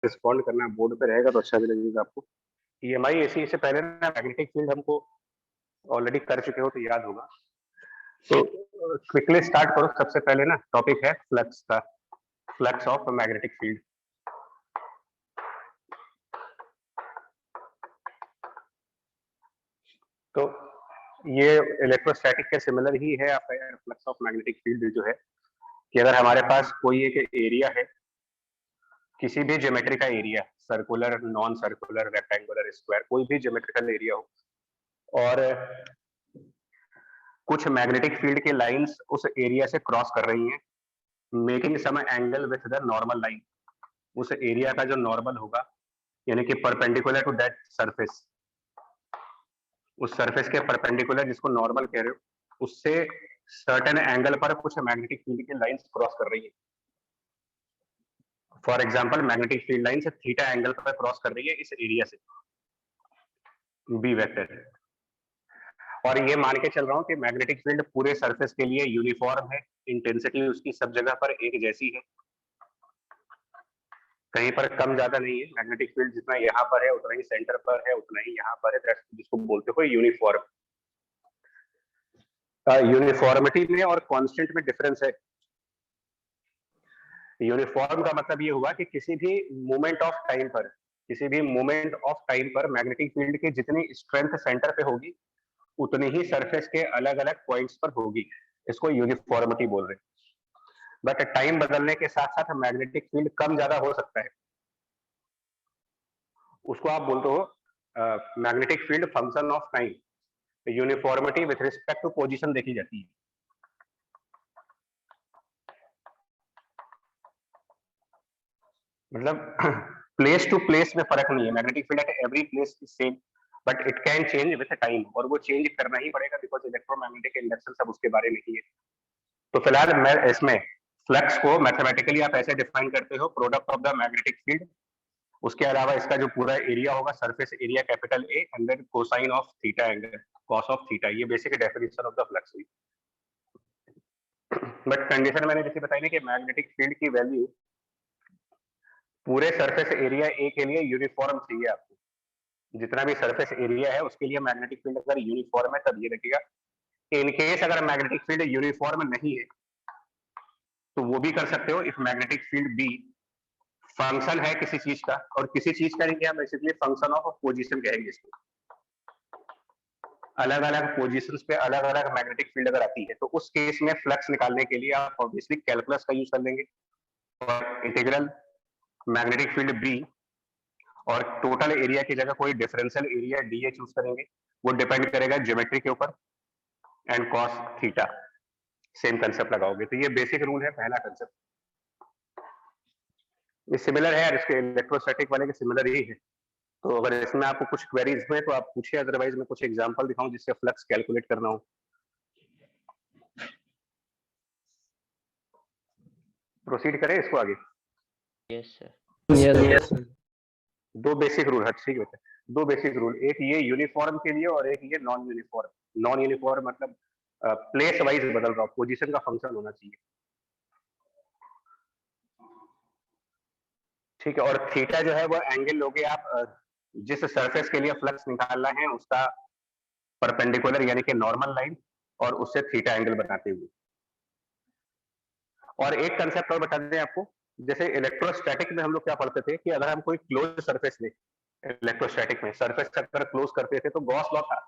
Respond करना board पे रहेगा तो अच्छा भी लगेगा आपको। EMI AC से पहले ना मैग्नेटिक फील्ड हमको ऑलरेडी कर चुके हो तो याद होगा। तो क्विकली स्टार्ट करो। सबसे पहले ना टॉपिक है फ्लक्स का, फ्लक्स ऑफ मैग्नेटिक फील्ड। तो ये इलेक्ट्रोस्टैटिक के सिमिलर ही है आपका फ्लक्स ऑफ मैग्नेटिक फील्ड जो है, कि अगर हमारे पास कोई एक एरिया है, किसी भी ज्योमेट्री का area, circular, non circular, rectangular, square, कोई भी ज्योमेट्रिकल एरिया हो, और कुछ मैग्नेटिक फील्ड की लाइंस उस एरिया से क्रॉस कर रही हैं, making some angle with the normal line. उस एरिया का जो नॉर्मल होगा, यानी कि परपेंडिकुलर टू दैट सरफेस, उस सरफेस के परपेंडिकुलर जिसको नॉर्मल कह रहे हो, उससे सर्टेन एंगल पर कुछ मैग्नेटिक फील्ड की लाइंस क्रॉस कर रही है। For example magnetic field line से थीटा एंगल पर क्रॉस कर रही है इस एरिया से, बी वेक्टर। और ये मान के चल रहा हूं कि मैग्नेटिक फील्ड पूरे सरफेस के लिए यूनिफॉर्म है, इंटेंसिटी उसकी सब जगह पर एक जैसी है, कहीं पर कम ज्यादा नहीं है। मैग्नेटिक फील्ड जितना यहाँ पर है उतना ही सेंटर पर है, उतना ही यहाँ पर है, जिसको बोलते हो यूनिफॉर्म। यूनिफॉर्मिटी में और कांस्टेंट में डिफरेंस है। यूनिफॉर्म का मतलब ये हुआ कि किसी भी मोमेंट ऑफ टाइम पर, किसी भी मोमेंट ऑफ टाइम पर मैग्नेटिक फील्ड की जितनी स्ट्रेंथ सेंटर पे होगी, उतनी ही सरफेस के अलग अलग पॉइंट्स पर होगी। इसको यूनिफॉर्मिटी बोल रहे हैं। बट टाइम बदलने के साथ साथ मैग्नेटिक फील्ड कम ज्यादा हो सकता है, उसको आप बोलते हो magnetic field function of time. Uniformity with respect to position देखी जाती है। मतलब प्लेस टू प्लेस में फर्क नहीं है, magnetic field at every place is same, but it can change with time, और वो चेंज करना ही पड़ेगा बिकॉज इलेक्ट्रोमैग्नेटिक इंडक्शन सब उसके बारे में ही है। तो फिलहाल मैं इसमें फ्लक्स को मैथमेटिकली आप ऐसे डिफाइन करते हो, product of the magnetic field, उसके अलावा इसका जो पूरा एरिया होगा, surface area capital A, and then cosine of theta angle cos of theta. ये basic definition of the flux हुई। बट कंडीशन मैंने जैसे बताई ना कि मैग्नेटिक फील्ड की वैल्यू पूरे सरफेस एरिया ए के लिए यूनिफॉर्म चाहिए आपको। जितना भी सरफेस एरिया है उसके लिए मैग्नेटिक फील्ड अगर यूनिफॉर्म है तब ये रखिएगा। इन केस अगर मैग्नेटिक फील्ड यूनिफॉर्म नहीं है तो वो भी कर सकते हो। If magnetic field B function है किसी चीज का, और किसी चीज का नहीं, बेसिकली फंक्शन ऑफ पोजीशन कहेंगे इसको। अलग अलग पोजीशंस पे अलग अलग मैग्नेटिक फील्ड अगर आती है तो उस केस में फ्लक्स निकालने के लिए आप ऑब्वियसली कैलकुलस का यूज कर लेंगे, और इंटीग्रल मैग्नेटिक फील्ड बी और टोटल एरिया की जगह कोई differential area D A choose करेंगे। वो डिपेंड करेगा ज्योमेट्री के ऊपर, and cos theta same concept लगाओगे। तो ये बेसिक रूल है, पहला कंसेप्ट। ये सिमिलर है, इसके इलेक्ट्रोस्टैटिक वाले के सिमिलर ही है। तो अगर इसमें आपको कुछ क्वेरीज हुए तो आप पूछिए, अदरवाइज मैं कुछ एग्जांपल दिखाऊं जिससे फ्लक्स कैलकुलेट करना हो। प्रोसीड करें इसको आगे? Yes sir. यस। दो बेसिक रूल है, ठीक है। दो बेसिक रूल, एक ये यूनिफॉर्म के लिए और एक ये नॉन यूनिफॉर्म। नॉन यूनिफॉर्म मतलब प्लेस वाइज बदल रहा हो, पोजीशन का फंक्शन होना चाहिए, ठीक है। और थीटा जो है वो एंगल लोगे आप जिस सरफेस के लिए फ्लक्स निकालना है उसका परपेंडिकुलर यानी कि नॉर्मल लाइन, और उससे थीटा एंगल बनाते हुए। और एक कंसेप्ट और बता दें आपको, जैसे इलेक्ट्रोस्टैटिक में हम लोग क्या पढ़ते थे कि अगर हम कोई क्लोज सरफेस ले, इलेक्ट्रोस्टैटिक में सरफेस अगर क्लोज करते थे तो गॉस लॉ था,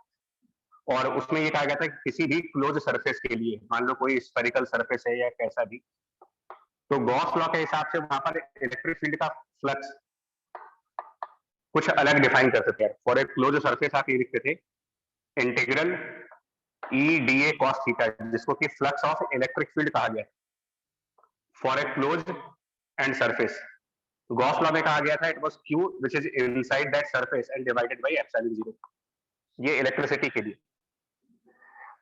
और उसमें ये कहा गया था कि किसी भी क्लोज सरफेस के लिए, मान लो कोई स्फेरिकल सरफेस है या कैसा भी, तो गॉस लॉ के हिसाब से वहां पर इलेक्ट्रिक फील्ड का फ्लक्स कुछ अलग डिफाइन करते थे। फॉर ए क्लोज सरफेस आप ये लिखते थे integral E D A cos theta, जिसको कि फ्लक्स ऑफ इलेक्ट्रिक फील्ड कहा गया for a close and surface. Gauss law में कहा गया था it was Q which is inside that surface and divided by epsilon zero, ये इलेक्ट्रिसिटी के लिए।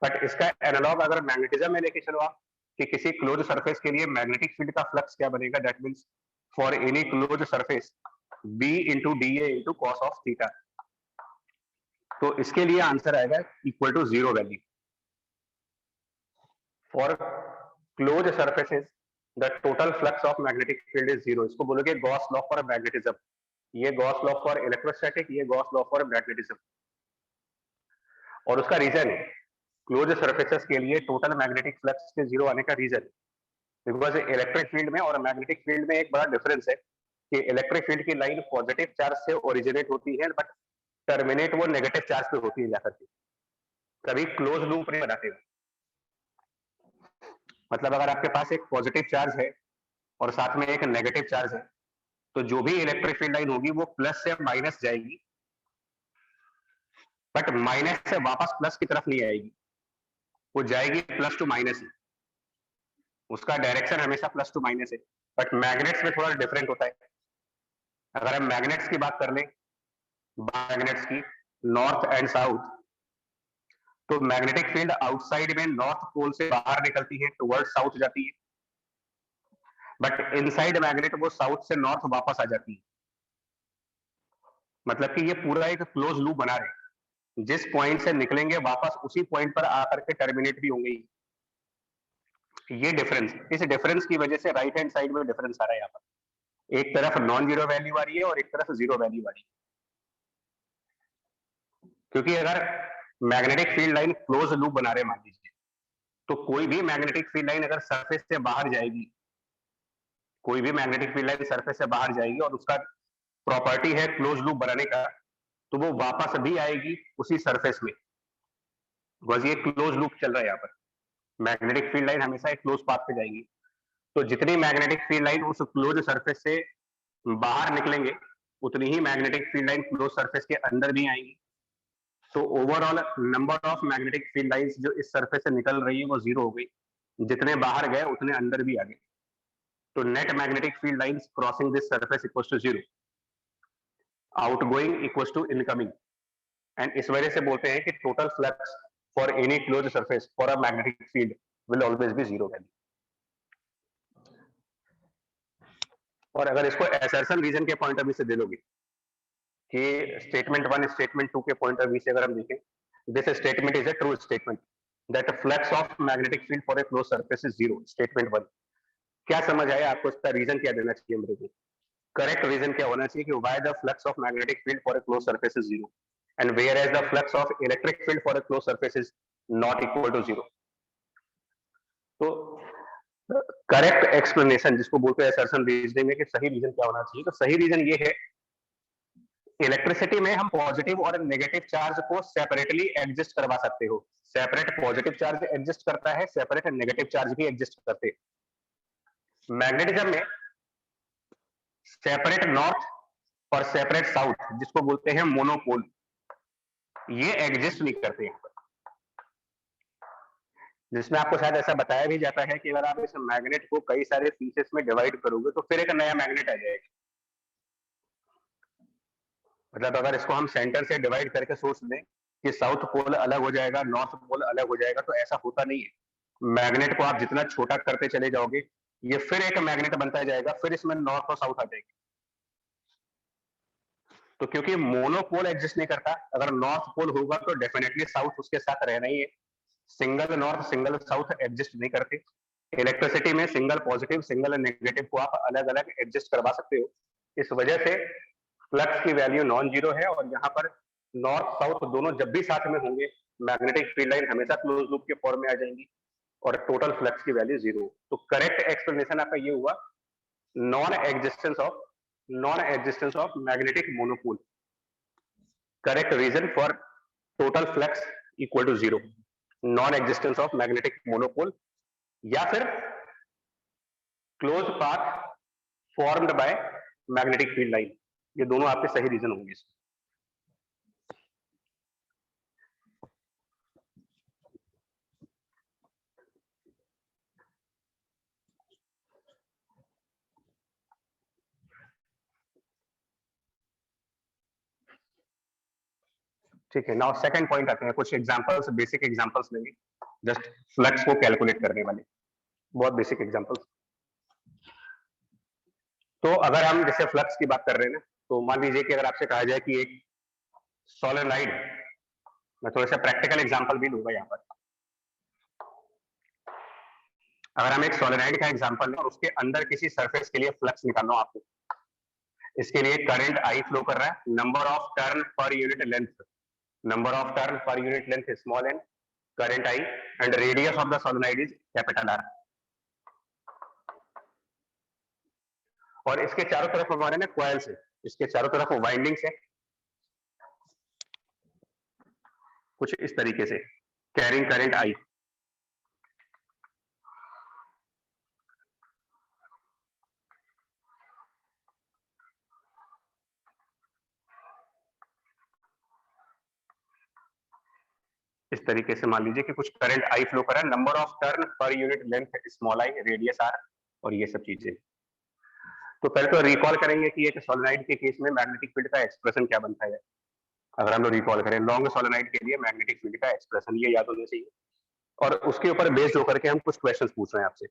बट इसका एनालॉग अगर मैग्नेटिज्म में लेके चलो आप, कि किसी क्लोज सरफेस के लिए मैग्नेटिक फील्ड का फ्लक्स क्या बनेगा, that means for any close surface B into D A into cos of theta. तो इसके लिए आंसर आएगा equal to zero value for close surfaces the total flux of magnetic field is zero. इसको बोलोगे Gauss law for magnetism, ये Gauss law for electrostatic, ये Gauss law for magnetism. और उसका रीजन है क्लोज सर्फेसेस के लिए टोटल मैग्नेटिक फ्लक्स के जीरो आने का रीजन, बिकॉज इलेक्ट्रिक फील्ड में और मैग्नेटिक फील्ड में एक बड़ा डिफरेंस है कि इलेक्ट्रिक फील्ड की लाइन पॉजिटिव चार्ज से ओरिजिनेट होती है बट टर्मिनेट वो नेगेटिव चार्ज पे होती है जाकर के, कभी क्लोज लूप नहीं बनाते। मतलब अगर आपके पास एक पॉजिटिव चार्ज है और साथ में एक नेगेटिव चार्ज है, तो जो भी इलेक्ट्रिक फील्ड लाइन होगी वो प्लस से माइनस जाएगी, बट माइनस से वापस प्लस की तरफ नहीं आएगी, वो जाएगी प्लस टू माइनस ही, उसका डायरेक्शन हमेशा प्लस टू माइनस है। बट मैग्नेट्स में थोड़ा डिफरेंट होता है। अगर हम मैग्नेट्स की बात कर लें, मैग्नेट्स की नॉर्थ एंड साउथ, तो मैग्नेटिक फील्ड आउटसाइड में नॉर्थ पोल से बाहर निकलती है, टुवर्ड साउथ जाती है, बट इनसाइड मैग्नेट वो साउथ से नॉर्थ वापस आ जाती है। मतलब कि ये पूरा एक क्लोज लूप बना रहे, जिस पॉइंट से निकलेंगे वापस उसी पॉइंट पर आकर के टर्मिनेट भी होंगे। ये डिफरेंस, इस डिफरेंस की वजह से राइट हैंड साइड में डिफरेंस आ रहा है। यहाँ पर एक तरफ नॉन जीरो वैल्यू आ रही है और एक तरफ जीरो वैल्यू आ रही है, क्योंकि अगर magnetic field line close loop बना रहे मान लीजिए, तो कोई भी मैग्नेटिक फील्ड लाइन अगर सरफेस से बाहर जाएगी, कोई भी मैग्नेटिक फील्ड लाइन सरफेस से बाहर जाएगी और उसका प्रॉपर्टी है क्लोज लूप बनाने का, तो वो वापस भी आएगी उसी सरफेस में, बस ये क्लोज लूप चल रहा है। यहाँ पर मैग्नेटिक फील्ड लाइन हमेशा एक क्लोज पाथ पे जाएगी, तो जितनी मैग्नेटिक फील्ड लाइन उस क्लोज सरफेस से बाहर निकलेंगे, उतनी ही magnetic field line close surface के अंदर भी आएंगी। तो overall number of magnetic field lines जो इस सरफेस से निकल रही है वो जीरो हो गई, जितने बाहर गए उतने अंदर भी आ गए। तो net magnetic field lines crossing this surface equals to zero, outgoing equals to incoming. And इस वजह से बोलते हैं कि total flux for any close surface for a magnetic field will always be zero value. और अगर इसको एसर्शन रीजन के पॉइंट ऑफ व्यू से दे लोगे कि स्टेटमेंट 1 स्टेटमेंट 2 के पॉइंट ऑफ व्यू से अगर हम देखें, this statement is a true statement that flux of magnetic field for a close surface is zero, statement 1। क्या समझ आया आपको? इसका रीजन क्या देना चाहिए मेरे को? करेक्ट रीजन क्या होना चाहिए कि why the flux of magnetic field for a close surface is zero and whereas the flux of electric field for a close surface is not equal to zero. तो correct explanation जिसको बोलते हैं assertion reasoning में कि सही reason क्या होना चाहिए, तो सही रीजन ये है, इलेक्ट्रिसिटी में हम पॉजिटिव और नेगेटिव चार्ज को सेपरेटली एडजस्ट करवा सकते हो। सेपरेट पॉजिटिव चार्ज एडजस्ट करता है, सेपरेट नेगेटिव चार्ज भी एडजस्ट करते हैं। मैग्नेटिज्म में सेपरेट नॉर्थ और सेपरेट साउथ, जिसको बोलते हैं मोनोपोल, ये एग्जिस्ट नहीं करते हैं। जिसमें आपको शायद ऐसा बताया भी जाता है कि अगर आप इस मैग्नेट को कई सारे पीसेस में डिवाइड करोगे तो फिर एक नया मैग्नेट आ जाएगा। मतलब अगर इसको हम सेंटर से डिवाइड करके सोच लें कि साउथ पोल अलग हो जाएगा, नॉर्थ पोल अलग हो जाएगा, तो ऐसा होता नहीं है। मैग्नेट को आप जितना छोटा करते चले जाओगे, ये फिर एक मैग्नेट बनता जाएगा, फिर इसमें नॉर्थ और साउथ आ जाएगी। तो क्योंकि मोनोपोल एग्जिस्ट नहीं करता, अगर नॉर्थ पोल होगा तो डेफिनेटली साउथ उसके साथ रहना ही है। Single north single south exist नहीं करते। इलेक्ट्रिसिटी में सिंगल पॉजिटिव सिंगल नेगेटिव को आप अलग अलग एडजस्ट करवा सकते हो। इस वजह से फ्लक्स की वैल्यू नॉन जीरो है, और यहाँ पर नॉर्थ साउथ दोनों जब भी साथ में होंगे, मैग्नेटिक फील्ड लाइन हमेशा क्लोज लूप के फॉर्म में आ जाएंगी और टोटल फ्लक्स की वैल्यू जीरो। तो करेक्ट एक्सप्लेनेशन आपका ये हुआ, non existence of magnetic monopole, correct reason for total flux equal to zero, non existence of magnetic monopole, या फिर close path formed by magnetic field line. ये दोनों आपके सही रीजन होंगे। ठीक है, नाउ सेकंड पॉइंट आते हैं, कुछ एग्जांपल्स, बेसिक एग्जांपल्स लेंगे जस्ट फ्लक्स को कैलकुलेट करने वाले, बहुत बेसिक एग्जांपल्स। तो अगर हम जैसे फ्लक्स की बात कर रहे हैं ना, तो मान लीजिए कि अगर आपसे कहा जाए कि एक सोलेनॉइड, मैं थोड़ा सा प्रैक्टिकल एग्जांपल भी लूंगा यहाँ पर। अगर हम एक सोलेनॉइड का एग्जांपल लें और उसके अंदर किसी सरफेस के लिए फ्लक्स निकालना हो आपको, इसके लिए करंट आई फ्लो कर रहा है, number of turn per unit length, number of turn per unit length small N, current I, and radius of the solenoid is capital R. और इसके चारों तरफ हमारे ना कॉइल्स है, इसके चारों तरफ वाइंडिंग्स है कुछ इस तरीके से, कैरिंग करंट आई। इस तरीके से मान लीजिए कि कुछ करंट आई फ्लो कर रहा है, number of turn per unit length small I, radius R, और ये सब चीजें। तो पहले तो रिकॉल करेंगे कि एक सोलेनॉइड के केस में मैग्नेटिक फील्ड का एक्सप्रेशन क्या बनता है। अगर हम लोग रिकॉल करें लॉन्ग सोलेनॉइड के लिए मैग्नेटिक फील्ड का एक्सप्रेशन, ये याद होना चाहिए। और उसके ऊपर बेस्ड होकर के हम कुछ क्वेश्चंस पूछ रहे हैं आपसे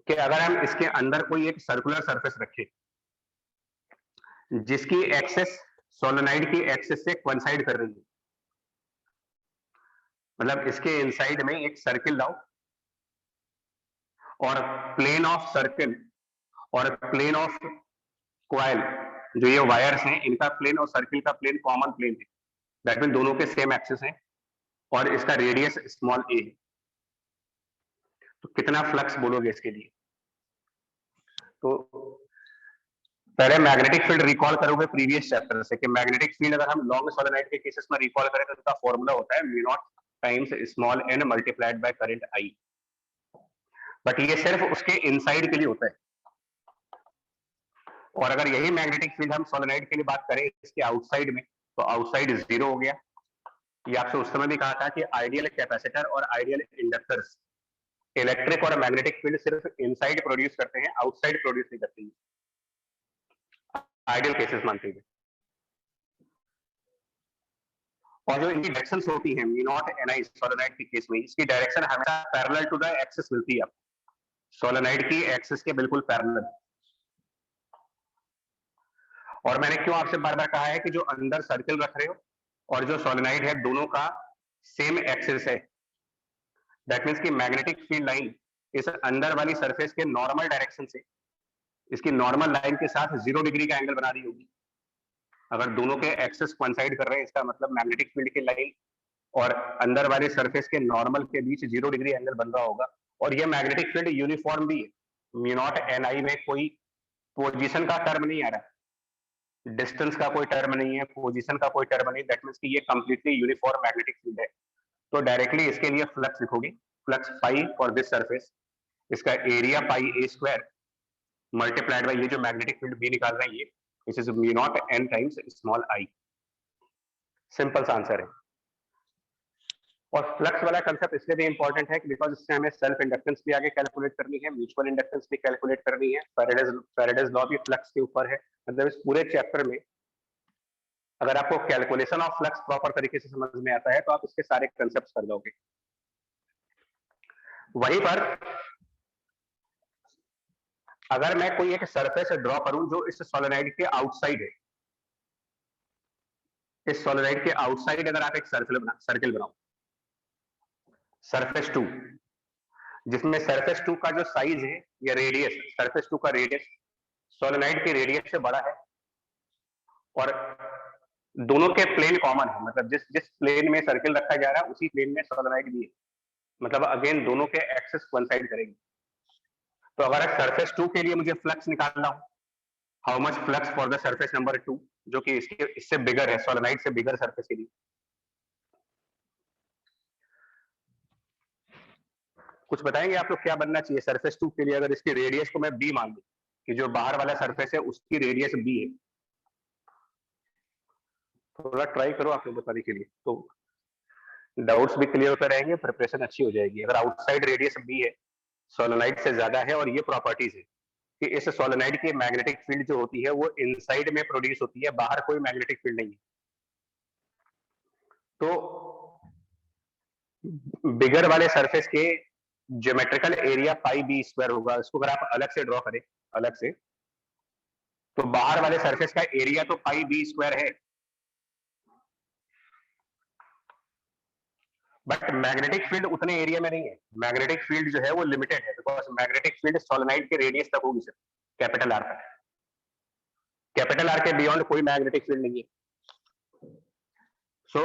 कि अगर हम इसके अंदर कोई एक सर्कुलर सरफेस रखें जिसकी एक्सेस सोलेनॉइड की एक्सेस से कोइंसाइड कर रही है, मतलब इसके इनसाइड में एक सर्किल लाओ और प्लेन ऑफ सर्किल और प्लेन ऑफ कॉइल, जो ये वायर्स हैं इनका प्लेन और सर्किल का प्लेन कॉमन प्लेन है, दैट मीन दोनों के सेम एक्सिस है और इसका रेडियस स्मॉल ए है। तो कितना फ्लक्स बोलोगे इसके लिए? तो पहले मैग्नेटिक फील्ड रिकॉल करोगे प्रीवियस चैप्टर से कि मैग्नेटिक फील्ड अगर हम लॉन्ग सोलेनॉइड के केसेस में रिकॉल करें तो इसका फॉर्मूला होता है mu naught times small N multiplied by current I. But ये सिर्फ उसके इनसाइड के लिए होता है, और अगर यही मैग्नेटिक फील्ड हम सोलेनॉइड के लिए बात करें इसके आउटसाइड में, तो आउटसाइड जीरो हो गया। ये आपसे उस समय भी कहा था कि आइडियल कैपेसिटर और आइडियल इंडक्टर्स इलेक्ट्रिक और मैग्नेटिक फील्ड सिर्फ इनसाइड प्रोड्यूस करते हैं, आउटसाइड प्रोड्यूस नहीं करते हैं, आइडियल केसेस मानते हैं। और जो इनकी डायरेक्शंस होती हैं म्यू नॉट एन आई सोलेनॉइड के केस में, इसकी डायरेक्शन हमेशा पैरेलल टू द एक्सिस मिलती है आपको, सोलेनॉइड की एक्सिस के बिल्कुल पैरेलल। और मैंने क्यों आपसे बार बार कहा है कि जो अंदर सर्किल रख रहे हो और जो सोलेनॉइड है दोनों का सेम एक्सिस है, दैट मींस कि मैग्नेटिक फील्ड लाइन इस अंदर वाली सरफेस के नॉर्मल डायरेक्शन से इसकी नॉर्मल लाइन के साथ 0 डिग्री का एंगल बना रही होगी। अगर दोनों के एक्सिस कोइंसाइड कर रहे हैं इसका मतलब मैग्नेटिक फील्ड की लाइन और अंदर वाले सरफेस के नॉर्मल के बीच 0 डिग्री एंगल बन रहा होगा। और ये मैग्नेटिक फील्ड यूनिफॉर्म भी है, म्यू नॉट एन आई में कोई पोजीशन का टर्म नहीं आ रहा, डिस्टेंस का कोई टर्म नहीं है, पोजीशन का कोई टर्म नहीं, दैट मींस कि ये कंप्लीटली यूनिफॉर्म मैग्नेटिक फील्ड है। तो डायरेक्टली इसके लिए फ्लक्स लिखोगे, flux phi for this surface, इसका area pi A square multiplied by ये जो मैग्नेटिक फील्ड बी निकाल रहे हैं ये, this is mu naught N times small I. Simple सा आंसर है। और फ्लक्स वाला कंसेप्ट इसलिए भी इंपॉर्टेंट है कि बिकॉज इससे हमें सेल्फ इंडक्टेंस भी आगे कैलकुलेट करनी है, म्यूचुअल इंडक्टेंस भी कैलकुलेट करनी है, फैराडेज लॉ भी फ्लक्स के ऊपर है। मतलब इस पूरे चैप्टर में अगर आपको कैलकुलेशन ऑफ फ्लक्स प्रॉपर तरीके से समझ में आता है तो आप इसके सारे कंसेप्ट कर दोगे। वहीं पर अगर मैं कोई एक सरफेस ड्रॉ करूं जो इस सोलेनॉइड के आउटसाइड है, इस सोलेनॉइड के आउटसाइड अगर आप एक सर्किल बनाओ सरफेस 2, जिसमें सरफेस 2 का जो साइज है या रेडियस, सरफेस 2 का रेडियस सोलेनॉइड के रेडियस से बड़ा है और दोनों के प्लेन कॉमन है, मतलब जिस जिस प्लेन में सर्किल रखा जा रहा है उसी प्लेन में सोलेनॉइड भी है, मतलब अगेन दोनों के एक्सिस कोइंसाइड करेंगे। तो अगर सरफेस 2 के लिए मुझे फ्लक्स निकालना हो, how much flux for the surface number 2 जो कि इससे बिगर है, सोलेनॉइड से बिगर सरफेस के लिए, कुछ बताएंगे आप लोग क्या बनना चाहिए सरफेस 2 के लिए? अगर इसकी रेडियस को मैं बी मान लूं कि जो बाहर वाला सरफेस है उसकी रेडियस बी है, थोड़ा ट्राई करो आप लोग बताने के लिए, तो डाउट्स भी क्लियर होते रहेंगे, प्रिपरेशन अच्छी हो जाएगी। अगर आउटसाइड रेडियस बी है, सोलेनॉइड से ज्यादा है, और ये प्रॉपर्टीज है कि इस सोलेनॉइड की मैग्नेटिक फील्ड जो होती है वो इनसाइड में प्रोड्यूस होती है, बाहर कोई मैग्नेटिक फील्ड नहीं है। तो बिगर वाले सरफेस के geometrical area pi B square होगा। इसको अगर आप अलग से ड्रॉ करें अलग से, तो बाहर वाले सरफेस का एरिया तो पाई बी स्क्वायर है, बट मैग्नेटिक फील्ड उतने एरिया में नहीं है, मैग्नेटिक फील्ड जो है वो लिमिटेड है, बिकॉज मैग्नेटिक फील्ड सोलेनोइड के रेडियस तक होगी सिर्फ, कैपिटल आर तक, कैपिटल आर के बियॉन्ड कोई मैग्नेटिक फील्ड नहीं है। सो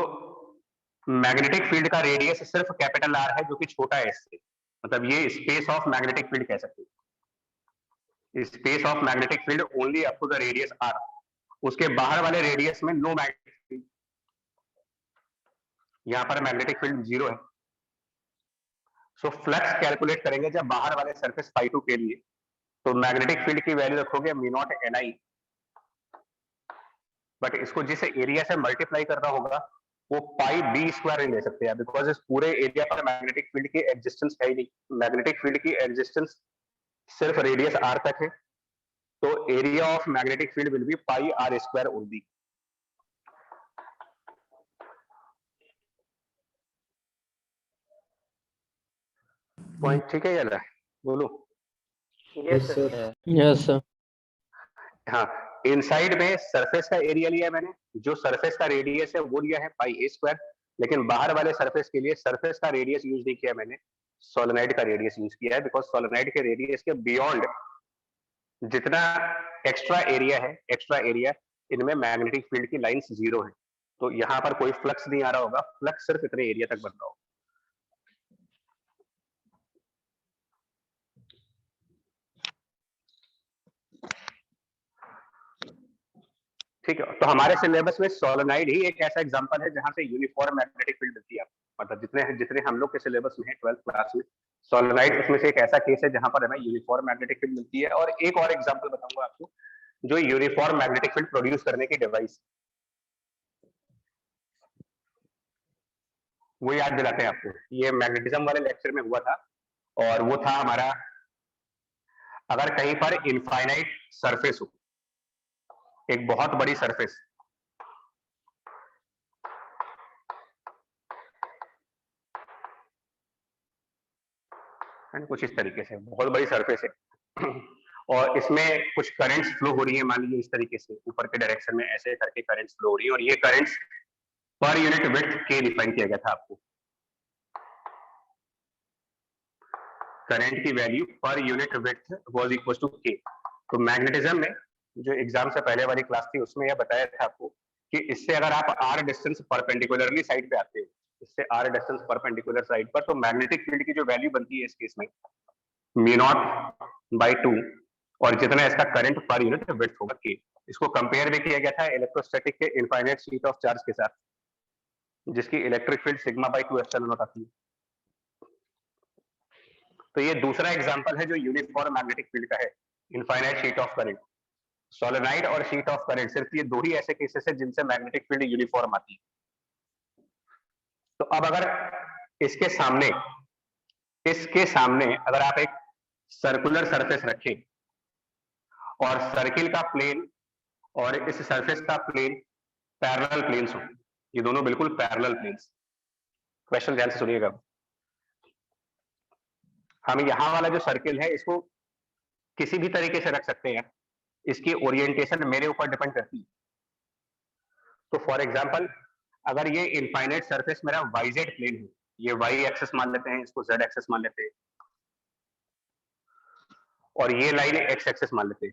मैग्नेटिक फील्ड का रेडियस सिर्फ कैपिटल आर है, जो कि छोटा है इससे, मतलब ये स्पेस ऑफ मैग्नेटिक फील्ड कह सकते हैं, space of magnetic field only up to the radius R, उसके बाहर वाले रेडियस में नो मैग्नेटिक फील्ड, यहां पर मैग्नेटिक फील्ड 0 है। सो फ्लक्स कैलकुलेट करेंगे जब बाहर वाले सरफेस φ2 के लिए, तो मैग्नेटिक फील्ड की वैल्यू रखोगे μ0 Ni, बट इसको जिस एरिया से मल्टीप्लाई करना होगा वो पाई बी स्क्वायर नहीं ले सकते हैं, बिकॉज इस पूरे एरिया पर मैग्नेटिक फील्ड की एग्जिस्टेंस है ही नहीं, मैग्नेटिक फील्ड की एग्जिस्टेंस सिर्फ रेडियस आर तक है, तो area of magnetic field will be pi R square only. Point ठीक है या ना, बोलो। Yes, sir. Yes, sir. हाँ, इनसाइड में सरफेस का एरिया लिया है मैंने, जो सरफेस का रेडियस है वो लिया है पाई ए स्क्वायर, लेकिन बाहर वाले सरफेस के लिए सरफेस का रेडियस यूज नहीं किया मैंने, सोलेनोइड का रेडियस यूज किया है, बिकॉज सोलेनोइड के रेडियस के बियॉन्ड जितना एक्स्ट्रा एरिया है, एक्स्ट्रा एरिया, इनमें मैग्नेटिक फील्ड की लाइंस 0 है, तो यहाँ पर कोई फ्लक्स नहीं आ रहा होगा, फ्लक्स सिर्फ इतने एरिया तक बन रहा होगा। ठीक है, तो हमारे सिलेबस में सोलेनोइड ही एक ऐसा एग्जांपल है जहां से यूनिफॉर्म मैग्नेटिक फील्ड मिलती है, मतलब जितने हम लोग के सिलेबस में है 12th क्लास में, सोलेनोइड उसमें से एक ऐसा केस है जहां पर हमें यूनिफॉर्म मैग्नेटिक फील्ड मिलती है। और एक और एग्जांपल बताऊंगा आपको जो यूनिफॉर्म मैग्नेटिक फील्ड प्रोड्यूस करने की डिवाइस, वो याद दिलाते हैं आपको, ये मैग्नेटिज्म वाले लेक्चर में हुआ था, और वो था हमारा, अगर कहीं पर इनफाइनाइट सरफेस हो, एक बहुत बड़ी सरफेस, कुछ इस तरीके से बहुत बड़ी सरफेस है और इसमें कुछ करंट्स फ्लो हो रही है, मान लीजिए इस तरीके से ऊपर के डायरेक्शन में ऐसे करके करंट्स फ्लो हो रही है, और ये करंट्स पर यूनिट विड्थ के डिफाइन किया गया था आपको, करंट की value per unit width was equal to K. तो मैग्नेटिज्म में जो एग्जाम से पहले वाली क्लास थी उसमें यह बताया था आपको कि इससे अगर आप आर डिस्टेंस परपेंडिकुलरली साइड पे आते हो, इससे आर डिस्टेंस परपेंडिकुलर साइड पर, तो मैग्नेटिक फील्ड की जो वैल्यू बनती है इस केस में μ0/2, और जितना इसका करंट पर यूनिट विड्थ होगा के। इसको कंपेयर भी किया गया था इलेक्ट्रोस्टैटिक के इनफाइनाइट शीट ऑफ चार्ज के साथ, जिसकी इलेक्ट्रिक फील्ड σ/2 एप्सिलॉन नॉट आती है। तो ये दूसरा एग्जांपल है जो यूनिफॉर्म मैग्नेटिक फील्ड का है, infinite sheet of current, solenoid और शीट ऑफ करंट, सिर्फ ये दो ही ऐसे केसेस है जिनसे मैग्नेटिक फील्ड यूनिफॉर्म आती है। तो अब अगर इसके सामने अगर आप एक सर्कुलर सरफेस रखें और सर्किल का प्लेन और इस सरफेस का प्लेन पैरेलल प्लेन्स हो, ये दोनों बिल्कुल पैरेलल प्लेन्स, क्वेश्चन ध्यान से सुनिएगा। हम यहाँ वाला जो सर्किल है इसको किसी भी तरीके से रख सकते हैं, इसकी ओरिएंटेशन मेरे ऊपर डिपेंड करती है। तो फॉर एग्जांपल अगर ये इनफाइनाइट सरफेस मेरा YZ प्लेन है, ये Y एक्सिस मान लेते हैं, इसको Z एक्सिस मान लेते हैं, और ये लाइन X एक्सिस मान लेते हैं,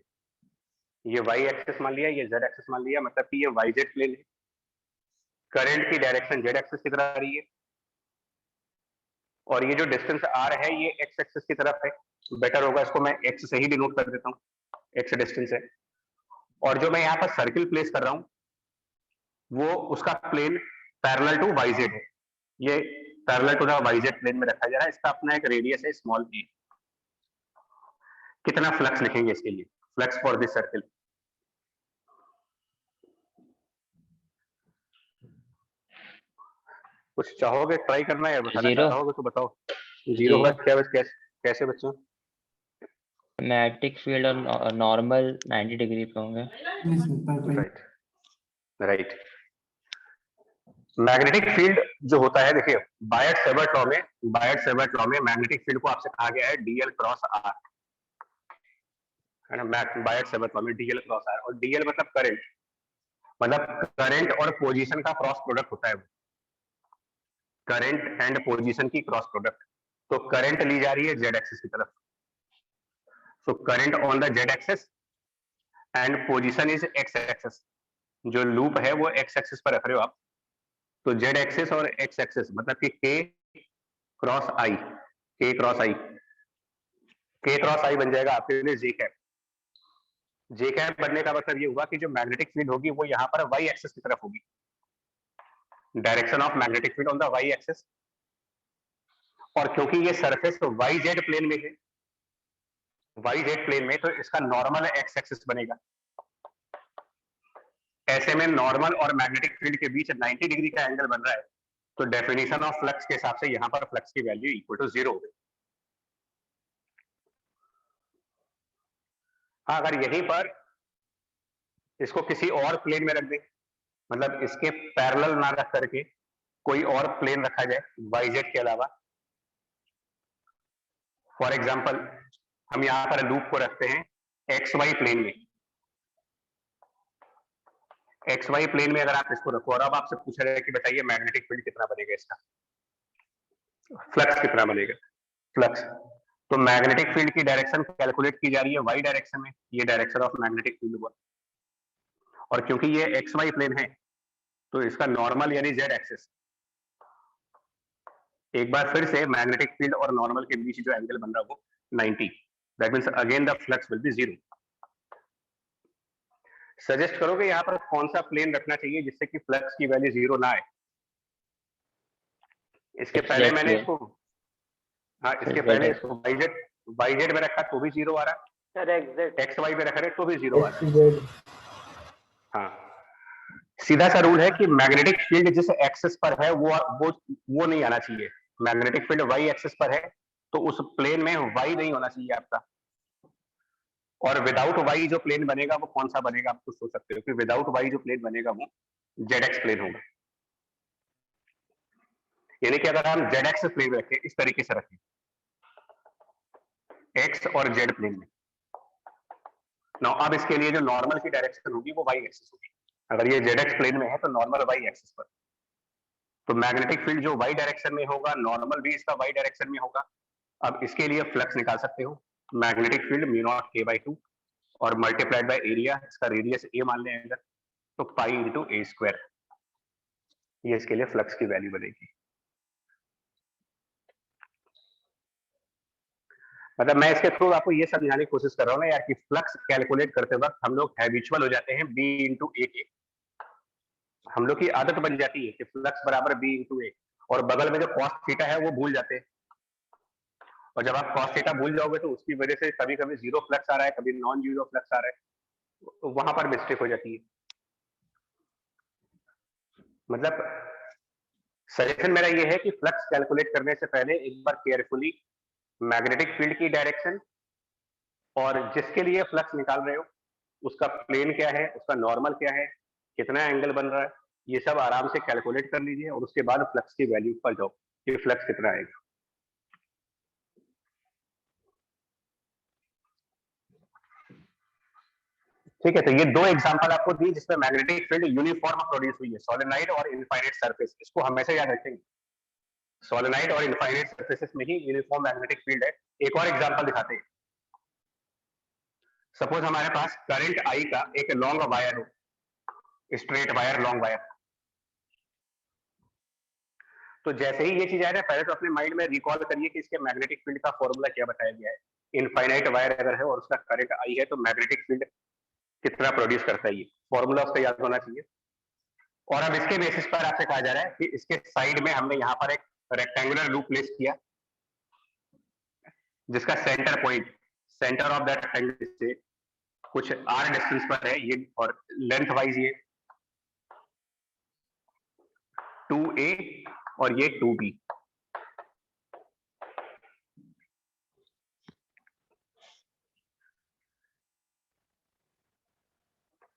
ये Y एक्सिस मान लिया, ये Z एक्सिस मान लिया, मतलब कि ये YZ प्लेन है, करंट की डायरेक्शन Z एक्सिस की तरफ आ रही है, और ये जो डिस्टेंस R है ये X एक्सिस की तरफ है, बेटर होगा इसको मैं X से ही डिनोट कर देता हूँ, X डिस्टेंस है, और जो मैं यहाँ पर सर्किल प्लेस कर रहा हूँ वो उसका प्लेन पैरेलल टू YZ है, ये parallel to the YZ plane में रखा जा रहा है, इसका अपना एक रेडियस है स्मॉल a। कितना फ्लक्स लिखेंगे इसके लिए, फ्लक्स फॉर दिस सर्किल, कुछ चाहोगे ट्राई करना या बताना चाहोगे तो बताओ। 0 होगा क्या, कैसे बच्चों? मैग्नेटिक फील्ड और नॉर्मल 90 डिग्री पे होंगे। राइट। मैग्नेटिक फील्ड जो होता है, देखिए बायट-सेवर्ट लॉ में मैग्नेटिक फील्ड को आपसे कहा गया है dl क्रॉस r, है ना, बायट-सेवर्ट लॉ में dl क्रॉस r, और dl मतलब करंट, मतलब करंट और पोजीशन का क्रॉस प्रोडक्ट होता है वो। करंट एंड पोजीशन की क्रॉस प्रोडक्ट। तो करंट ली जा रही है जेड एक्सिस की तरफ, so current on the Z axis and position is x axis. जो लूप है वो एक्स एक्सिस पर रख रहे हो आप, तो जेड एक्सिस और एक्स एक्सिस मतलब कि के क्रॉस आई, के क्रॉस आई, के क्रॉस आई बन जाएगा आपके लिए जे कैप। जे कैप बनने का मतलब ये हुआ कि जो मैग्नेटिक फील्ड होगी वो यहाँ पर वाई एक्सिस की तरफ होगी, direction of magnetic field on the Y axis. और क्योंकि ये सरफेस वाई जेड प्लेन में है, वाई जेड प्लेन में, तो इसका नॉर्मल एक्स एक्सिस बनेगा। ऐसे में नॉर्मल और मैग्नेटिक फील्ड के बीच 90 डिग्री का एंगल बन रहा है, तो डेफिनेशन ऑफ फ्लक्स के हिसाब से यहाँ पर फ्लक्स की वैल्यू इक्वल टू 0 हो गई। हाँ, अगर यहीं पर इसको किसी और प्लेन में रख दे, मतलब इसके पैरेलल ना रख करके कोई और प्लेन रखा जाए वाई जेड के अलावा, फॉर एग्जाम्पल हम यहाँ पर लूप को रखते हैं एक्स वाई प्लेन में। एक्स वाई प्लेन में अगर आप इसको रखो और अब आपसे पूछा जाए कि बताइए मैग्नेटिक फील्ड कितना बनेगा, इसका फ्लक्स कितना बनेगा, फ्लक्स। तो मैग्नेटिक फील्ड की डायरेक्शन कैलकुलेट की जा रही है वाई डायरेक्शन में, ये डायरेक्शन ऑफ मैग्नेटिक फील्ड हुआ। और क्योंकि ये एक्स वाई प्लेन है तो इसका नॉर्मल यानी जेड एक्सिस, एक बार फिर से मैग्नेटिक फील्ड और नॉर्मल के बीच जो एंगल बन रहा है वो 90, that means again the flux will B 0। Suggest करोगे यहाँ पर कौन सा प्लेन रखना चाहिए जिससे कि फ्लक्स की वैल्यू 0 ना आए? इसके पहले मैंने इसको, हाँ इसके पहले इसको वाई जेड में रखा तो भी 0 आ रहा है, एक्स वाई में रखा है तो भी 0 आ रहा है। हाँ, सीधा सा रूल है कि मैग्नेटिक फील्ड जिस एक्सिस पर है वो नहीं आना चाहिए। मैग्नेटिक फील्ड वाई एक्सिस पर है तो उस प्लेन में वाई नहीं होना चाहिए आपका। और विदाउट वाई जो प्लेन बनेगा वो कौन सा बनेगा आप तो सोच सकते हो कि विदाउट वाई जो प्लेन बनेगा वो जेड एक्स प्लेन होगा। यानी कि अगर हम जेड एक्स प्लेन रखें, इस तरीके से रखें एक्स और जेड प्लेन में, ना अब इसके लिए जो नॉर्मल की डायरेक्शन होगी वो वाई एक्सिस होगी। अगर ये जेड एक्स प्लेन में है तो नॉर्मल वाई एक्सिस पर, तो मैग्नेटिक फील्ड जो वाई डायरेक्शन में होगा नॉर्मल भी इसका वाई डायरेक्शन में होगा। अब इसके लिए फ्लक्स निकाल सकते हो, मैग्नेटिक फील्ड म्यू नॉट के बाई 2 और मल्टीप्लाइड बाय एरिया, इसका रेडियस ए मान लें अगर, तो पाई इंटू ए स्क्वायर, ये इसके लिए फ्लक्स की वैल्यू बनेगी। मतलब मैं इसके थ्रू आपको ये समझाने की कोशिश कर रहा हूँ ना यार कि फ्लक्स कैलकुलेट करते वक्त हम लोग हैबिचुअल हो जाते हैं बी इंटू ए के, हम लोग की आदत बन जाती है कि फ्लक्स बराबर बी इंटू ए, और बगल में जो कॉस थीटा है वो भूल जाते हैं। और जब आप कॉस थीटा भूल जाओगे तो उसकी वजह से कभी कभी जीरो फ्लक्स आ रहा है, कभी नॉन जीरो फ्लक्स आ रहा है, तो वहां पर मिस्टेक हो जाती है। मतलब सजेशन मेरा ये है कि फ्लक्स कैलकुलेट करने से पहले एक बार केयरफुली मैग्नेटिक फील्ड की डायरेक्शन और जिसके लिए फ्लक्स निकाल रहे हो उसका प्लेन क्या है, उसका नॉर्मल क्या है, कितना एंगल बन रहा है, ये सब आराम से कैलकुलेट कर लीजिए और उसके बाद फ्लक्स की वैल्यू पर जाओ कि फ्लक्स कितना आएगा। ठीक है, तो ये दो एग्जांपल आपको दी जिसमें मैग्नेटिक फील्ड यूनिफॉर्म प्रोड्यूस हुई है, सोलेनॉइड और इनफाइनाइट सरफेस। इसको हमेशा याद रखेंगे, सोलेनॉइड और इनफाइनाइट सरफेसेस में ही यूनिफॉर्म मैग्नेटिक फील्ड है। एक और एग्जांपल दिखाते हैं। सपोज हमारे पास करंट आई का एक लॉन्ग वायर हो, स्ट्रेट वायर, लॉन्ग वायर। तो जैसे ही ये चीज आ रहा है पहले तो अपने माइंड में रिकॉल करिए कि इसके मैग्नेटिक फील्ड का फॉर्मूला क्या बताया गया है। इनफाइनाइट वायर अगर है और उसका करंट आई है तो मैग्नेटिक फील्ड कितना प्रोड्यूस करता है, ये फॉर्मूला उसका याद होना चाहिए। और अब इसके बेसिस पर आपसे कहा जा रहा है कि इसके साइड में हमने यहाँ पर एक रेक्टेंगुलर लूप प्लेस किया जिसका centre point, centre of that rectangle से कुछ आर डिस्टेंस पर है ये, और लेंथ वाइज ये 2a और ये 2b।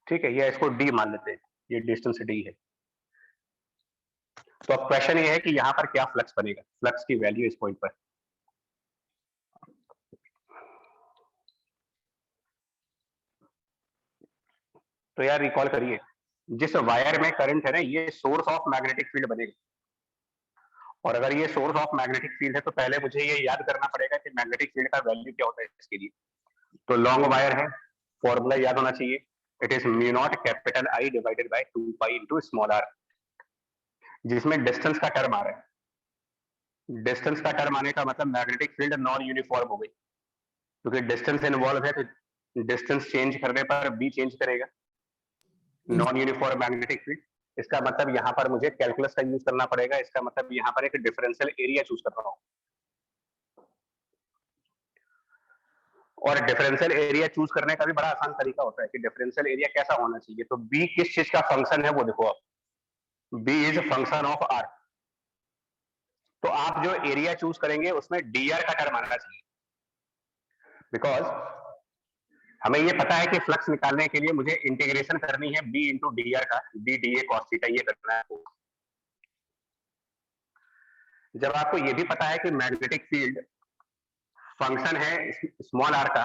ठीक है, ये इसको d मान लेते हैं, ये डिस्टेंस d है। तो अब क्वेश्चन ये है कि यहाँ पर क्या फ्लक्स बनेगा, फ्लक्स की वैल्यू इस पॉइंट पर। तो यार रिकॉल करिए, जिस वायर में करंट है ना ये सोर्स ऑफ मैग्नेटिक फील्ड बनेगा, और अगर ये सोर्स ऑफ मैग्नेटिक फील्ड है तो पहले मुझे ये याद करना पड़ेगा कि मैग्नेटिक फील्ड का वैल्यू क्या होता है इसके लिए। तो लॉन्ग वायर है, फॉर्मूला याद होना चाहिए, it is mu naught capital I divided by 2 pi into small R, जिसमें डिस्टेंस का टर्म आ रहा है। डिस्टेंस का टर्म आने का मतलब मैग्नेटिक फील्ड नॉन यूनिफॉर्म हो गई, क्योंकि डिस्टेंस इन्वॉल्व है तो डिस्टेंस चेंज करने पर बी चेंज करेगा, नॉन यूनिफॉर्म मैग्नेटिक फील्ड। इसका मतलब यहाँ पर मुझे कैलकुलस का यूज करना पड़ेगा, इसका मतलब यहाँ पर एक डिफरेंशियल एरिया चूज कर रहा हूँ। और डिफरेंशियल एरिया चूज करने का भी बड़ा आसान तरीका होता है कि डिफरेंशियल एरिया कैसा होना चाहिए। तो बी किस चीज का फंक्शन है वो देखो आप, B is function of R. तो आप जो एरिया चूज करेंगे उसमें dr का टर्म आना चाहिए, बिकॉज हमें ये पता है कि फ्लक्स निकालने के लिए मुझे इंटीग्रेशन करनी है b इंटू डी आर का, D D A cos theta, ये करना है। जब आपको ये भी पता है कि मैग्नेटिक फील्ड फंक्शन है स्मॉल आर का,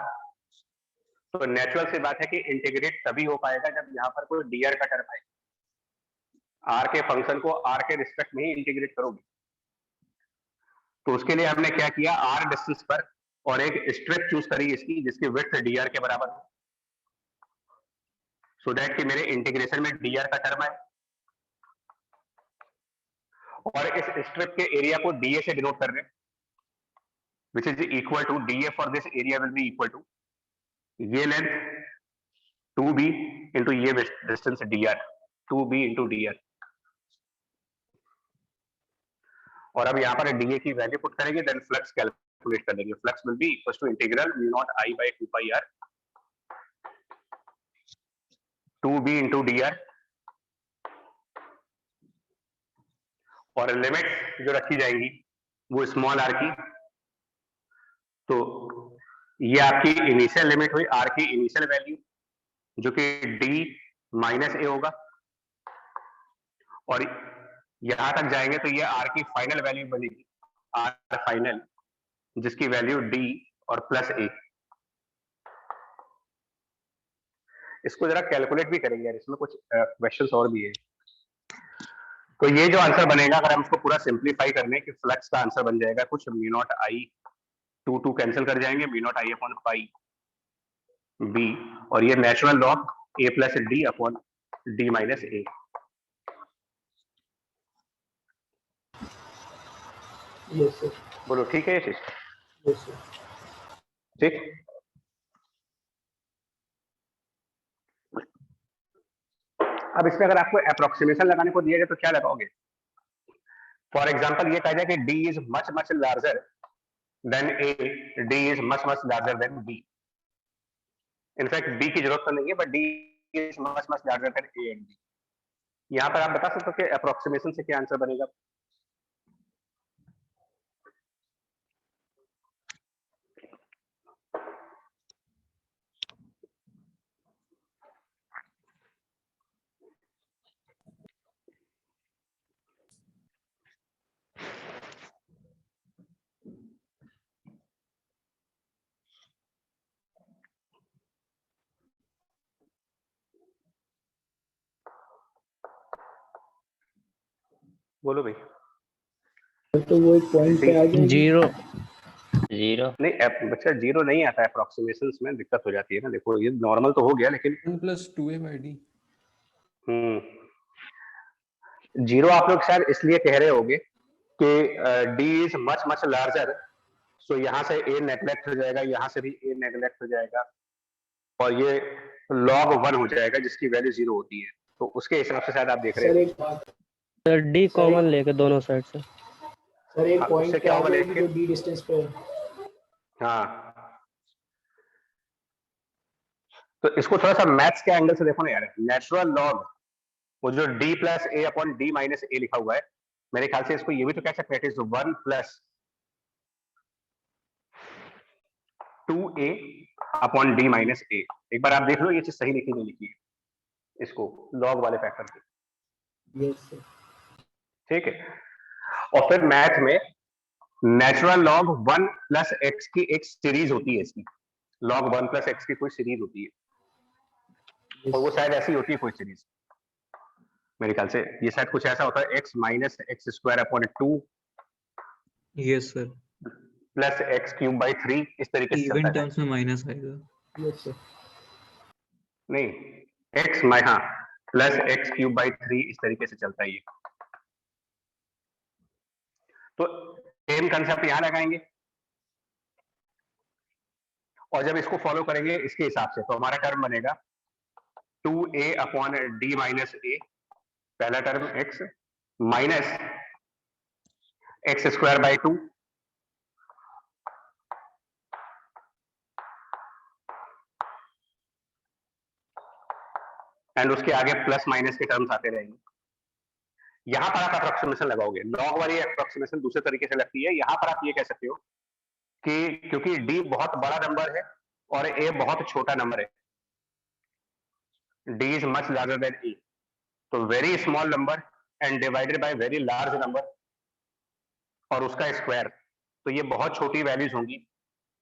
तो नेचुरल सी बात है कि इंटीग्रेट तभी हो पाएगा जब यहाँ पर कोई dr का टर्म आए। आर के फंक्शन को आर के रिस्पेक्ट में ही इंटीग्रेट करोगे। तो उसके लिए हमने क्या किया, आर डिस्टेंस पर और एक स्ट्रिप चूज करी इसकी जिसकी विड्थ dr के बराबर हो, सो दैट कि मेरे इंटीग्रेशन में dr का टर्म आए। और इस स्ट्रिप के एरिया को dA से डिनोट कर रहे हैं, which is equal to dA for this area will be equal to ये लेंथ 2b into ये distance dr, 2b into dr। और अब यहाँ पर dA की वैल्यू पुट करेंगे, देन फ्लक्स कैलकुलेट कर लेंगे। Flux will be equal to integral mu naught I by 2 pi r 2b into dr। और लिमिट जो रखी जाएंगी वो स्मॉल आर की, तो ये आपकी इनिशियल लिमिट हुई, आर की इनिशियल वैल्यू जो कि d माइनस ए होगा, और यहां तक जाएंगे तो ये आर की फाइनल वैल्यू बनेगी, आर फाइनल, जिसकी वैल्यू d और प्लस ए। इसको जरा कैलकुलेट भी करेंगे यार, इसमें कुछ क्वेश्चंस और भी है। तो ये जो आंसर बनेगा अगर हम इसको पूरा सिंप्लीफाई करने कि फ्लक्स का आंसर बन जाएगा कुछ म्यू नॉट आई, 2 कैंसिल कर जाएंगे, mu naught I upon pi B, और ये natural log A plus D upon D minus A. Yes sir. बोलो ठीक है ये चीज? Yes sir. ठीक। अब इसमें अगर आपको अप्रोक्सीमेशन लगाने को दिया जाए तो क्या लगाओगे? फॉर एग्जाम्पल ये कहा जाए कि D is much much larger than A, D is much much larger than B. In fact B की जरूरत तो नहीं है, but D is much much larger than A and B. यहाँ पर आप बता सकते हो कि अप्रोक्सीमेशन से क्या आंसर बनेगा? बोलो भाई। तो वो एक पॉइंट पे आ जाएगी। जीरो नहीं बच्चा, जीरो नहीं आता है अप्रोक्सीमेशन में, दिक्कत हो जाती है ना। देखो ये नॉर्मल तो हो गया, लेकिन 1+2a/d। जीरो आप लोग शायद इसलिए कह रहे होगे कि D is much much larger, so यहाँ से ए नेग्लेक्ट हो जाएगा, यहाँ से भी ए नेग्लेक्ट हो जाएगा, और ये log 1 हो जाएगा जिसकी वैल्यू 0 होती है। तो उसके हिसाब से शायद आप देख रहे सर हो। एक बात, सर डी कॉमन लेके दोनों साइड से। सर एक हाँ, पॉइंट उससे पे क्या आ होगा जाएगी लेकिन? जो डी डिस्टेंस पे है। हाँ, तो इसको थोड़ा सा मैथ्स के एंगल से देखो ना यार। नेचुरल लॉग, वो जो d प्लस ए अपॉन डी माइनस ए लिखा हुआ है, मेरे ख्याल से इसको ये भी तो कह सकते हैं, it is 1 plus 2a upon D minus A. एक बार आप देख लो ये चीज सही लिखी नहीं लिखी है, इसको लॉग वाले फैक्टर पे। Yes sir. ठीक है। और फिर मैथ में नेचुरल लॉग 1 प्लस एक्स की एक सीरीज होती है, इसकी लॉग 1 प्लस एक्स की कोई सीरीज होती है, और वो शायद ऐसी होती है कोई सीरीज, मेरे ख्याल से ये शायद कुछ ऐसा होता है, x minus x square upon 2 yes sir, plus x cube by 3 इस तरीके से इवन चलता है। टर्म्स में माइनस आएगा। Yes sir. नहीं, एक्स माइ हाँ प्लस एक्स क्यूब बाई 3 इस तरीके से चलता है ये। तो सेम कंसेप्ट यहां लगाएंगे और जब इसको फॉलो करेंगे इसके हिसाब से तो हमारा टर्म बनेगा 2a अपॉन डी माइनस ए, पहला term x minus x square by 2 and उसके आगे प्लस माइनस के टर्म्स आते रहेंगे। यहां पर आप अप्रोक्सीमेशन लगाओगे, लॉग वाली अप्रोक्सीमेशन दूसरे तरीके से लगती है। यहां पर आप ये कह सकते हो कि क्योंकि d बहुत बड़ा नंबर है और a बहुत छोटा नंबर है, d is much larger then a, तो very small number and divided by very large number और उसका स्क्वायर, तो ये बहुत छोटी वैल्यूज होंगी,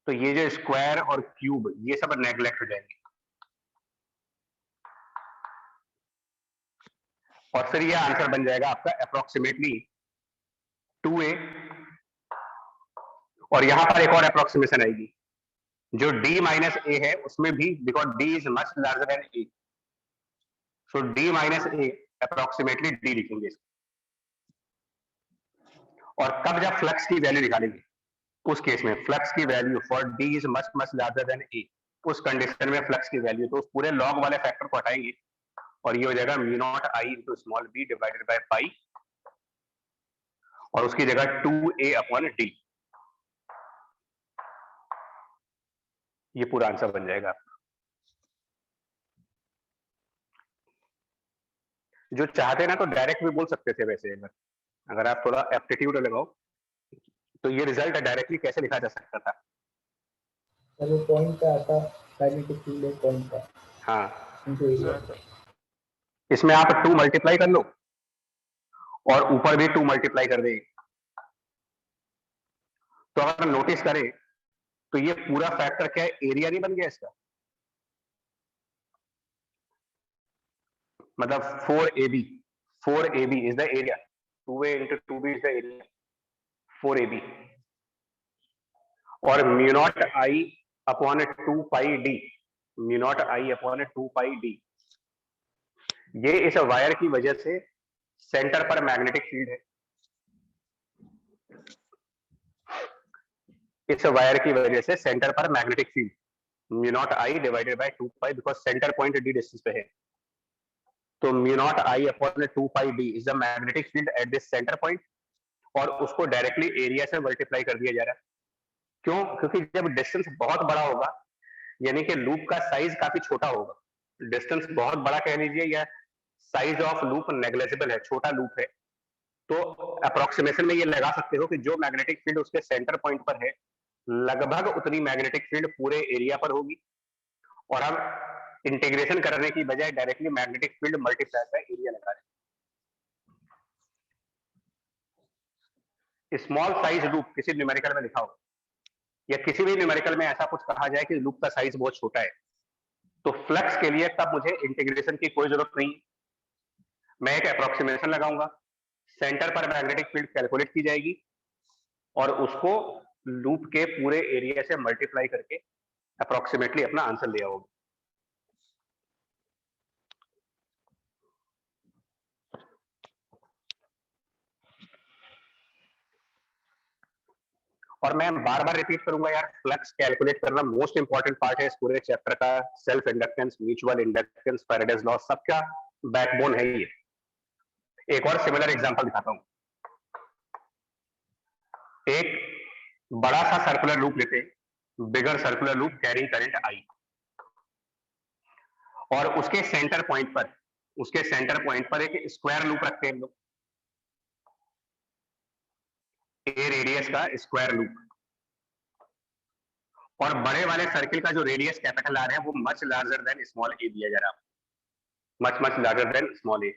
तो ये जो स्क्वायर और क्यूब ये सब नेग्लेक्ट हो जाएंगे और फिर ये आंसर बन जाएगा आपका अप्रोक्सीमेटली 2a। और यहां पर एक और अप्रोक्सीमेशन आएगी, जो d माइनस ए है उसमें भी, because d is much larger then a, so d minus A approximately d लिखेंगे। और कब जब फ्लक्स की वैल्यू निकालेंगे उस केस में फ्लक्स की value for d is much much larger then a, उस कंडीशन में फ्लक्स की वैल्यू, तो उस पूरे लॉग वाले फैक्टर को हटाएंगे और ये हो जाएगा mu naught I into small b divided by pi और उसकी जगह 2a अपॉन d, ये पूरा आंसर बन जाएगा। जो चाहते ना तो डायरेक्ट भी बोल सकते थे वैसे, अगर आप थोड़ा एप्टीट्यूड लगाओ तो ये रिजल्ट डायरेक्टली कैसे लिखा जा सकता था। सर वो पॉइंट का आता मैग्नेटिक फील्ड है पॉइंट का हाँ, इनटू एरिया। इसमें आप 2 मल्टीप्लाई कर लो और ऊपर भी 2 मल्टीप्लाई कर देंगे, तो अगर नोटिस करें तो ये पूरा फैक्टर क्या है, एरिया नहीं बन गया इसका, मतलब 4ab is the area, 2a into 2b is the area, 4ab और mu naught I upon 2 pi D, mu naught I upon 2 pi D, ये इस वायर की वजह से सेंटर पर मैग्नेटिक फील्ड है, इस वायर की वजह से सेंटर पर magnetic field mu naught I divided by 2 pi, because centre point D distance पे है, तो mu naught I upon 2 pi D is the magnetic field at this centre point और उसको डायरेक्टली एरिया से मल्टीप्लाई कर दिया जा रहा है। क्यों? क्योंकि जब डिस्टेंस बहुत बड़ा होगा यानी कि लूप का साइज काफी छोटा होगा, डिस्टेंस बहुत बड़ा कह लीजिए या साइज ऑफ लूप नेग्लेजिबल है, छोटा लूप है, तो अप्रोक्सीमेशन में ये लगा सकते हो कि जो मैग्नेटिक फील्ड उसके सेंटर पॉइंट पर है लगभग उतनी मैग्नेटिक फील्ड पूरे एरिया पर होगी, और हम इंटीग्रेशन करने की बजाय directly magnetic field multiply by area लगा रहे हैं। स्मॉल साइज लूप किसी न्यूमेरिकल में लिखा हो या किसी भी न्यूमेरिकल में ऐसा कुछ कहा जाए कि लूप का साइज बहुत छोटा है, तो फ्लक्स के लिए तब मुझे इंटीग्रेशन की कोई जरूरत नहीं, मैं एक अप्रोक्सीमेशन लगाऊंगा, सेंटर पर मैग्नेटिक फील्ड कैलकुलेट की जाएगी और उसको लूप के पूरे एरिया से मल्टीप्लाई करके अप्रोक्सीमेटली अपना आंसर ले आओगे। और मैं बार बार रिपीट करूंगा यार, फ्लक्स कैलकुलेट करना मोस्ट इंपॉर्टेंट पार्ट है इस पूरे चैप्टर का। Self inductance, mutual inductance, Faraday's law, सबका बैकबोन है ये। एक और सिमिलर एग्जांपल दिखाता हूं। एक बड़ा सा सर्कुलर लूप लेते हैं, bigger circular loop carrying current I, और उसके सेंटर पॉइंट पर एक स्क्वायर लूप रखते हैं हम लोग, ए रेडियस का स्क्वायर लूप, और बड़े वाले सर्किल का जो रेडियस कैपिटल आर है वो मच लार्जर देन स्मॉल ए दिया जा रहा है, मच लार्जर देन स्मॉल ए,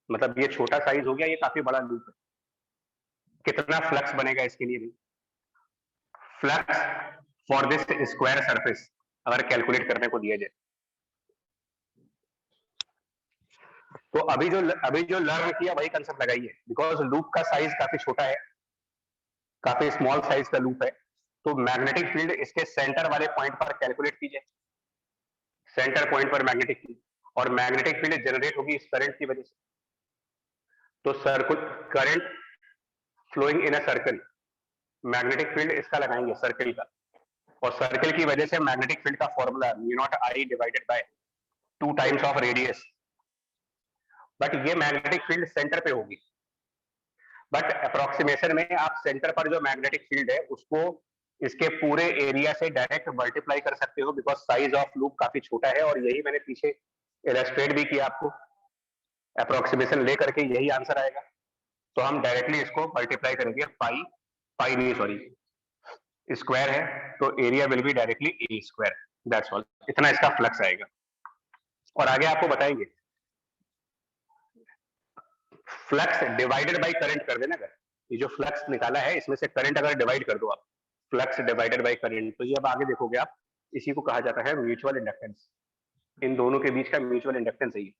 मतलब ये छोटा साइज हो गया, ये काफी बड़ा लूप है। कितना फ्लक्स बनेगा इसके लिए भी, flux for this square surface अगर कैलकुलेट करने को दिया जाए, तो अभी जो लर्न किया वही कंसेप्ट लगाइए, बिकॉज लूप का साइज काफी छोटा है, काफी स्मॉल साइज का लूप है, तो मैग्नेटिक फील्ड इसके सेंटर वाले पॉइंट पर कैलकुलेट कीजिए, सेंटर पॉइंट पर मैग्नेटिक फील्ड, और मैग्नेटिक फील्ड जनरेट होगी इस करंट की वजह से। तो circular current flowing in a circle, magnetic field इसका लगाएंगे सर्कल का, और सर्कल की वजह से मैग्नेटिक फील्ड का formula mu naught I divided by 2 times of radius. But ये मैग्नेटिक फील्ड सेंटर पे होगी, बट अप्रोक्सीमेशन में आप सेंटर पर जो मैग्नेटिक फील्ड है उसको इसके पूरे एरिया से डायरेक्ट मल्टीप्लाई कर सकते हो, बिकॉज साइज ऑफ लूप काफी छोटा है, और यही मैंने पीछे इलस्ट्रेट भी किया आपको, अप्रोक्सीमेशन ले करके यही आंसर आएगा। तो हम डायरेक्टली इसको मल्टीप्लाई करेंगे, पाई नहीं सॉरी स्क्वायर है, तो area will be directly A square, that's all, इतना इसका फ्लक्स आएगा। और आगे आपको बताएंगे फ्लक्स डिवाइडेड बाय करंट कर देना, अगर ये जो फ्लक्स निकाला है इसमें से करंट अगर डिवाइड कर दो आप, फ्लक्स डिवाइडेड बाय करंट, तो ये अब आगे देखोगे आप, इसी को कहा जाता है म्यूचुअल इंडक्टेंस। इन दोनों के बीच का म्यूचुअल इंडक्टेंस है ये।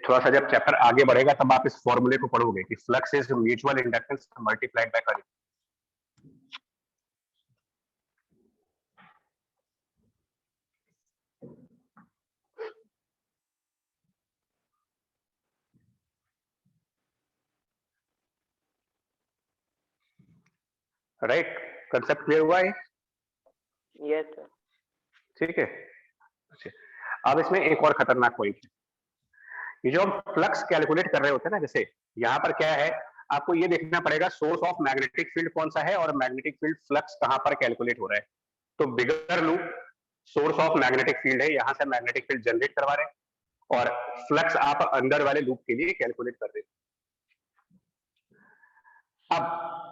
थोड़ा सा जब चैप्टर आगे बढ़ेगा तब आप इस फॉर्मूले को पढ़ोगे कि flux is mutual inductance multiplied by current. Right, concept clear हुआ है? Yes sir. ठीक है। अच्छा, अब इसमें एक और खतरनाक पॉइंट है, ये जो हम फ्लक्स कैलकुलेट कर रहे होते हैं ना, जैसे यहाँ पर क्या है, आपको ये देखना पड़ेगा सोर्स ऑफ मैग्नेटिक फील्ड कौन सा है और मैग्नेटिक फील्ड फ्लक्स कहाँ पर कैलकुलेट हो रहा है। तो बिगर loop source of magnetic field है, यहाँ से मैग्नेटिक फील्ड जनरेट करवा रहे हैं, और फ्लक्स आप अंदर वाले लूप के लिए कैलकुलेट कर रहे हैं। अब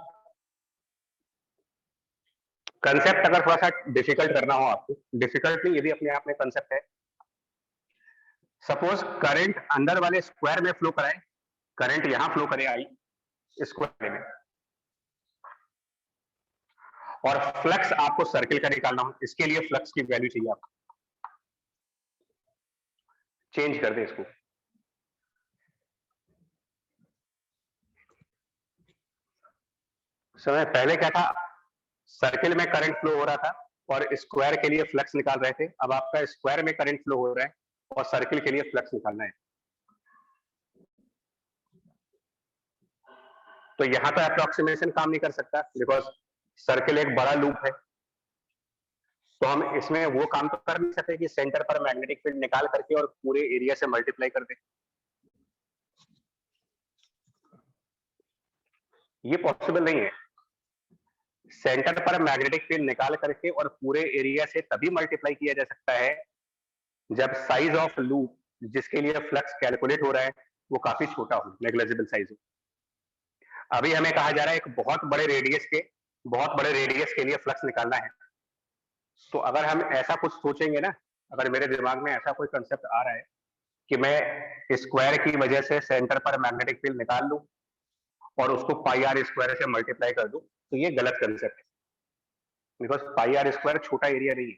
कंसेप्ट अगर थोड़ा सा डिफिकल्ट करना हो आपको, डिफिकल्ट नहीं, ये भी अपने आप में कंसेप्ट है। सपोज करंट अंदर वाले स्क्वायर में फ्लो कराए, करंट यहां फ्लो करे आई स्क्वायर में, और फ्लक्स आपको सर्किल का निकालना हो, इसके लिए फ्लक्स की वैल्यू चाहिए आपको, चेंज कर दे इसको। समय पहले क्या था, सर्किल में करंट फ्लो हो रहा था और स्क्वायर के लिए फ्लक्स निकाल रहे थे। अब आपका स्क्वायर में करंट फ्लो हो रहा है और सर्किल के लिए फ्लक्स निकालना है। तो यहां तो अप्रोक्सीमेशन काम नहीं कर सकता, बिकॉज सर्किल एक बड़ा लूप है, तो हम इसमें वो काम तो कर नहीं सकते कि सेंटर पर मैग्नेटिक फील्ड निकाल करके और पूरे एरिया से मल्टीप्लाई कर दे, ये पॉसिबल नहीं है। सेंटर पर मैग्नेटिक फील्ड निकाल करके और पूरे एरिया से तभी मल्टीप्लाई किया जा सकता है जब साइज ऑफ लूप जिसके लिए फ्लक्स कैलकुलेट हो रहा है वो काफी छोटा हो, नेग्लिजिबल साइज हो। अभी हमें कहा जा रहा है एक बहुत बड़े रेडियस के लिए फ्लक्स निकालना है। तो अगर हम ऐसा कुछ सोचेंगे ना, अगर मेरे दिमाग में ऐसा कोई कंसेप्ट आ रहा है कि मैं स्क्वायर की वजह से सेंटर पर मैग्नेटिक फील्ड निकाल लूं और उसको पाई आर स्क्वायर से मल्टीप्लाई कर दूं, तो ये गलत कंसेप्ट है, बिकॉज पाई आर स्क्वायर छोटा एरिया नहीं है।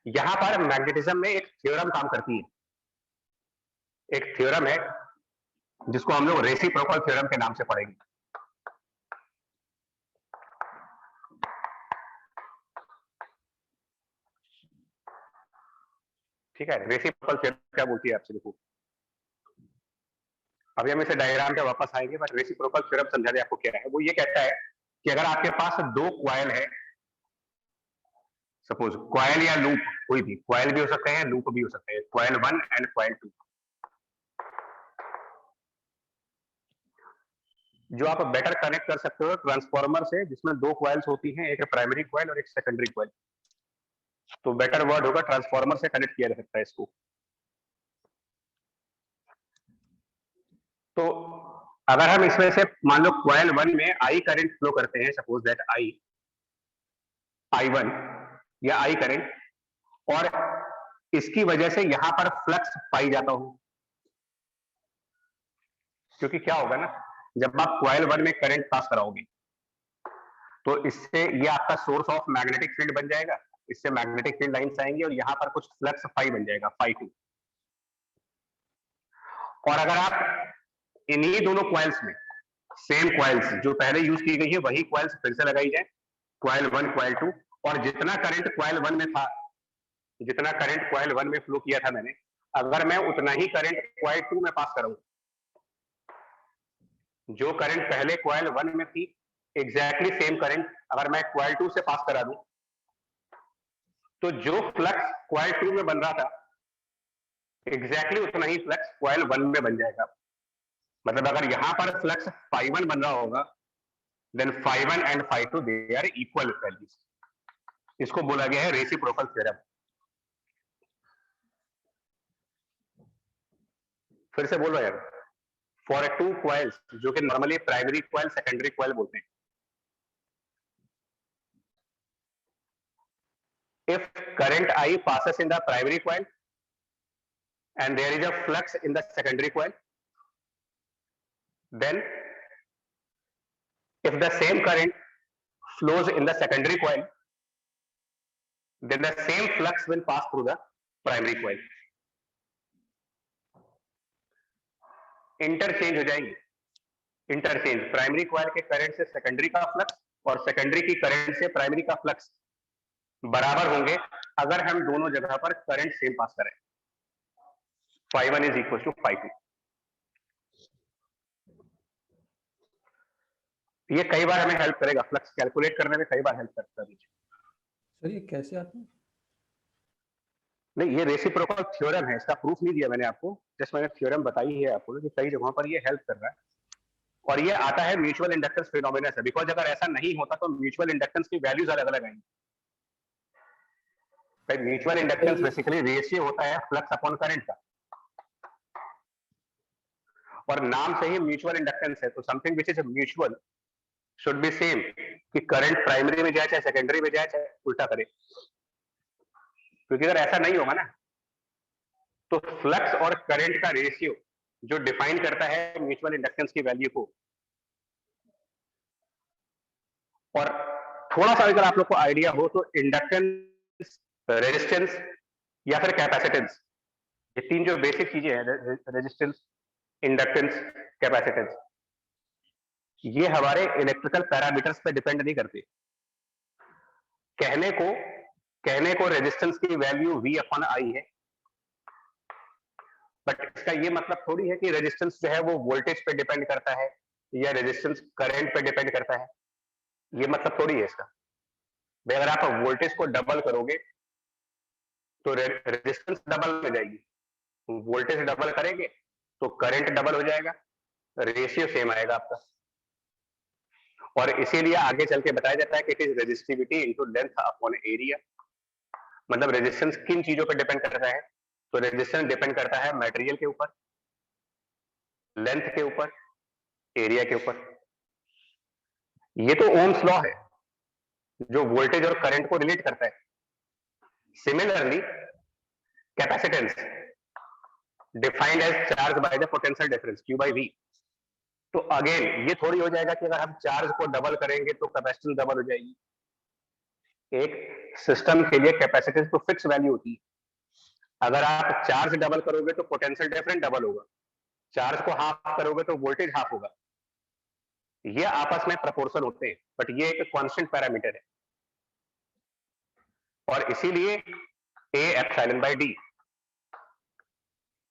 यहां पर मैग्नेटिज्म में एक थ्योरम काम करती है, एक थ्योरम है जिसको हम लोग रेसिप्रोकल थ्योरम के नाम से पढ़ेंगे। ठीक है, रेसिप्रोकल थ्योरम क्या बोलती है आपसे, देखो अभी हम इसे डायग्राम पे वापस आएंगे, बट रेसिप्रोकल थ्योरम समझा दे आपको क्या है। वो ये कहता है कि अगर आपके पास दो कॉइल है, सपोज कॉइल या लूप, कोई भी कॉइल भी हो सकते हैं, लूप भी हो सकते हैं, कॉइल 1 एंड कॉइल 2, जो आप बेटर कनेक्ट कर सकते हो ट्रांसफार्मर से, जिसमें दो कॉइल्स होती हैं, एक प्राइमरी कॉइल और एक सेकेंडरी कॉइल। तो बेटर वर्ड होगा ट्रांसफार्मर से कनेक्ट किया जा सकता है इसको। तो अगर हम इसमें से मान लो कॉइल 1 में आई करंट फ्लो करते हैं, सपोज दैट I1 या आई करंट, और इसकी वजह से यहां पर फ्लक्स पाई जाता हूं, क्योंकि क्या होगा ना, जब आप कॉइल 1 में करंट पास कराओगे तो इससे ये आपका सोर्स ऑफ मैग्नेटिक फील्ड बन जाएगा, इससे मैग्नेटिक फील्ड लाइंस आएंगी और यहां पर कुछ फ्लक्स फाई बन जाएगा, फाई 2। और अगर आप इन्हीं दोनों क्वाइल्स में सेम क्वाइल्स जो पहले यूज की गई है वही क्वाइल्स फिर से लगाई जाए, क्वाइल 1 क्वाइल 2, और जितना करंट क्वाइल 1 में था, जितना करंट क्वाइल 1 में फ्लो किया था मैंने, अगर मैं उतना ही करंट क्वाइल 2 में पास करूं, जो करंट पहले क्वाइल 1 में थी एग्जैक्टली सेम करंट अगर मैं क्वाइल 2 से पास करा दूं, तो जो फ्लक्स क्वाइल 2 में बन रहा था एग्जैक्टली उतना ही फ्लक्स क्वाइल 1 में बन जाएगा। मतलब अगर यहां पर फ्लक्स φ1 बन रहा होगा, then φ1 and φ2 they are equal values. इसको बोला गया है रेसिप्रोकल थ्योरम। फिर से बोलो यार, फॉर टू क्वाइल्स, जो कि normally primary coil secondary coil बोलते हैं, if current I passes in the primary coil and there is a flux in the secondary coil, then if the same current flows in the secondary coil, then the same flux will pass through the primary coil. Interchange हो जाएंगे, interchange primary coil के current से secondary का flux और secondary की current से primary का flux बराबर होंगे अगर हम दोनों जगह पर करंट सेम पास करें। φ1 इज इक्वल टू φ2। ये कई बार हमें हेल्प करेगा, फ्लक्स कैलकुलेट करने में कई बार हेल्प करता है। सर ये कैसे आता है? नहीं, ये रेसिप्रोकल थ्योरम है, इसका प्रूफ नहीं दिया मैंने आपको, जस्ट मैंने थ्योरम बताई है आपको कि कई जगहों पर ये हेल्प कर रहा है। और ये आता है म्यूचुअल इंडक्टेंस फिनोमेना से, बिकॉज अगर ऐसा नहीं होता तो म्यूचुअल इंडक्टेंस की वैल्यूज अलग अलग आएंगी। म्यूचुअल इंडक्टेंस बेसिकली रेशियो होता है फ्लक्स अपॉन करंट का, और नाम से ही म्यूचुअल इंडक्टेंस है, तो something which is mutual should be same, कि करंट प्राइमरी में जाए चाहे सेकेंडरी में जाए चाहे उल्टा करे। क्योंकि अगर ऐसा नहीं होगा ना, तो फ्लक्स और करंट का रेशियो जो डिफाइन करता है म्यूचुअल इंडक्टेंस की वैल्यू को, और थोड़ा सा अगर आप लोग को आइडिया हो तो इंडक्टेंस, रेजिस्टेंस या फिर कैपेसिटेंस, ये तीन जो बेसिक चीजें हैं, रेजिस्टेंस, इंडक्टेंस, कैपेसिटेंस, ये हमारे इलेक्ट्रिकल पैरामीटर्स पे डिपेंड नहीं करते। कहने को रेजिस्टेंस की वैल्यू V/I है, बट इसका ये मतलब थोड़ी है कि रेजिस्टेंस जो है वो वोल्टेज पे डिपेंड करता है या रेजिस्टेंस करंट पे डिपेंड करता है, ये मतलब थोड़ी है इसका। भाई अगर आप वोल्टेज को डबल करोगे तो रेजिस्टेंस डबल हो जाएगी, वोल्टेज डबल करेंगे तो करंट डबल हो जाएगा, रेशियो सेम आएगा आपका। और इसीलिए आगे चल के बताया जाता है कि it is resistivity into length upon area. मतलब रेजिस्टेंस किन चीजों पर डिपेंड करता है, तो रेजिस्टेंस डिपेंड करता है मटेरियल के ऊपर, लेंथ के ऊपर, एरिया के ऊपर। ये तो ओम्स लॉ है जो वोल्टेज और करंट को रिलेट करता है। Similarly capacitance defined as charge by the potential difference Q by V। तो अगेन ये थोड़ी हो जाएगा कि अगर हम चार्ज को डबल करेंगे तो कैपेसिटेंस डबल हो जाएगी। एक सिस्टम के लिए कैपेसिटेंस तो फिक्स वैल्यू होती है, अगर आप चार्ज डबल करोगे तो पोटेंशियल डिफरेंस डबल होगा, चार्ज को हाफ करोगे तो वोल्टेज हाफ होगा। ये आपस में प्रपोर्शन होते हैं, बट ये एक कांस्टेंट पैरामीटर है। और इसीलिए A/D,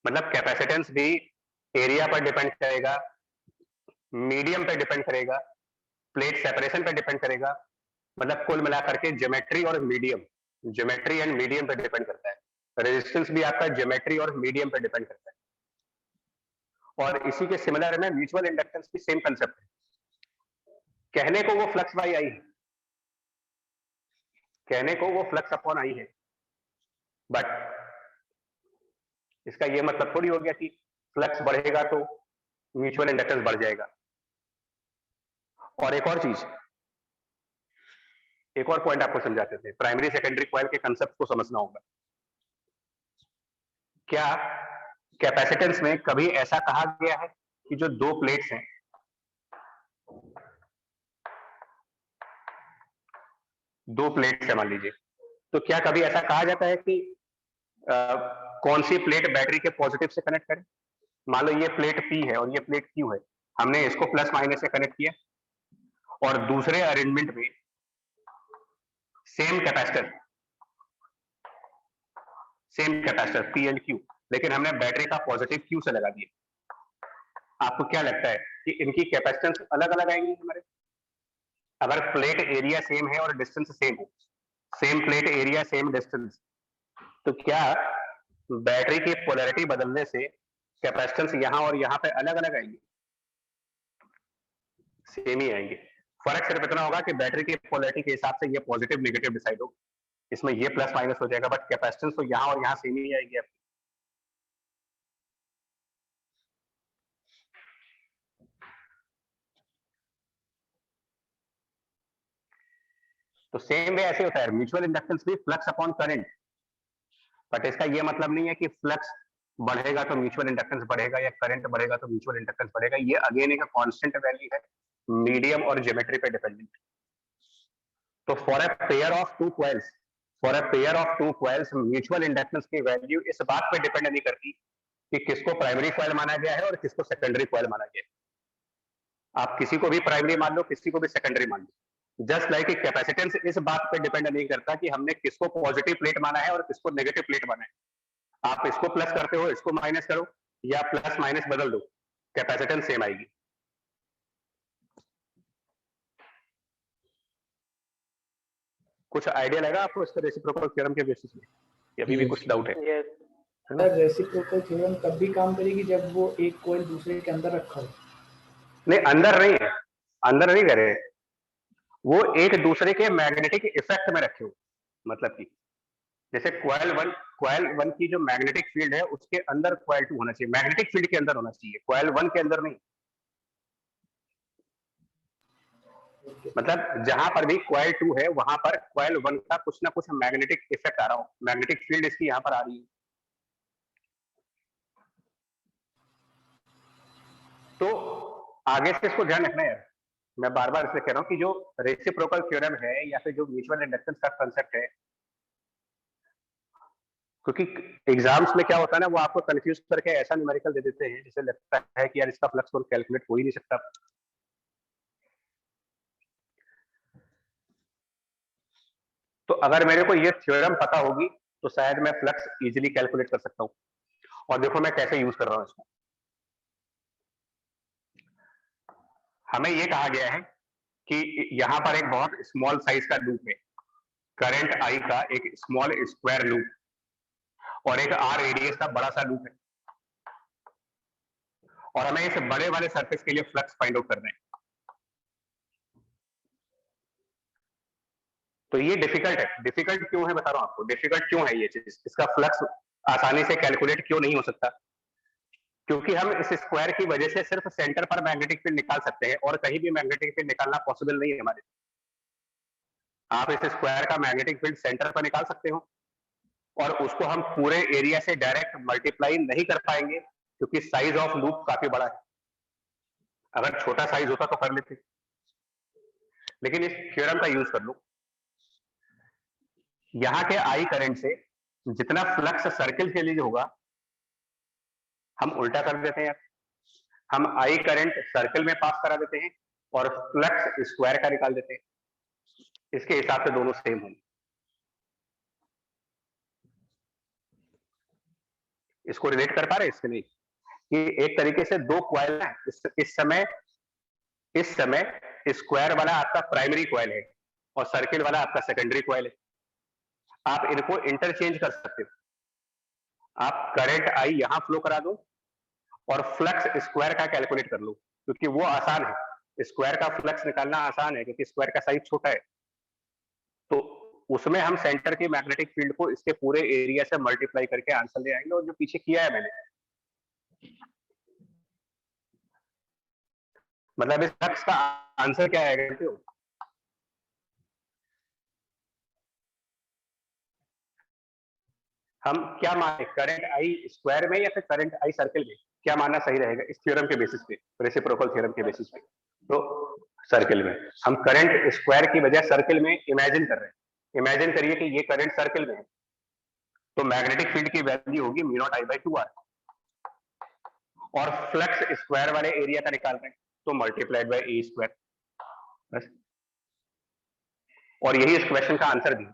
मतलब कैपेसिटेंस भी एरिया पर डिपेंड करेगा, मीडियम पे डिपेंड करेगा, प्लेट सेपरेशन पे डिपेंड करेगा। मतलब कुल मिलाकर के ज्योमेट्री और मीडियम, ज्योमेट्री एंड मीडियम पे डिपेंड करता है। रेजिस्टेंस भी आपका ज्योमेट्री और मीडियम पे डिपेंड करता है। और इसी के सिमिलर में म्यूचुअल इंडक्टेंस की सेम कंसेप्ट है। कहने को वो फ्लक्स बाई आई है, कहने को वो फ्लक्स अपॉन आई है, बट इसका ये मतलब थोड़ी हो गया कि फ्लक्स बढ़ेगा तो म्यूचुअल इंडक्टेंस बढ़ जाएगा। और एक और चीज, एक और पॉइंट आपको समझाते थे, प्राइमरी सेकेंडरी कॉइल के कंसेप्ट को समझना होगा। क्या कैपेसिटेंस में कभी ऐसा कहा गया है कि जो दो प्लेट्स हैं, दो प्लेट्स है मान लीजिए, तो क्या कभी ऐसा कहा जाता है कि कौन सी प्लेट बैटरी के पॉजिटिव से कनेक्ट करें? मान लो ये प्लेट P है और ये प्लेट Q है, हमने इसको प्लस माइनस से कनेक्ट किया और दूसरे अरेंजमेंट में same capacitor P and Q, लेकिन हमने बैटरी का पॉजिटिव Q से लगा दिया। आपको क्या लगता है कि इनकी कैपेसिटेंस अलग अलग आएंगी हमारे? अगर प्लेट एरिया सेम है और डिस्टेंस सेम हो, same plate area same distance, तो क्या बैटरी की पोलैरिटी बदलने से कैपेसिटेंस यहां और यहां पे अलग अलग आएंगे? सेम ही आएंगे। फर्क सिर्फ इतना होगा कि बैटरी की पोलैरिटी के हिसाब से ये पॉजिटिव नेगेटिव डिसाइड होगा, इसमें ये प्लस माइनस हो जाएगा, बट कैपेसिटेंस तो यहां और यहां सेम ही आएगी आपकी। तो सेम वे ऐसे होता है, म्यूचुअल इंडक्टेंस भी फ्लक्स अपॉन करंट, बट इसका ये मतलब नहीं है कि फ्लक्स बढ़ेगा तो म्यूचुअल इंडक्टेंस बढ़ेगा या करंट बढ़ेगा तो म्यूचुअल इंडक्टेंस बढ़ेगा। ये अगेन एक कांस्टेंट वैल्यू है, मीडियम और ज्योमेट्री पे डिपेंडेंट। तो for a pair of two coils mutual inductance की वैल्यू इस बात पे डिपेंड नहीं करती कि किसको प्राइमरी कॉइल माना गया है और किसको सेकेंडरी कॉइल माना गया है। आप किसी को भी प्राइमरी मान लो, किसी को भी सेकेंडरी मान लो। जस्ट लाइक कैपेसिटेंस इस बात पे डिपेंड नहीं करता कि हमने किसको पॉजिटिव प्लेट माना है और किसको नेगेटिव प्लेट माना है। आप इसको प्लस करते हो, इसको माइनस करो, या प्लस माइनस बदल दो, कैपेसिटेंस सेम आएगी। कुछ आइडिया लगा आपको इसका रेसिप्रोकल थ्योरम के बेसिस में? अभी भी कुछ डाउट है? यस सर रेसिप्रोकल थ्योरम तब भी काम करेगी जब वो एक कॉइल दूसरे के अंदर रखा हो। नहीं, अंदर नहीं है, अंदर नहीं करे, वो एक दूसरे के मैग्नेटिक इफेक्ट में रखे हो। मतलब कि जैसे कॉइल वन की जो मैग्नेटिक फील्ड है उसके अंदर कॉइल 2 होना चाहिए, मैग्नेटिक फील्ड के अंदर होना चाहिए, कॉइल 1 के अंदर नहीं। मतलब जहां पर भी कॉइल 2 है वहां पर कॉइल 1 का कुछ ना कुछ मैग्नेटिक इफेक्ट आ रहा हो, मैग्नेटिक फील्ड इसकी यहां पर आ रही है। तो आगे से इसको ध्यान रखना है, मैं बार बार इसलिए कह रहा हूं कि जो रेसिप्रोकल थ्योरम है या फिर जो म्यूचुअल इंडक्टेंस का कांसेप्ट है, क्योंकि एग्जाम्स में क्या होता है ना, वो आपको कंफ्यूज करके ऐसा न्यूमेरिकल दे देते हैं जिसे लगता है कि यार इसका फ्लक्स तो कैलकुलेट हो ही नहीं सकता। तो अगर मेरे को ये थ्योरम पता होगी तो शायद मैं फ्लक्स इजीली कैलकुलेट कर सकता हूँ। और देखो मैं कैसे यूज कर रहा हूँ इसको। हमें ये कहा गया है कि यहाँ पर एक बहुत स्मॉल साइज का लूप है, करंट आई का एक स्मॉल स्क्वायर लूप, और एक आर रेडियस का बड़ा सा लूप है, और हमें इस बड़े वाले सरफेस के लिए फ्लक्स फाइंड आउट करना है। तो ये डिफिकल्ट है। डिफिकल्ट क्यों है बता रहा हूं आपको, डिफिकल्ट क्यों है ये चीज, इसका फ्लक्स आसानी से कैलकुलेट क्यों नहीं हो सकता? क्योंकि हम इस स्क्वायर की वजह से सिर्फ सेंटर पर मैग्नेटिक फील्ड निकाल सकते हैं और कहीं भी मैग्नेटिक फील्ड निकालना पॉसिबल नहीं है हमारे। आप इस स्क्वायर का मैग्नेटिक फील्ड सेंटर पर निकाल सकते हो और उसको हम पूरे एरिया से डायरेक्ट मल्टीप्लाई नहीं कर पाएंगे क्योंकि साइज ऑफ लूप काफी बड़ा है। अगर छोटा साइज होता तो कर लेते, लेकिन इस थ्योरम का यूज कर लो। यहां के आई करंट से जितना फ्लक्स सर्किल के लिए होगा हम उल्टा कर देते हैं, हम आई करंट सर्किल में पास करा देते हैं और फ्लक्स स्क्वायर का निकाल देते हैं। इसके हिसाब से दोनों सेम होंगे। इसको रिलेट कर पा रहे इससे नहीं कि एक तरीके से दो कॉइल है, इस समय स्क्वायर वाला आपका प्राइमरी कॉइल है और सर्किल वाला आपका सेकेंडरी कॉइल है। आप इनको इंटरचेंज कर सकते हो। आप करंट आई यहां फ्लो करा दो और फ्लक्स स्क्वायर का कैलकुलेट कर लो, क्योंकि वो आसान है। स्क्वायर का फ्लक्स निकालना आसान है क्योंकि स्क्वायर का साइज छोटा है। तो उसमें हम सेंटर की मैग्नेटिक फील्ड को इसके पूरे एरिया से मल्टीप्लाई करके आंसर ले आएंगे, और जो पीछे किया है मैंने, मतलब इस फ्लक्स का आंसर क्या आएगा? हम क्या माने, करंट आई स्क्वायर में या फिर करंट आई सर्किल में, क्या मानना सही रहेगा इस थ्योरम के बेसिस पे, रेसिप्रोकल थ्योरम के बेसिस पे? तो सर्किल में हम करंट स्क्वायर की बजाय सर्किल में इमेजिन कर रहे हैं। इमेजिन करिए कि ये करंट सर्किल में है, तो मैग्नेटिक फील्ड की वैल्यू होगी mu naught I by 2r, और फ्लक्स स्क्वायर वाले एरिया का निकाल रहे हैं तो मल्टीप्लाइड बाय ए स्क्वायर बस। और यही इस क्वेश्चन का आंसर भी।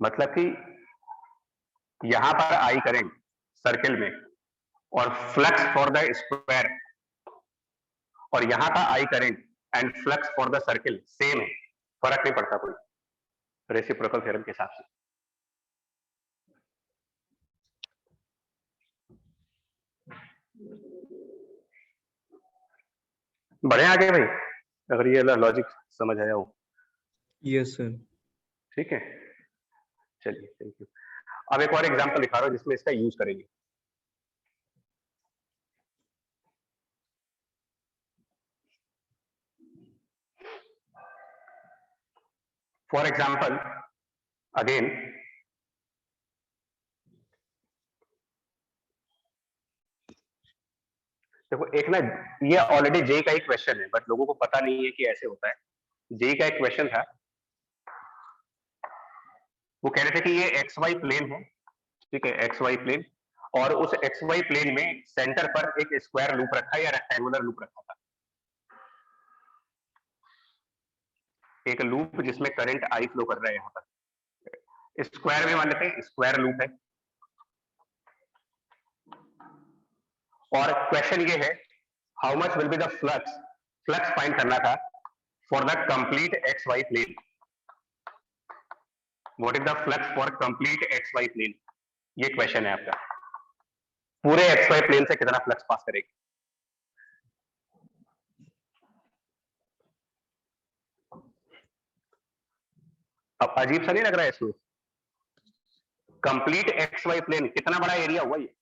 मतलब कि यहां पर आई करंट सर्किल में और फ्लक्स फॉर द स्क्वायर, और यहां का I current and flux for the circle same है, फर्क नहीं पड़ता कोई रेसिप्रोकल थ्योरम के हिसाब से। बढ़े आगे भाई, अगर ये लॉजिक समझ आया हो। Yes sir. ठीक है, चलिए थैंक यू। अब एक और एग्जांपल दिखा रहा हूं जिसमें इसका यूज करेंगे। फॉर एग्जांपल अगेन, देखो एक ना, ये ऑलरेडी जे का एक क्वेश्चन है बट लोगों को पता नहीं है कि ऐसे होता है। जे का एक क्वेश्चन था, वो कह रहे थे कि ये एक्स वाई प्लेन है, ठीक है, एक्स वाई प्लेन, और उस एक्स वाई प्लेन में सेंटर पर एक स्क्वायर लूप रखा है या रेक्टेंगुलर लूप रखा था, एक लूप जिसमें करंट आई फ्लो कर रहा है। यहाँ पर स्क्वायर में मान लेते हैं स्क्वायर लूप है, और क्वेश्चन ये है how much will be the flux, flux find करना था for the complete x y plane. What is the flux for complete x y plane, ये क्वेश्चन है आपका। पूरे एक्स वाई प्लेन से कितना फ्लक्स पास करेगी। अब अजीब सा नहीं लग रहा है इसमें? कंप्लीट एक्स वाई प्लेन कितना बड़ा एरिया हुआ ये?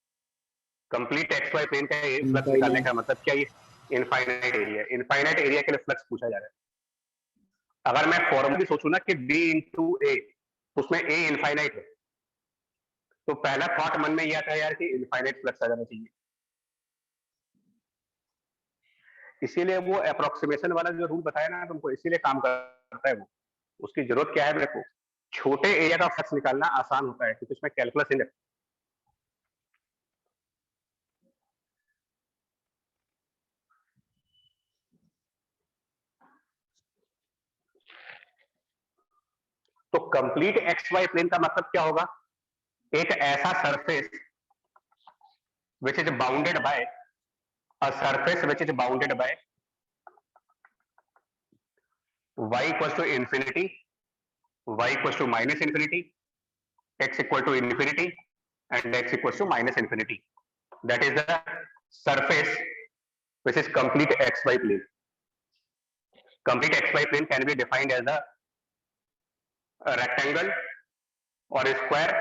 कंप्लीट एक्स वाई प्लेन का फ्लक्स निकालने का मतलब क्या, ये इनफाइनाइट एरिया, इनफाइनाइट एरिया के लिए फ्लक्स पूछा जा रहा है। अगर मैं फॉर्मूला सोचूं ना कि b इंटू ए, उसमें a इनफाइनाइट है, तो पहला थॉट मन में यह था यार कि इनफाइनाइट फ्लक्स आ जाना चाहिए। इसीलिए वो अप्रोक्सीमेशन वाला जो रूल बताया ना तुमको, इसीलिए काम करता है वो। उसकी जरूरत क्या है मेरे को, छोटे एरिया का फ्लक्स निकालना आसान होता है क्योंकि उसमें कैलकुलस इन है। तो कंप्लीट एक्स वाई प्लेन का मतलब क्या होगा, एक ऐसा surface which is bounded by a surface which is bounded by y equals to infinity, y equals to minus infinity, x equal to infinity, and x equals to minus infinity. That is the surface which is complete xy plane. Complete xy plane can be defined as a rectangle or a square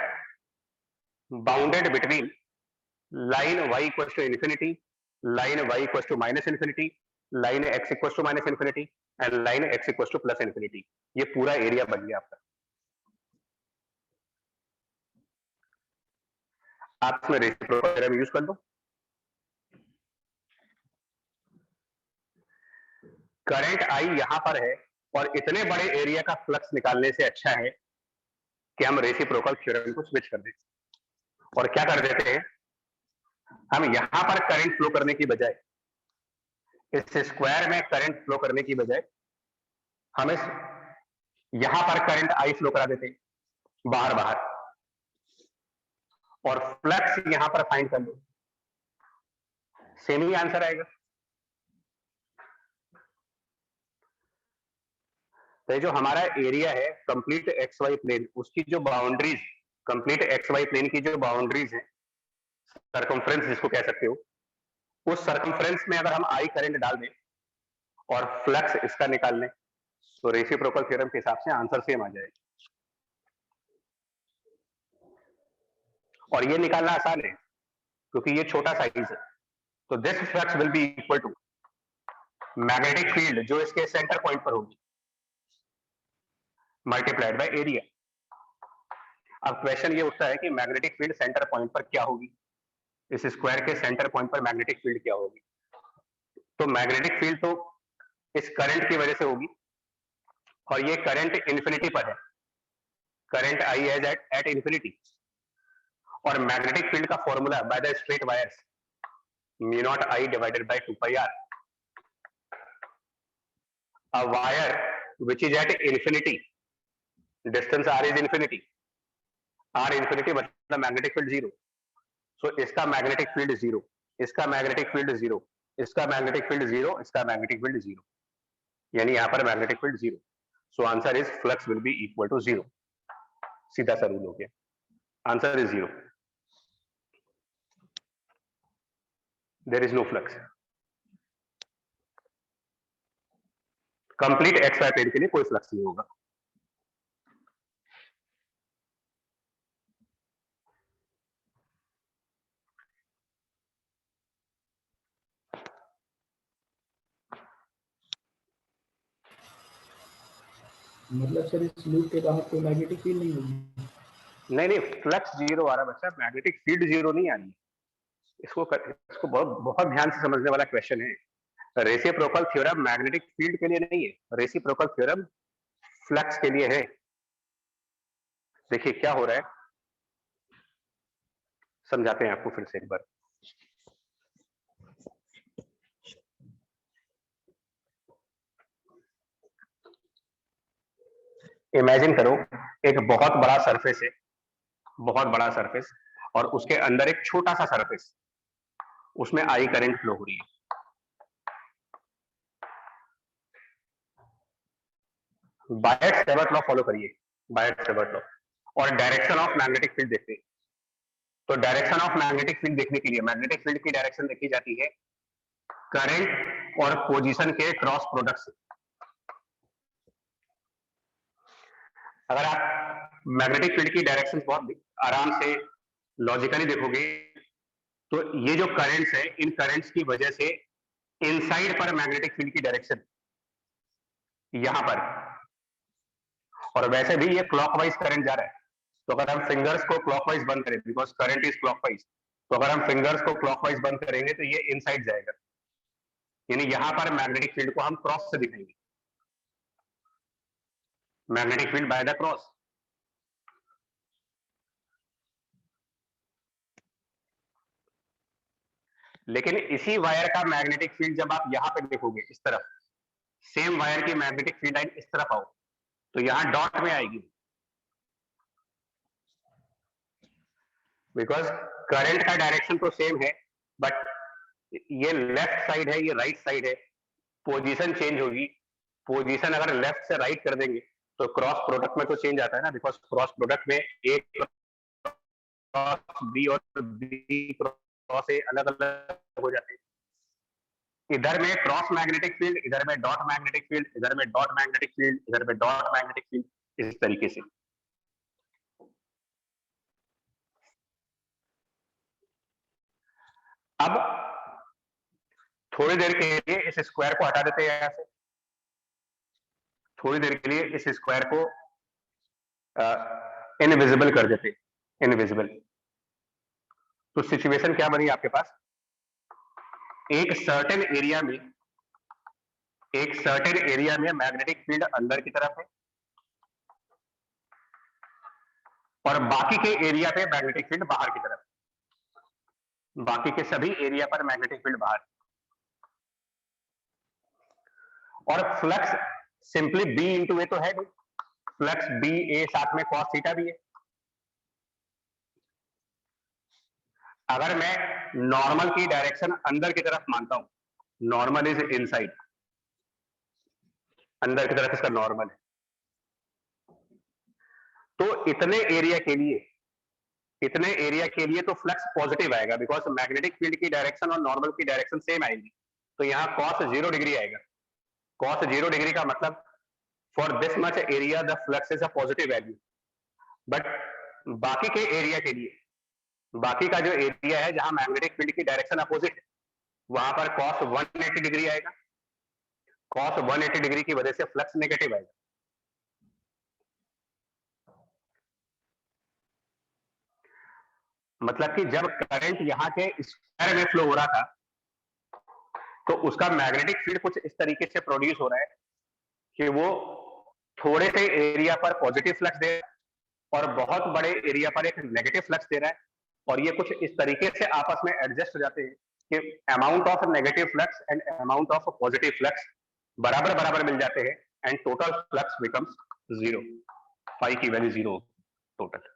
bounded between line y equals to infinity, line y equals to minus infinity, line x equals to minus infinity, and line x equals to plus infinity. ये पूरा area बन गया आपका। आप इसमें reciprocal theorem use कर दो। Current I यहां पर है और इतने बड़े एरिया का फ्लक्स निकालने से अच्छा है कि हम रेसिप्रोकल थ्योरम को स्विच कर दें। और क्या कर देते हैं, हम यहां पर करंट फ्लो करने की बजाय, इस स्क्वायर में करंट फ्लो करने की बजाय हम इस यहां पर करंट आई फ्लो करा देते हैं बाहर बाहर, और फ्लक्स यहां पर फाइंड कर लो, सेम ही आंसर आएगा। तो जो हमारा एरिया है कंप्लीट एक्स वाई प्लेन, उसकी जो boundaries, complete x y plane की जो बाउंड्रीज है, सरकमफ्रेंस जिसको कह सकते हो, उस सरकमफ्रेंस में अगर हम आई करंट डाल दें और फ्लक्स इसका निकाल लें तो रेसिप्रोकल थ्योरम के हिसाब से आंसर सेम आ जाएगा। और ये निकालना आसान है क्योंकि ये छोटा साइज है। तो this flux will be equal to magnetic field जो इसके सेंटर पॉइंट पर होगी मल्टीप्लाइड बाय एरिया। अब क्वेश्चन ये उठता है कि मैग्नेटिक फील्ड सेंटर पॉइंट पर क्या होगी, इस स्क्वायर के सेंटर पॉइंट पर मैग्नेटिक फील्ड क्या होगी। तो मैग्नेटिक फील्ड तो इस करंट की वजह से होगी, और ये करंट इन्फिनिटी पर है, current I as at infinity, और मैग्नेटिक फील्ड का formula by the straight wires mu naught I divided by 2 pi R. A wire which is at infinity, distance r is infinity, r infinity मतलब magnetic field 0, सो इसका magnetic field 0, इसका magnetic field 0, इसका magnetic field 0, इसका magnetic field 0, यानी यहाँ पर magnetic field 0. So answer is flux will be equal to 0. सीधा सा रूल हो गया, answer is 0. There is no flux. Complete x y plane के लिए कोई फ्लक्स नहीं होगा. मतलब सर इस लूप के बाहर कोई मैग्नेटिक फील्ड नहीं होगी? नहीं, फ्लक्स 0 आ रहा बच्चा, मैग्नेटिक फील्ड 0 नहीं आ रही. इसको बहुत ध्यान से समझने वाला क्वेश्चन है. रेसिप्रोकल थ्योरम मैग्नेटिक फील्ड के लिए नहीं है, रेसिप्रोकल थ्योरम फ्लक्स के लिए है. देखिए क्या हो रहा है, समझाते हैं आपको फिर से एक बार. इमेजिन करो एक बहुत बड़ा सरफेस है, बहुत बड़ा सरफेस, और उसके अंदर एक छोटा सा सरफेस, उसमें आई करंट फ्लो हो रही है. बायट-सेवर्ट लॉ फॉलो करिए, बायट-सेवर्ट लॉ, और डायरेक्शन ऑफ मैग्नेटिक फील्ड देखते हैं. तो डायरेक्शन ऑफ मैग्नेटिक फील्ड देखने के लिए मैग्नेटिक फील्ड की डायरेक्शन देखी जाती है करंट और पोजीशन के क्रॉस प्रोडक्ट से. अगर आप मैग्नेटिक फील्ड की डायरेक्शन बहुत आराम से लॉजिकली देखोगे तो ये जो करंट्स है, इन करंट्स की वजह से इनसाइड पर मैग्नेटिक फील्ड की डायरेक्शन यहां पर, और वैसे भी ये क्लॉकवाइज करंट जा रहा है. तो अगर हम फिंगर्स को क्लॉकवाइज बंद करें, बिकॉज करंट इज क्लॉकवाइज, तो अगर हम फिंगर्स को क्लॉकवाइज बंद करेंगे तो ये इनसाइड जाएगा, यानी यहां पर मैग्नेटिक फील्ड को हम क्रॉस से दिखाएंगे, magnetic field by the cross. लेकिन इसी वायर का मैग्नेटिक फील्ड जब आप यहां पे देखोगे इस तरफ, सेम वायर की मैग्नेटिक फील्ड लाइन इस तरफ आओ तो यहां डॉट में आएगी, बिकॉज करंट का डायरेक्शन तो सेम है, बट ये लेफ्ट साइड है, ये राइट साइड है, पोजीशन चेंज होगी. पोजीशन अगर लेफ्ट से राइट कर देंगे तो क्रॉस प्रोडक्ट में तो चेंज आता है ना, बिकॉज क्रॉस प्रोडक्ट में ए क्रॉस बी और बी क्रॉस ए अलग अलग हो जाते हैं. इधर में क्रॉस मैग्नेटिक फील्ड, इधर में डॉट मैग्नेटिक फील्ड, इधर में डॉट मैग्नेटिक फील्ड, इधर में डॉट मैग्नेटिक फील्ड, इस तरीके से. अब थोड़ी देर के लिए इस स्क्वायर को हटा देते हैं यहां से, थोड़ी देर के लिए इस स्क्वायर को इनविजिबल कर देते, इनविजिबल. तो सिचुएशन क्या बनी आपके पास, एक सर्टेन एरिया में मैग्नेटिक फील्ड अंदर की तरफ है और बाकी के एरिया पे मैग्नेटिक फील्ड बाहर की तरफ, बाकी के सभी एरिया पर मैग्नेटिक फील्ड बाहर. और फ्लक्स सिंपली बी इंटू ए तो है नहीं, फ्लक्स बी ए साथ में कॉस थीटा भी है. अगर मैं नॉर्मल की डायरेक्शन अंदर की तरफ मानता हूं, नॉर्मल इज इनसाइड, अंदर की तरफ इसका नॉर्मल है, तो इतने एरिया के लिए तो फ्लक्स पॉजिटिव आएगा, बिकॉज मैग्नेटिक फील्ड की डायरेक्शन और नॉर्मल की डायरेक्शन सेम आएगी. तो यहां cos 0 डिग्री आएगा. cos 0 डिग्री का मतलब for this much area the flux is a positive value. But बाकी के एरिया के लिए, बाकी का जो एरिया है जहां मैग्नेटिक फील्ड की डायरेक्शन अपोजिट है, वहां पर cos 180 डिग्री आएगा. cos 180 डिग्री की वजह से फ्लक्स नेगेटिव आएगा. मतलब कि जब करंट यहां के स्क्वायर में फ्लो हो रहा था तो उसका मैग्नेटिक फील्ड कुछ इस तरीके से प्रोड्यूस हो रहा है कि वो थोड़े से एरिया पर पॉजिटिव फ्लक्स दे रहा है और बहुत बड़े एरिया पर एक नेगेटिव फ्लक्स दे रहा है, और ये कुछ इस तरीके से आपस में एडजस्ट हो जाते हैं कि amount of negative flux and amount of positive flux बराबर बराबर मिल जाते हैं and total flux becomes 0, phi की वैल्यू 0 टोटल।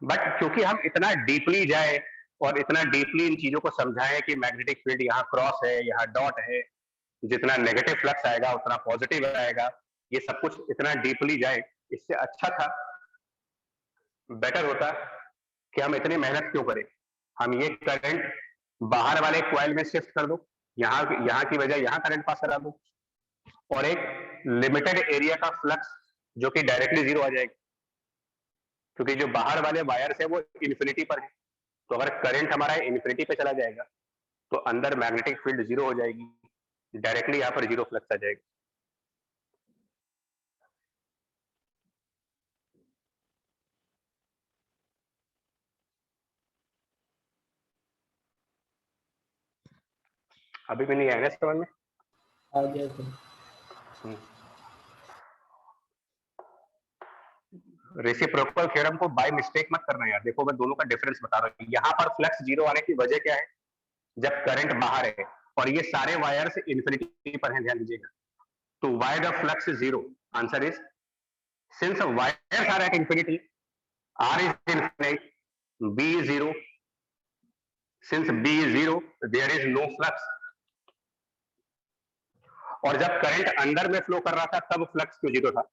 बट क्योंकि हम इतना डीपली जाए और इतना डीपली इन चीजों को समझाएं कि मैग्नेटिक फील्ड यहाँ क्रॉस है, यहाँ डॉट है, जितना नेगेटिव फ्लक्स आएगा उतना पॉजिटिव आएगा, ये सब कुछ इतना डीपली जाए, इससे अच्छा था, बेटर होता कि हम इतनी मेहनत क्यों करें, हम ये करंट बाहर वाले कॉइल में शिफ्ट कर दो, यहाँ की वजह यहाँ करंट पास करा दो, और एक लिमिटेड एरिया का फ्लक्स जो कि डायरेक्टली 0 आ जाएगा, क्योंकि जो बाहर वाले वायर्स है वो इन्फिनिटी पर है। तो अगर करंट हमारा इन्फिनिटी पे चला जाएगा तो अंदर मैग्नेटिक फील्ड 0 हो जाएगी, डायरेक्टली यहाँ पर 0 फ्लक्स आ जाएगा। अभी भी नहीं आया ना समझ में? आ गया सर। रेसिप्रोकल थ्योरम को बाय मिस्टेक मत करना यार, देखो मैं दोनों का डिफरेंस बता रहा हूँ। यहाँ पर फ्लक्स 0 आने की वजह क्या है? जब करंट बाहर है और ये सारे वायर्स इन्फिनिटी पर हैं, ध्यान दीजिएगा। तो why the flux is 0? Answer is since wires are at infinity, R is infinite, B is 0. Since B is 0, there is no flux. और जब करंट अंदर में फ्लो कर रहा था तब फ्लक्स क्यों 0 था?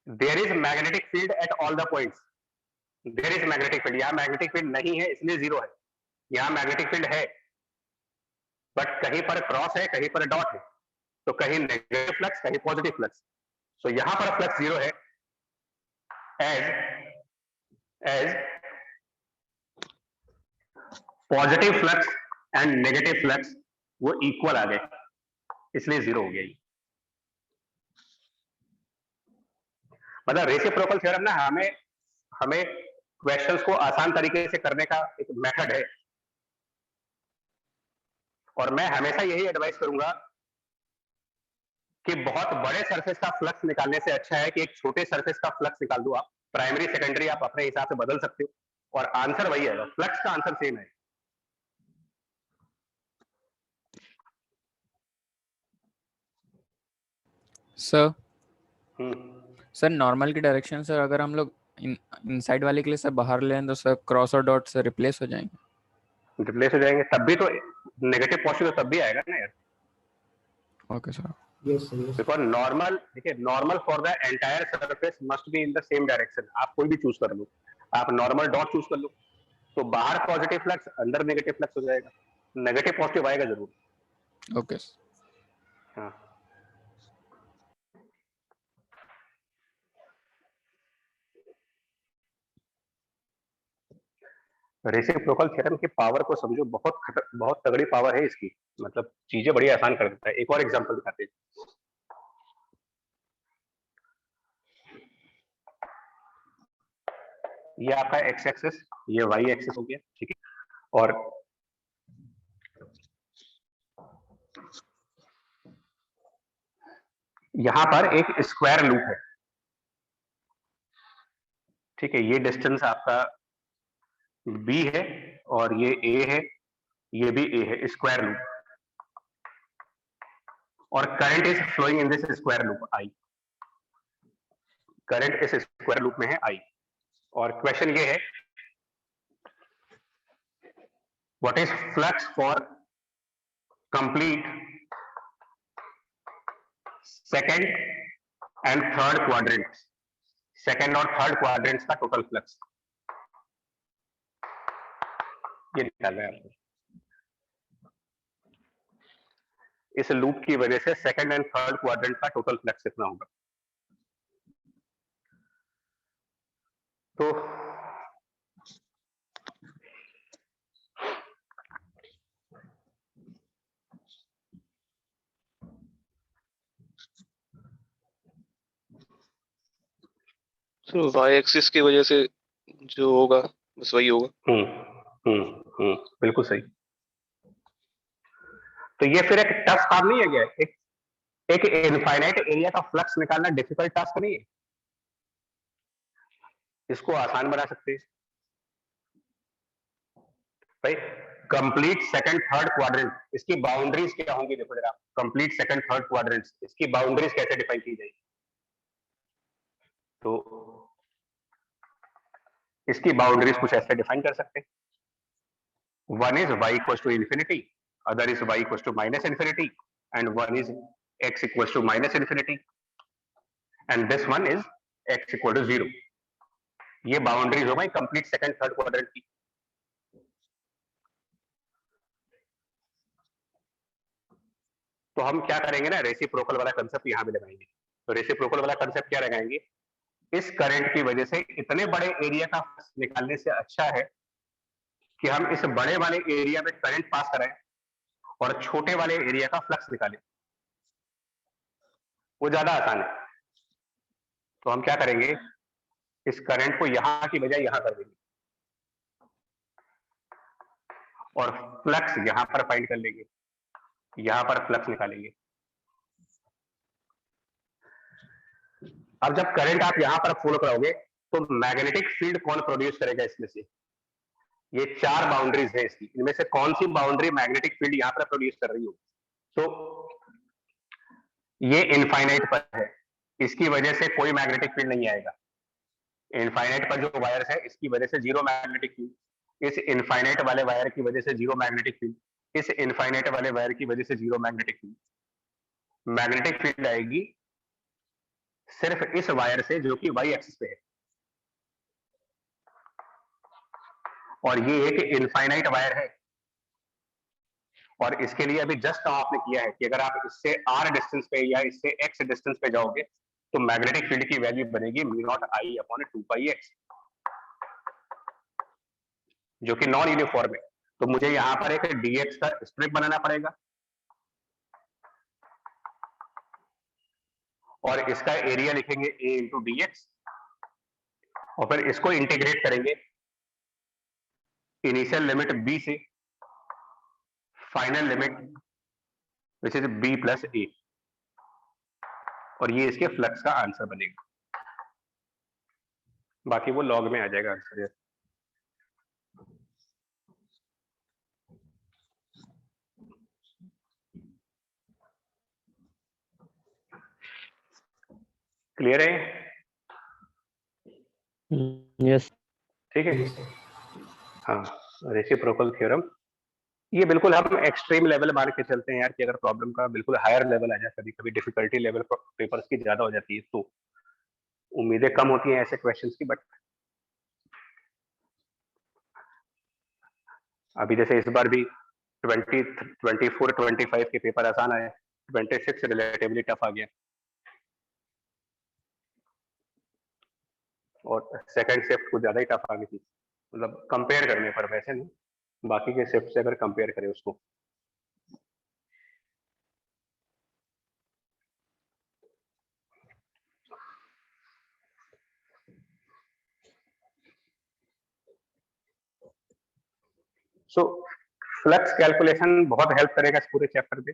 There is magnetic field at all the points. There is magnetic field. यहाँ मैग्नेटिक फील्ड नहीं है इसलिए 0 है, यहाँ मैग्नेटिक फील्ड है बट कहीं पर क्रॉस है, कहीं पर डॉट है, तो कहीं नेगेटिव फ्लक्स, कहीं पॉजिटिव फ्लक्स। तो यहाँ पर फ्लक्स 0 है as positive flux and negative flux वो इक्वल आ गए, इसलिए 0 हो गया। मतलब रेसिप्रोकल थ्योरम ना हमें क्वेश्चंस को आसान तरीके से करने का एक मेथड है, और मैं हमेशा यही एडवाइस करूंगा कि बहुत बड़े सरफेस का फ्लक्स निकालने से अच्छा है कि एक छोटे सरफेस का फ्लक्स निकाल दो आप। प्राइमरी सेकेंडरी आप अपने हिसाब से बदल सकते हो और आंसर वही आएगा, फ्लक्स का आंसर सेम है। सर नॉर्मल की डायरेक्शन सर अगर हम लोग इनसाइड वाले के लिए सर बाहर लें तो सर क्रॉस और डॉट से रिप्लेस हो जाएंगे, तब भी तो नेगेटिव पॉजिटिव तब भी आएगा ना यार। Okay sir. Yes sir. Because normal, देखिए normal for the entire surface must be in the same direction. आप कोई भी चूज कर लो, आप नॉर्मल डॉट चूज कर लो तो बाहर पॉजिटिव फ्लक्स अंदर नेगेटिव फ्लक्स हो जाएगा, नेगेटिव पॉजिटिव आएगा जरूर। ओके। हाँ, रेसिप्रोकल थ्योरम की पावर को समझो, बहुत तगड़ी पावर है इसकी, मतलब चीजें बड़ी आसान कर देता है। एक और एग्जांपल दिखाते हैं। ये आपका एक्स एक्सिस, ये वाई एक्सिस हो गया, ठीक है। और यहां पर एक स्क्वायर लूप है, ठीक है। ये डिस्टेंस आपका b है और ये a है, ये भी a है, स्क्वायर लूप। और current is flowing in this square loop I, current इस स्क्वायर लूप में है I। और क्वेश्चन ये है, what is flux for complete second and third quadrant, second और थर्ड क्वाड्रेंट्स का टोटल फ्लक्स ये निकालना है आपको। इस लूप की वजह से सेकंड एंड थर्ड क्वाड्रेंट का टोटल फ्लक्स कितना होगा। तो वाई एक्सिस की वजह से जो होगा बस वही होगा। बिल्कुल सही। तो ये फिर एक टफ काम नहीं है क्या? एक इनफाइनाइट एरिया का फ्लक्स निकालना डिफिकल्ट टास्क नहीं है, इसको आसान बना सकते हैं भाई। कंप्लीट सेकंड थर्ड क्वाड्रेंट, इसकी बाउंड्रीज क्या होंगी? देखो जरा, कंप्लीट सेकंड थर्ड क्वाड्रेंट, इसकी बाउंड्रीज कैसे डिफाइन की जाएगी? तो इसकी बाउंड्रीज कुछ ऐसे डिफाइन कर सकते हैं, one is y equals to infinity, other is y equals to minus infinity, and one is x equals to minus infinity, and this one is x equal to 0. ये बाउंड्रीज हो गई complete second third quadrant की। तो हम क्या करेंगे ना, reciprocal वाला कंसेप्ट यहां भी लगाएंगे। तो रेसिप्रोकल वाला कंसेप्ट क्या लगाएंगे, इस करंट की वजह से इतने बड़े एरिया का फ्लक्स निकालने से अच्छा है कि हम इस बड़े वाले एरिया में करंट पास कराएं और छोटे वाले एरिया का फ्लक्स निकालें, वो ज्यादा आसान है। तो हम क्या करेंगे, इस करंट को यहां की बजाय यहां कर देंगे और फ्लक्स यहां पर फाइंड कर लेंगे, यहां पर फ्लक्स निकालेंगे। अब जब करंट आप यहां पर फ्लो कराओगे तो मैग्नेटिक फील्ड कौन प्रोड्यूस करेगा इसमें से? ये चार बाउंड्रीज है इसकी, इनमें से कौन सी बाउंड्री मैग्नेटिक फील्ड यहां पर प्रोड्यूस कर रही हो? तो ये इनफाइनाइट पर है, इसकी वजह से कोई मैग्नेटिक फील्ड नहीं आएगा। इनफाइनाइट पर जो वायर्स है इसकी वजह से जीरो मैग्नेटिक फील्ड, इस इनफाइनाइट वाले वायर की वजह से जीरो मैग्नेटिक फील्ड, इस इनफाइनाइट वाले वायर की वजह से zero magnetic field. Magnetic field आएगी सिर्फ इस वायर से जो कि वाई एक्सिस पे है, और ये एक इनफाइनाइट वायर है। और इसके लिए अभी जस्ट आपने किया है कि अगर आप इससे r डिस्टेंस पे या इससे x डिस्टेंस पे जाओगे तो मैग्नेटिक फील्ड की वैल्यू बनेगी μ0I/2πx, जो कि नॉन यूनिफॉर्म है। तो मुझे यहां पर एक dx का स्ट्रिप बनाना पड़ेगा और इसका एरिया लिखेंगे a इंटू dx, और फिर इसको इंटीग्रेट करेंगे इनिशियल लिमिट b से final limit which is b plus a, और ये इसके फ्लक्स का आंसर बनेगा। बाकी वो लॉग में आ जाएगा आंसर। क्लियर है? यस। ठीक है। हाँ, रेसिप्रोकल थ्योरम, ये बिल्कुल हम एक्सट्रीम लेवल मान के चलते हैं यार, कि अगर प्रॉब्लम का बिल्कुल हायर लेवल आ जाए, कभी कभी डिफिकल्टी लेवल पेपर्स की ज्यादा हो जाती है तो उम्मीदें कम होती हैं ऐसे क्वेश्चंस की। बट अभी जैसे इस बार भी 20, 24, 25 के पेपर आसान आए, 26 रिलेटिवली टफ आ गया, और सेकंड शिफ्ट कुछ ज्यादा ही टफ आ गई थी, मतलब कंपेयर करने पर, वैसे नहीं, बाकी के शिफ्ट से अगर कंपेयर करें उसको। सो फ्लक्स कैलकुलेशन बहुत हेल्प करेगा इस पूरे चैप्टर में।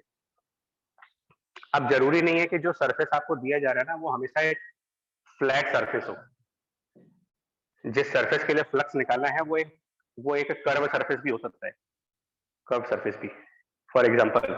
अब जरूरी नहीं है कि जो सरफेस आपको दिया जा रहा है ना वो हमेशा एक फ्लैट सरफेस हो। जिस सरफेस के लिए फ्लक्स निकालना है वो एक कर्व सरफेस भी हो सकता है, कर्व सरफेस भी। फॉर एग्जांपल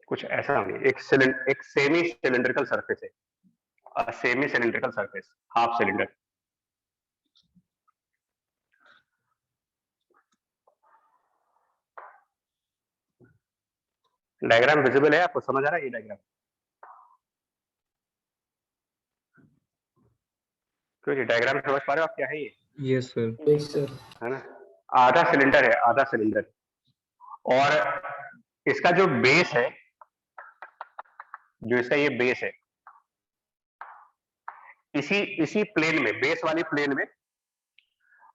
कुछ ऐसा नहीं, एक सेमी सिलिंड्रिकल सरफेस है, semi cylindrical surface, half cylinder. Diagram visible है आपको, समझ आ रहा है ये डायग्राम? क्यों जी, डायग्राम समझ पा रहे हो आप क्या है ये? Yes sir. Yes sir. है ना, आधा सिलेंडर है, आधा सिलेंडर, और इसका जो बेस है, जो इसका ये बेस है, इसी इसी प्लेन में, बेस वाली प्लेन में,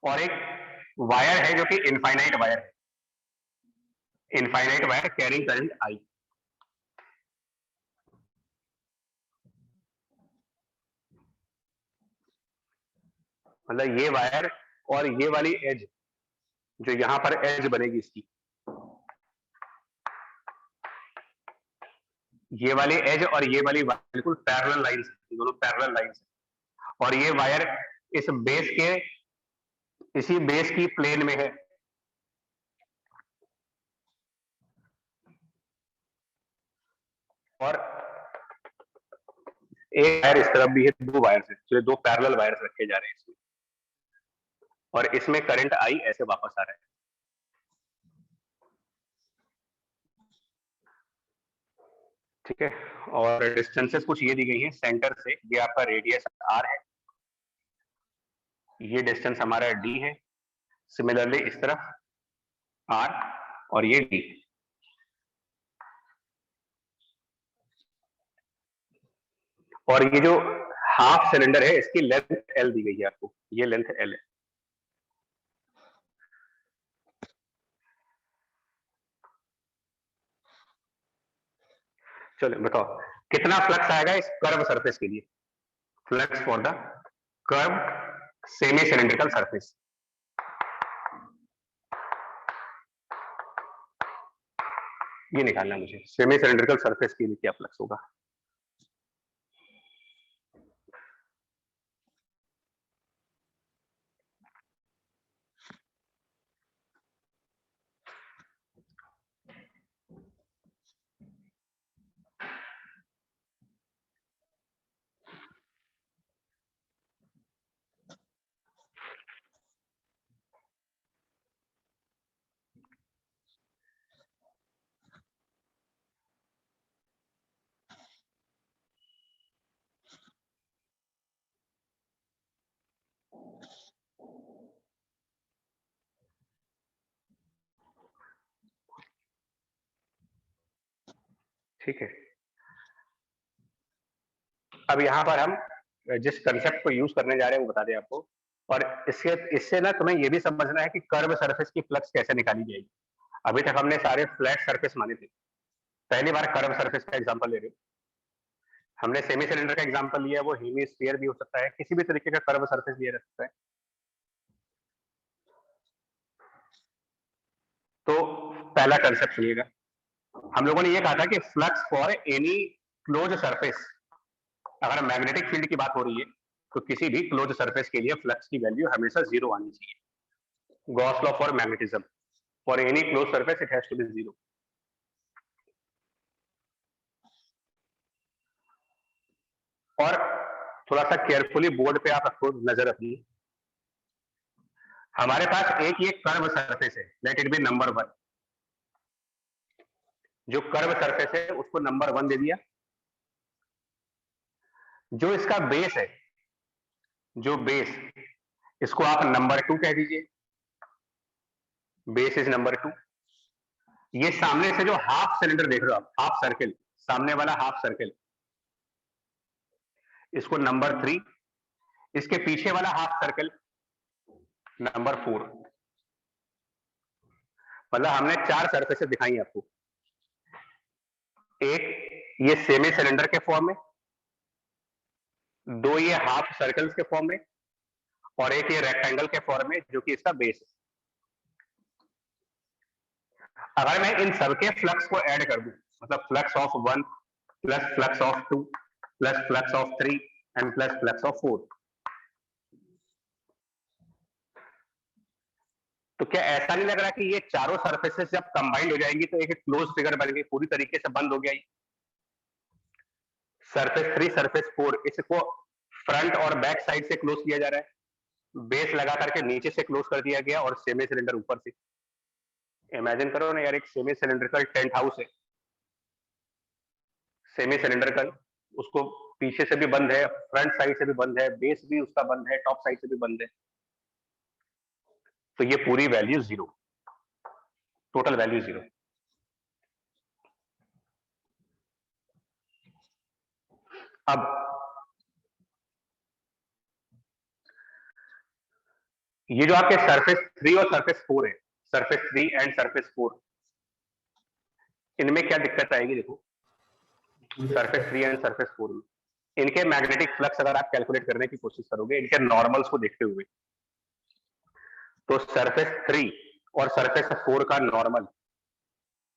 और एक वायर है जो कि इनफाइनाइट वायर है, इनफाइनाइट वायर कैरिंग करंट आई। मतलब ये वायर और ये वाली एज, जो यहां पर एज बनेगी इसकी, ये वाली एज और ये वाली वायर बिल्कुल पैरेलल लाइंस, दोनों पैरेलल लाइंस, और ये वायर इस बेस के, इसी बेस की प्लेन में है। और एक वायर इस तरफ भी है, दो वायर है, तो दो पैरेलल वायर्स रखे जा रहे हैं इसमें, और इसमें करंट आई ऐसे वापस आ रहा है। ठीक है, और डिस्टेंसेस कुछ ये दी गई हैं सेंटर से, ये आपका रेडियस आर है, ये डिस्टेंस हमारा डी है, सिमिलरली इस तरफ आर और ये डी। और ये जो हाफ सिलेंडर है इसकी लेंथ एल दी गई है आपको, ये लेंथ एल है। चलो बताओ कितना फ्लक्स आएगा इस कर्व सरफेस के लिए, flux for the curve semi cylindrical surface. ये निकालना मुझे, सेमी सिलेंड्रिकल सरफेस के लिए क्या फ्लक्स होगा। ठीक है, अब यहां पर हम जिस कंसेप्ट को यूज करने जा रहे हैं वो बता दें आपको, और इससे ना तुम्हें ये भी समझना है कि कर्व सरफेस की फ्लक्स कैसे निकाली जाएगी। अभी तक हमने सारे फ्लैट सरफेस माने थे, पहली बार कर्व सरफेस का एग्जांपल ले रहे हो। हमने सेमी सिलेंडर का एग्जांपल लिया, वो हेमिस्फीयर भी हो सकता है, किसी भी तरीके का कर्व सरफेस लिया जा सकता है। तो पहला कंसेप्ट सुनिएगा, हम लोगों ने ये कहा था कि flux for any close surface, अगर मैग्नेटिक फील्ड की बात हो रही है तो किसी भी क्लोज सरफेस के लिए फ्लक्स की वैल्यू हमेशा जीरो आनी चाहिए। Gauss law for magnetism, for any close surface it has to be zero. और थोड़ा सा केयरफुली बोर्ड पे आप रखो, नजर रखिए, हमारे पास एक ये कर्व सरफेस है, लेट इट बी नंबर 1। जो कर्व सरफेस है उसको नंबर 1 दे दिया। जो इसका बेस है, जो बेस, इसको आप नंबर 2 कह दीजिए, बेस इज नंबर 2। ये सामने से जो हाफ सिलेंडर देख रहे हो आप, हाफ सर्किल, सामने वाला हाफ सर्किल, इसको नंबर 3। इसके पीछे वाला हाफ सर्किल नंबर 4। मतलब हमने 4 सरफेसेस दिखाई आपको, एक ये सेमी सिलेंडर के फॉर्म में, 2 ये हाफ सर्कल्स के फॉर्म में, और एक ये रेक्टेंगल के फॉर्म में जो कि इसका बेस है। अगर मैं इन सबके फ्लक्स को ऐड कर दूं, मतलब flux of 1 plus flux of 2 plus flux of 3 and plus flux of 4, तो क्या ऐसा नहीं लग रहा कि ये चारों सरफेसेस जब कंबाइंड हो जाएंगी तो एक क्लोज फिगर बन गई, पूरी तरीके से बंद हो गया। सरफेस 3 सरफेस 4, इसको फ्रंट और बैक साइड से क्लोज किया जा रहा है, बेस लगा करके नीचे से क्लोज कर दिया गया, और सेमी सिलेंडर ऊपर से। इमेजिन करो ना यार, एक सेमी सिलेंड्रिकल टेंट हाउस है, सेमी सिलेंड्रिकल, उसको पीछे से भी बंद है, फ्रंट साइड से भी बंद है, बेस भी उसका बंद है, टॉप साइड से भी बंद है, तो ये पूरी वैल्यू 0, टोटल वैल्यू 0। अब ये जो आपके सरफेस 3 और सरफेस 4 है, सरफेस 3 एंड सरफेस 4, इनमें क्या दिक्कत आएगी? देखो सरफेस 3 एंड सरफेस 4 में इनके मैग्नेटिक फ्लक्स अगर आप कैलकुलेट करने की कोशिश करोगे इनके नॉर्मल्स को देखते हुए, तो सरफेस 3 और सरफेस 4 का नॉर्मल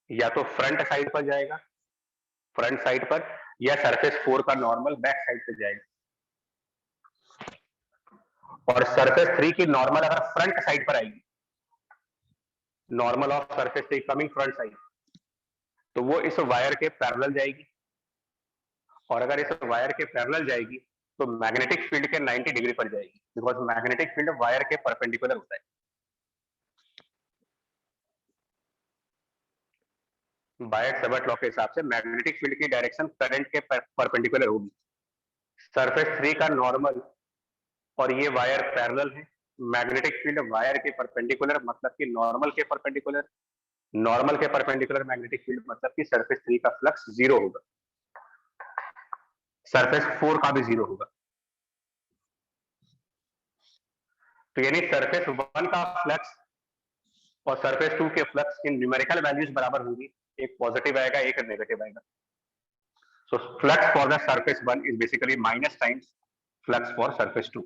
या तो फ्रंट साइड पर जाएगा, फ्रंट साइड पर, या सरफेस 4 का नॉर्मल बैक साइड पे जाएगा। और सरफेस 3 की नॉर्मल अगर फ्रंट साइड पर आएगी, normal of surface 3 coming front side, तो वो इस वायर के पैरेलल जाएगी। और अगर इस वायर के पैरेलल जाएगी तो मैग्नेटिक फील्ड के 90 डिग्री पर जाएगी, बिकॉज मैग्नेटिक फील्ड वायर के परपेंडिकुलर होता है। बायट-सावर्ट लॉ के हिसाब से मैग्नेटिक फील्ड की डायरेक्शन करंट के परपेंडिकुलर होगी। सरफेस 3 का नॉर्मल और ये वायर पैरेलल है, मैग्नेटिक फील्ड वायर के परपेंडिकुलर मतलब कि नॉर्मल के परपेंडिकुलर, नॉर्मल के परपेंडिकुलर मैग्नेटिक फील्ड मतलब कि सरफेस 3 का फ्लक्स 0 होगा, सरफेस 4 का भी 0 होगा। तो यानी सरफेस 1 का फ्लक्स और सरफेस 2 के फ्लक्स इन न्यूमेरिकल वैल्यूज बराबर होंगी, एक पॉजिटिव आएगा एक नेगेटिव आएगा। So flux for the surface 1 is basically minus times flux for surface 2।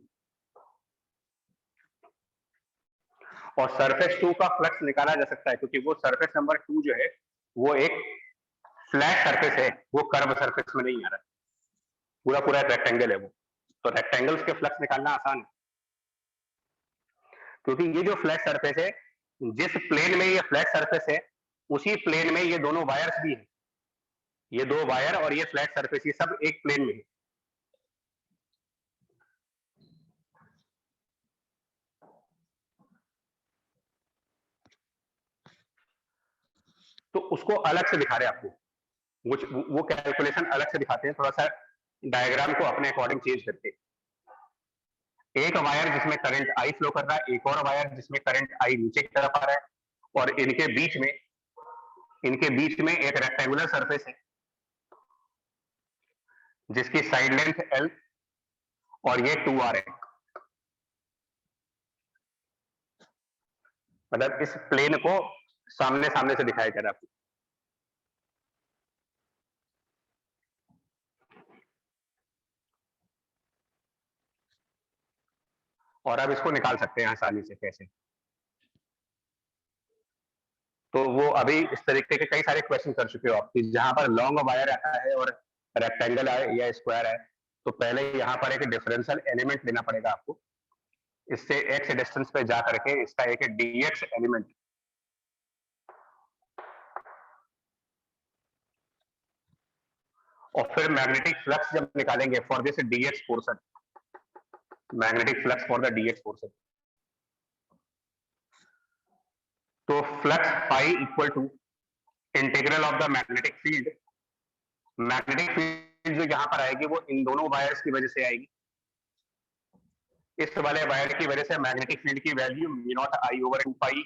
और सरफेस 2 का फ्लक्स निकाला जा सकता है क्योंकि वो सरफेस नंबर 2 जो है वो एक फ्लैट सरफेस है, वो कर्व सरफेस में नहीं आ रहा है, पूरा पूरा रेक्टेंगल है वो। तो रेक्टेंगल्स के फ्लक्स निकालना आसान है क्योंकि ये जो फ्लैट सरफेस है, जिस प्लेन में ये फ्लैट सरफेस है उसी प्लेन में ये दोनों वायर्स भी है, ये दो वायर और ये फ्लैट सरफेस, ये सब एक प्लेन में है। तो उसको अलग से दिखा रहे हैं आपको, वो कैलकुलेशन अलग से दिखाते हैं, थोड़ा सा डायग्राम को अपने अकॉर्डिंग चेंज करके। एक वायर जिसमें करंट आई फ्लो कर रहा है, एक और वायर जिसमें करंट आई नीचे की तरफ आ रहा है, और इनके बीच में एक रेक्टेंगुलर सरफेस है जिसकी साइड लेंथ L और ये 2R है। मतलब इस प्लेन को सामने सामने से दिखाया जा रहा है। और अब इसको निकाल सकते हैं आसानी से कैसे? तो वो अभी इस तरीके के कई सारे क्वेश्चन कर चुके हो आप, जहां पर लॉन्ग वायर आता है और रेक्टेंगल है या स्क्वायर है, तो पहले यहाँ पर एक डिफरेंशियल एलिमेंट लेना पड़ेगा आपको। इससे x डिस्टेंस पे जा करके इसका एक dx एलिमेंट, और फिर मैग्नेटिक फ्लक्स जब निकालेंगे for this dx portion, magnetic flux for the dx portion, तो flux phi equal to integral of the magnetic field. Magnetic field जो यहां पर आएगी वो इन दोनों वायर्स की वजह से आएगी। इस वाले वायर की वजह से मैग्नेटिक फील्ड की value μ0I/2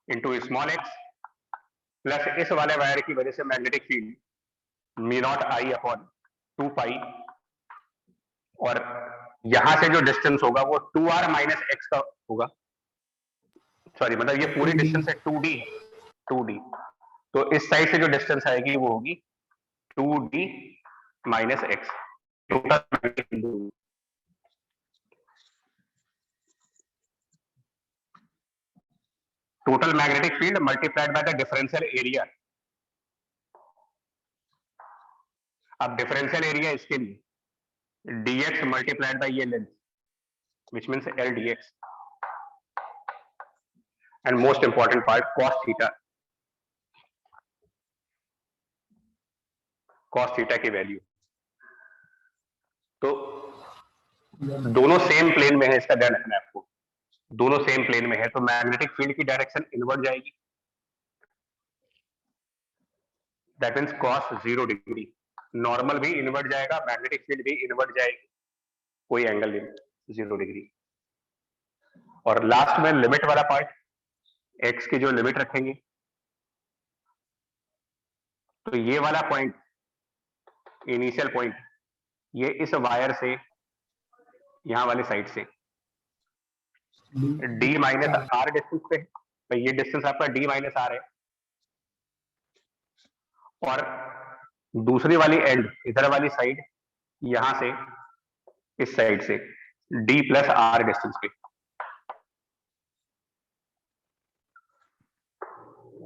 into small x, plus इस वाले वायर की वजह से मैग्नेटिक फील्ड μ0I/2, और यहां से जो डिस्टेंस होगा वो 2r - x का होगा, सॉरी मतलब ये पूरी डिस्टेंस है 2d। तो इस साइड से जो डिस्टेंस आएगी वो होगी 2d - x, total magnetic field multiplied by the differential area. अब डिफरेंशियल एरिया इसके लिए dx मल्टीप्लाइड बाय ये length which means L dx, and most important part cos theta की वैल्यू। तो दोनों सेम प्लेन में है, इसका ध्यान रखना है आपको, दोनों सेम प्लेन में है, तो मैग्नेटिक फील्ड की डायरेक्शन इनवर्ड जाएगी, that means cos 0 degree. Normal भी इन्वर्ट जाएगा, मैग्नेटिक फील्ड भी इन्वर्ट जाएगी, कोई एंगल नहीं 0 डिग्री। और लास्ट में लिमिट वाला पार्ट, एक्स की जो लिमिट रखेंगे, तो ये वाला पॉइंट, इनिशियल पॉइंट, ये इस वायर से यहां वाली साइड से d माइनस आर डिस्टेंस पे है, तो ये डिस्टेंस आपका d माइनस आर है। और दूसरी वाली एंड, इधर वाली साइड, यहां से इस साइड से d प्लस आर डिस्टेंस पे।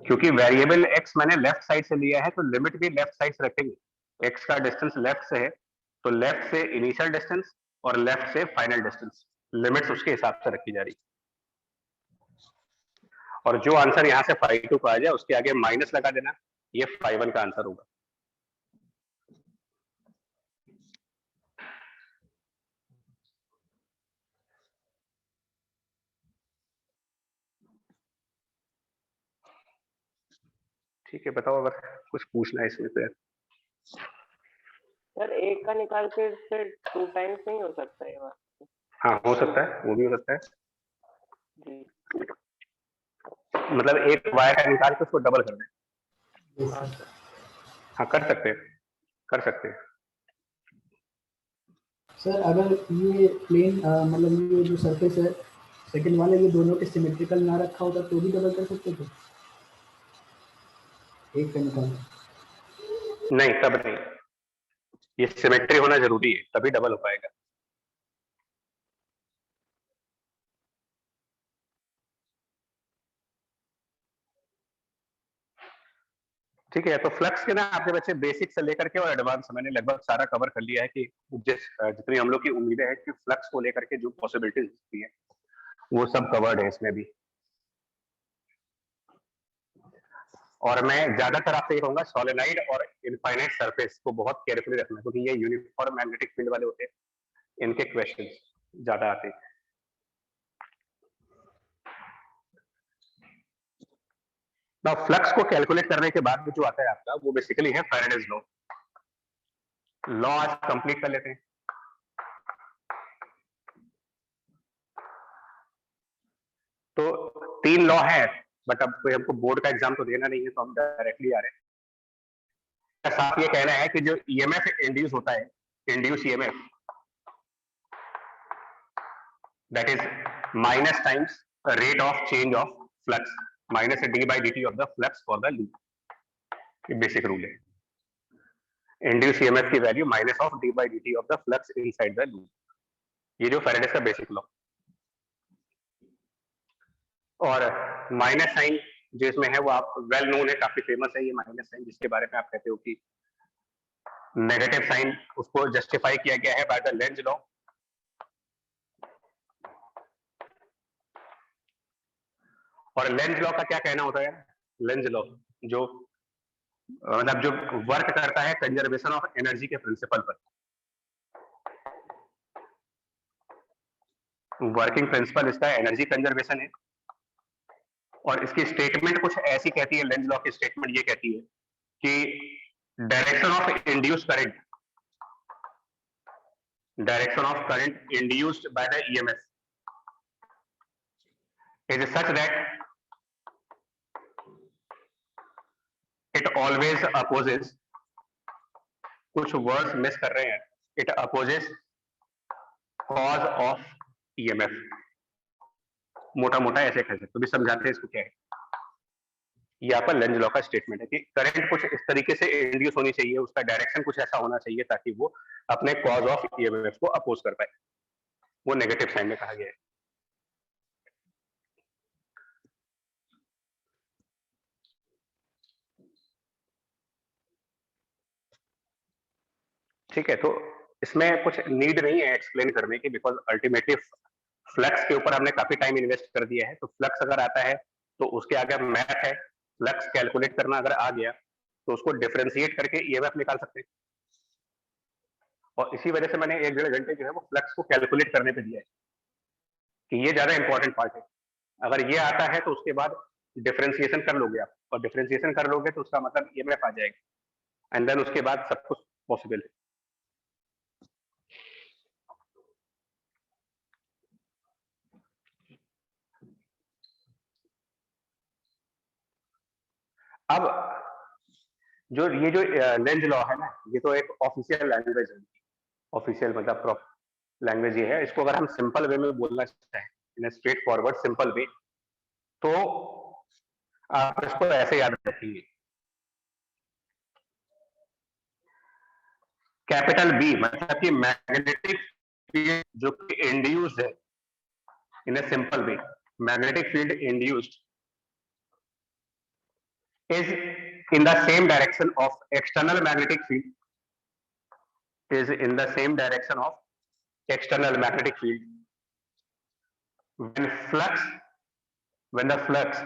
क्योंकि वेरिएबल x मैंने लेफ्ट साइड से लिया है, तो लिमिट भी लेफ्ट साइड से रखेंगे। x का डिस्टेंस लेफ्ट से है, तो लेफ्ट से इनिशियल डिस्टेंस और लेफ्ट से फाइनल डिस्टेंस, लिमिट्स उसके हिसाब से रखी जा रही। और जो आंसर यहां से phi2 का आ जाए, उसके आगे माइनस लगा देना, ये phi1 का आंसर होगा। ठीक है, बताओ अगर कुछ पूछना है इसमें तो। सर एक का निकाल के फिर 2 टाइम्स नहीं हो सकता है बात? हाँ हो सकता है, वो भी हो सकता है। जी मतलब एक वायर का निकाल के उसको डबल कर दें। हाँ सर। हाँ कर सकते हैं, कर सकते हैं। सर अगर ये प्लेन मतलब ये जो सरफेस है सेकंड वाले, ये दोनों के सिमेट्रिकल ना रखा होता तो भी डबल कर सकते थे एक का निकाल? नहीं, तब नहीं, ये सिमेट्री होना जरूरी है, तभी डबल हो पाएगा। ठीक है, तो फ्लक्स के ना आपके बच्चे बेसिक से लेकर के और एडवांस मैंने लगभग सारा कवर कर लिया है कि जितनी हम लोग की उम्मीदें हैं कि फ्लक्स को लेकर के जो पॉसिबिलिटीज होती है वो सब कवर्ड है इसमें भी। और मैं ज्यादातर आपसे ये कहूंगा सॉलिनॉइड और इनफाइनाइट सरफेस को बहुत केयरफुली रखना, क्योंकि ये यूनिफॉर्म मैग्नेटिक फील्ड वाले होते हैं, इनके क्वेश्चंस ज्यादा आते हैं। ना फ्लक्स को कैलकुलेट करने के बाद जो आता है आपका, वो बेसिकली है फैराडेज लॉ। लॉ आज कंप्लीट कर लेते हैं। तो 3 लॉ है, बट अब कोई हमको बोर्ड का एग्जाम तो देना नहीं है, तो हम डायरेक्टली आ रहे हैं। साथ ये कहना है कि जो ईएमएफ इंड्यूस होता है, induce EMF, that is minus times rate of change of flux minus D by D T of the flux for the loop. ये बेसिक रूल है। इंड्यूस ईएमएफ की value minus of D by D T of the flux inside the loop. ये जो Faraday's का basic law. और minus sign जो इसमें है वो आप वेल नोन है, काफी फेमस है ये माइनस साइन, जिसके बारे में आप कहते हो कि नेगेटिव साइन, उसको जस्टिफाई किया गया है बाय द लेंज लॉ। और लेंज लॉ का क्या कहना होता है? लेंज लॉ जो मतलब जो वर्क करता है कंजर्वेशन ऑफ एनर्जी के प्रिंसिपल पर। वर्किंग प्रिंसिपल इसका एनर्जी कंजर्वेशन है। और इसकी स्टेटमेंट कुछ ऐसी कहती है, लेंज लॉ की स्टेटमेंट ये कहती है कि direction of induced current, direction of current induced by the EMF is such that it always opposes, कुछ वर्ड्स मिस कर रहे हैं, it opposes cause of EMF. मोटा मोटा ऐसे कह सकते हो, भी समझाते हैं इसको क्या है। ये आपका लेंज लॉ का स्टेटमेंट है कि करंट कुछ इस तरीके से इंड्यूस होनी चाहिए, उसका डायरेक्शन कुछ ऐसा होना चाहिए ताकि वो अपने कॉज ऑफ ईएमएफ को अपोज कर पाए। वो नेगेटिव साइन में कहा गया है। ठीक है, तो इसमें कुछ नीड नहीं है एक्सप्लेन करने की, बिकॉज अल्टीमेटली फ्लक्स के ऊपर हमने काफी टाइम इन्वेस्ट कर दिया है। तो फ्लक्स अगर आता है तो उसके आगे मैथ है, फ्लक्स कैलकुलेट करना अगर आ गया तो उसको डिफरेंशिएट करके ईएमएफ निकाल सकते हैं। और इसी वजह से मैंने 1-1.5 घंटे जो है वो फ्लक्स को कैलकुलेट करने पे दिया है कि ये ज्यादा इंपॉर्टेंट पार्ट है। अगर ये आता है तो उसके बाद डिफरेंशिएशन कर लोगे आप, और डिफरेंशिएशन कर लोगे तो उसका मतलब ईएमएफ आ जाएगा, एंड देन उसके बाद सब कुछ पॉसिबल है। अब जो लेंज लॉ है ना, ये तो एक ऑफिशियल लैंग्वेज है, ऑफिशियल मतलब लैंग्वेज ये है। इसको अगर हम सिंपल वे में बोलना चाहें, in straight forward simple way, तो आप इसको ऐसे याद रखेंगे, कैपिटल बी मतलब कि मैग्नेटिक फील्ड जो कि इंड्यूस्ड है, in a simple way, magnetic field induced is in the same direction of external magnetic field, is in the same direction of external magnetic field when the flux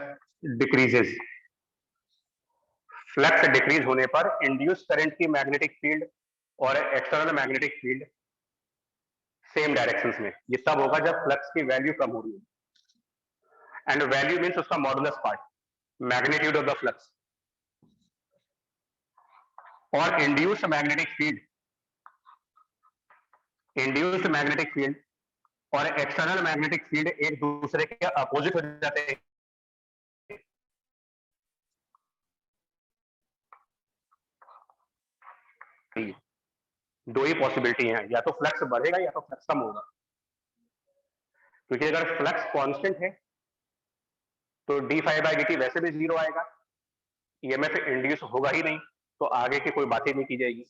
decreases, flux decrease होने पर induce current की magnetic field और external magnetic field same directions में। ये तब होगा जब flux की वैल्यू कम हो रही है, एंड वैल्यू मींस उसका modulus part, magnitude of the flux. और इंड्यूस्ड मैग्नेटिक फील्ड और एक्सटर्नल मैग्नेटिक फील्ड एक दूसरे के अपोजिट हो जाते हैं। दो ही पॉसिबिलिटी है, या तो फ्लक्स बढ़ेगा या तो फ्लक्स कम होगा, क्योंकि अगर फ्लक्स कांस्टेंट है तो d∅dt वैसे भी 0 आएगा, ईएमएफ इंड्यूस होगा ही नहीं, तो आगे की कोई बात ही नहीं की जाएगी।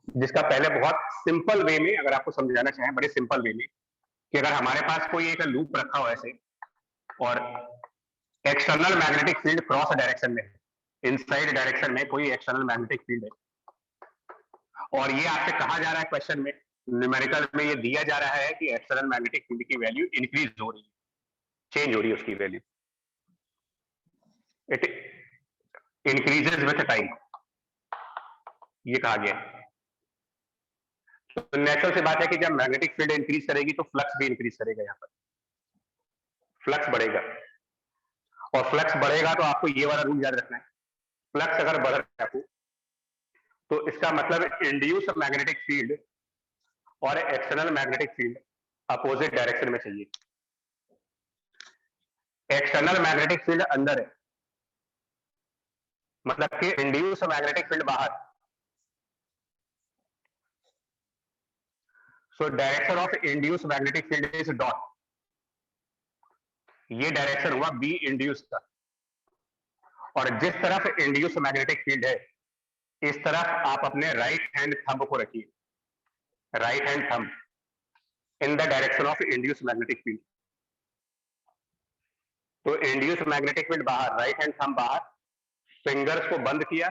जिसका पहले बहुत सिंपल वे में अगर आपको समझाना चाहें, बड़े सिंपल वे में, कि अगर हमारे पास कोई एक लूप रखा हो ऐसे और external magnetic field cross direction में है, इनसाइड डायरेक्शन में कोई एक्सटर्नल मैग्नेटिक फील्ड है, और ये आपसे कहा जा रहा है क्वेश्चन में, न्यूमेरिकल में ये दिया जा रहा है कि एक्सटर्नल मैग्नेटिक फील्ड की वैल्यू इंक्रीज हो रही है, चेंज हो रही है उसकी value, it increases with time, ये कहा गया है। तो नेचुरल सी बात है कि जब मैग्नेटिक फील्ड इंक्रीज करेगी तो फ्लक्स भी इंक्रीज करेगा, यहाँ पर फ्लक्स बढ़ेगा, और फ्लक्स बढ़ेगा तो आपको ये वाला रूल याद रखना है, फ्लक्स अगर बढ़ रहा है तो इसका मतलब इंड्यूस मैग्नेटिक फील्ड और external magnetic field opposite direction में चाहिए। एक्सटर्नल मैग्नेटिक फील्ड अंदर है, मतलब कि इंड्यूस मैग्नेटिक फील्ड बाहर, so direction of induce magnetic field is dot, ये डायरेक्शन हुआ बी इंड्यूस का, और जिस तरफ इंड्यूस मैग्नेटिक फील्ड है इस तरफ आप अपने राइट हैंड थंब को रखिए, right hand thumb in the direction of induce magnetic field. तो इंड्यूस मैग्नेटिक फील्ड बाहर, राइट हैंड थंब बाहर, फिंगर्स को बंद किया,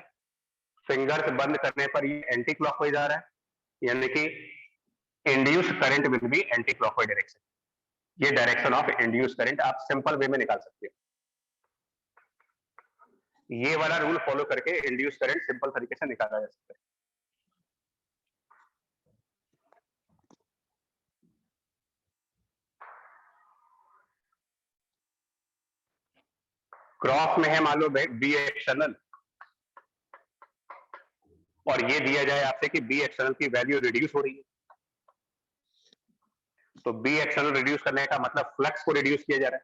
फिंगर्स बंद करने पर ये एंटी क्लॉकवाइज आ रहा है, यानी कि induce current will be anti clockwise direction, ये डायरेक्शन ऑफ इंड्यूस करंट आप सिंपल वे में निकाल सकते हो। ये वाला रूल फॉलो करके इंड्यूस करंट सिंपल तरीके से निकाला जा सकता है। क्रॉस में है मान लो बी एक्सटर्नल, और ये दिया जाए आपसे कि बी एक्सटर्नल की वैल्यू रिड्यूस हो रही है, तो बी एक्सटर्नल रिड्यूस करने का मतलब फ्लक्स को रिड्यूस किया जा रहा है,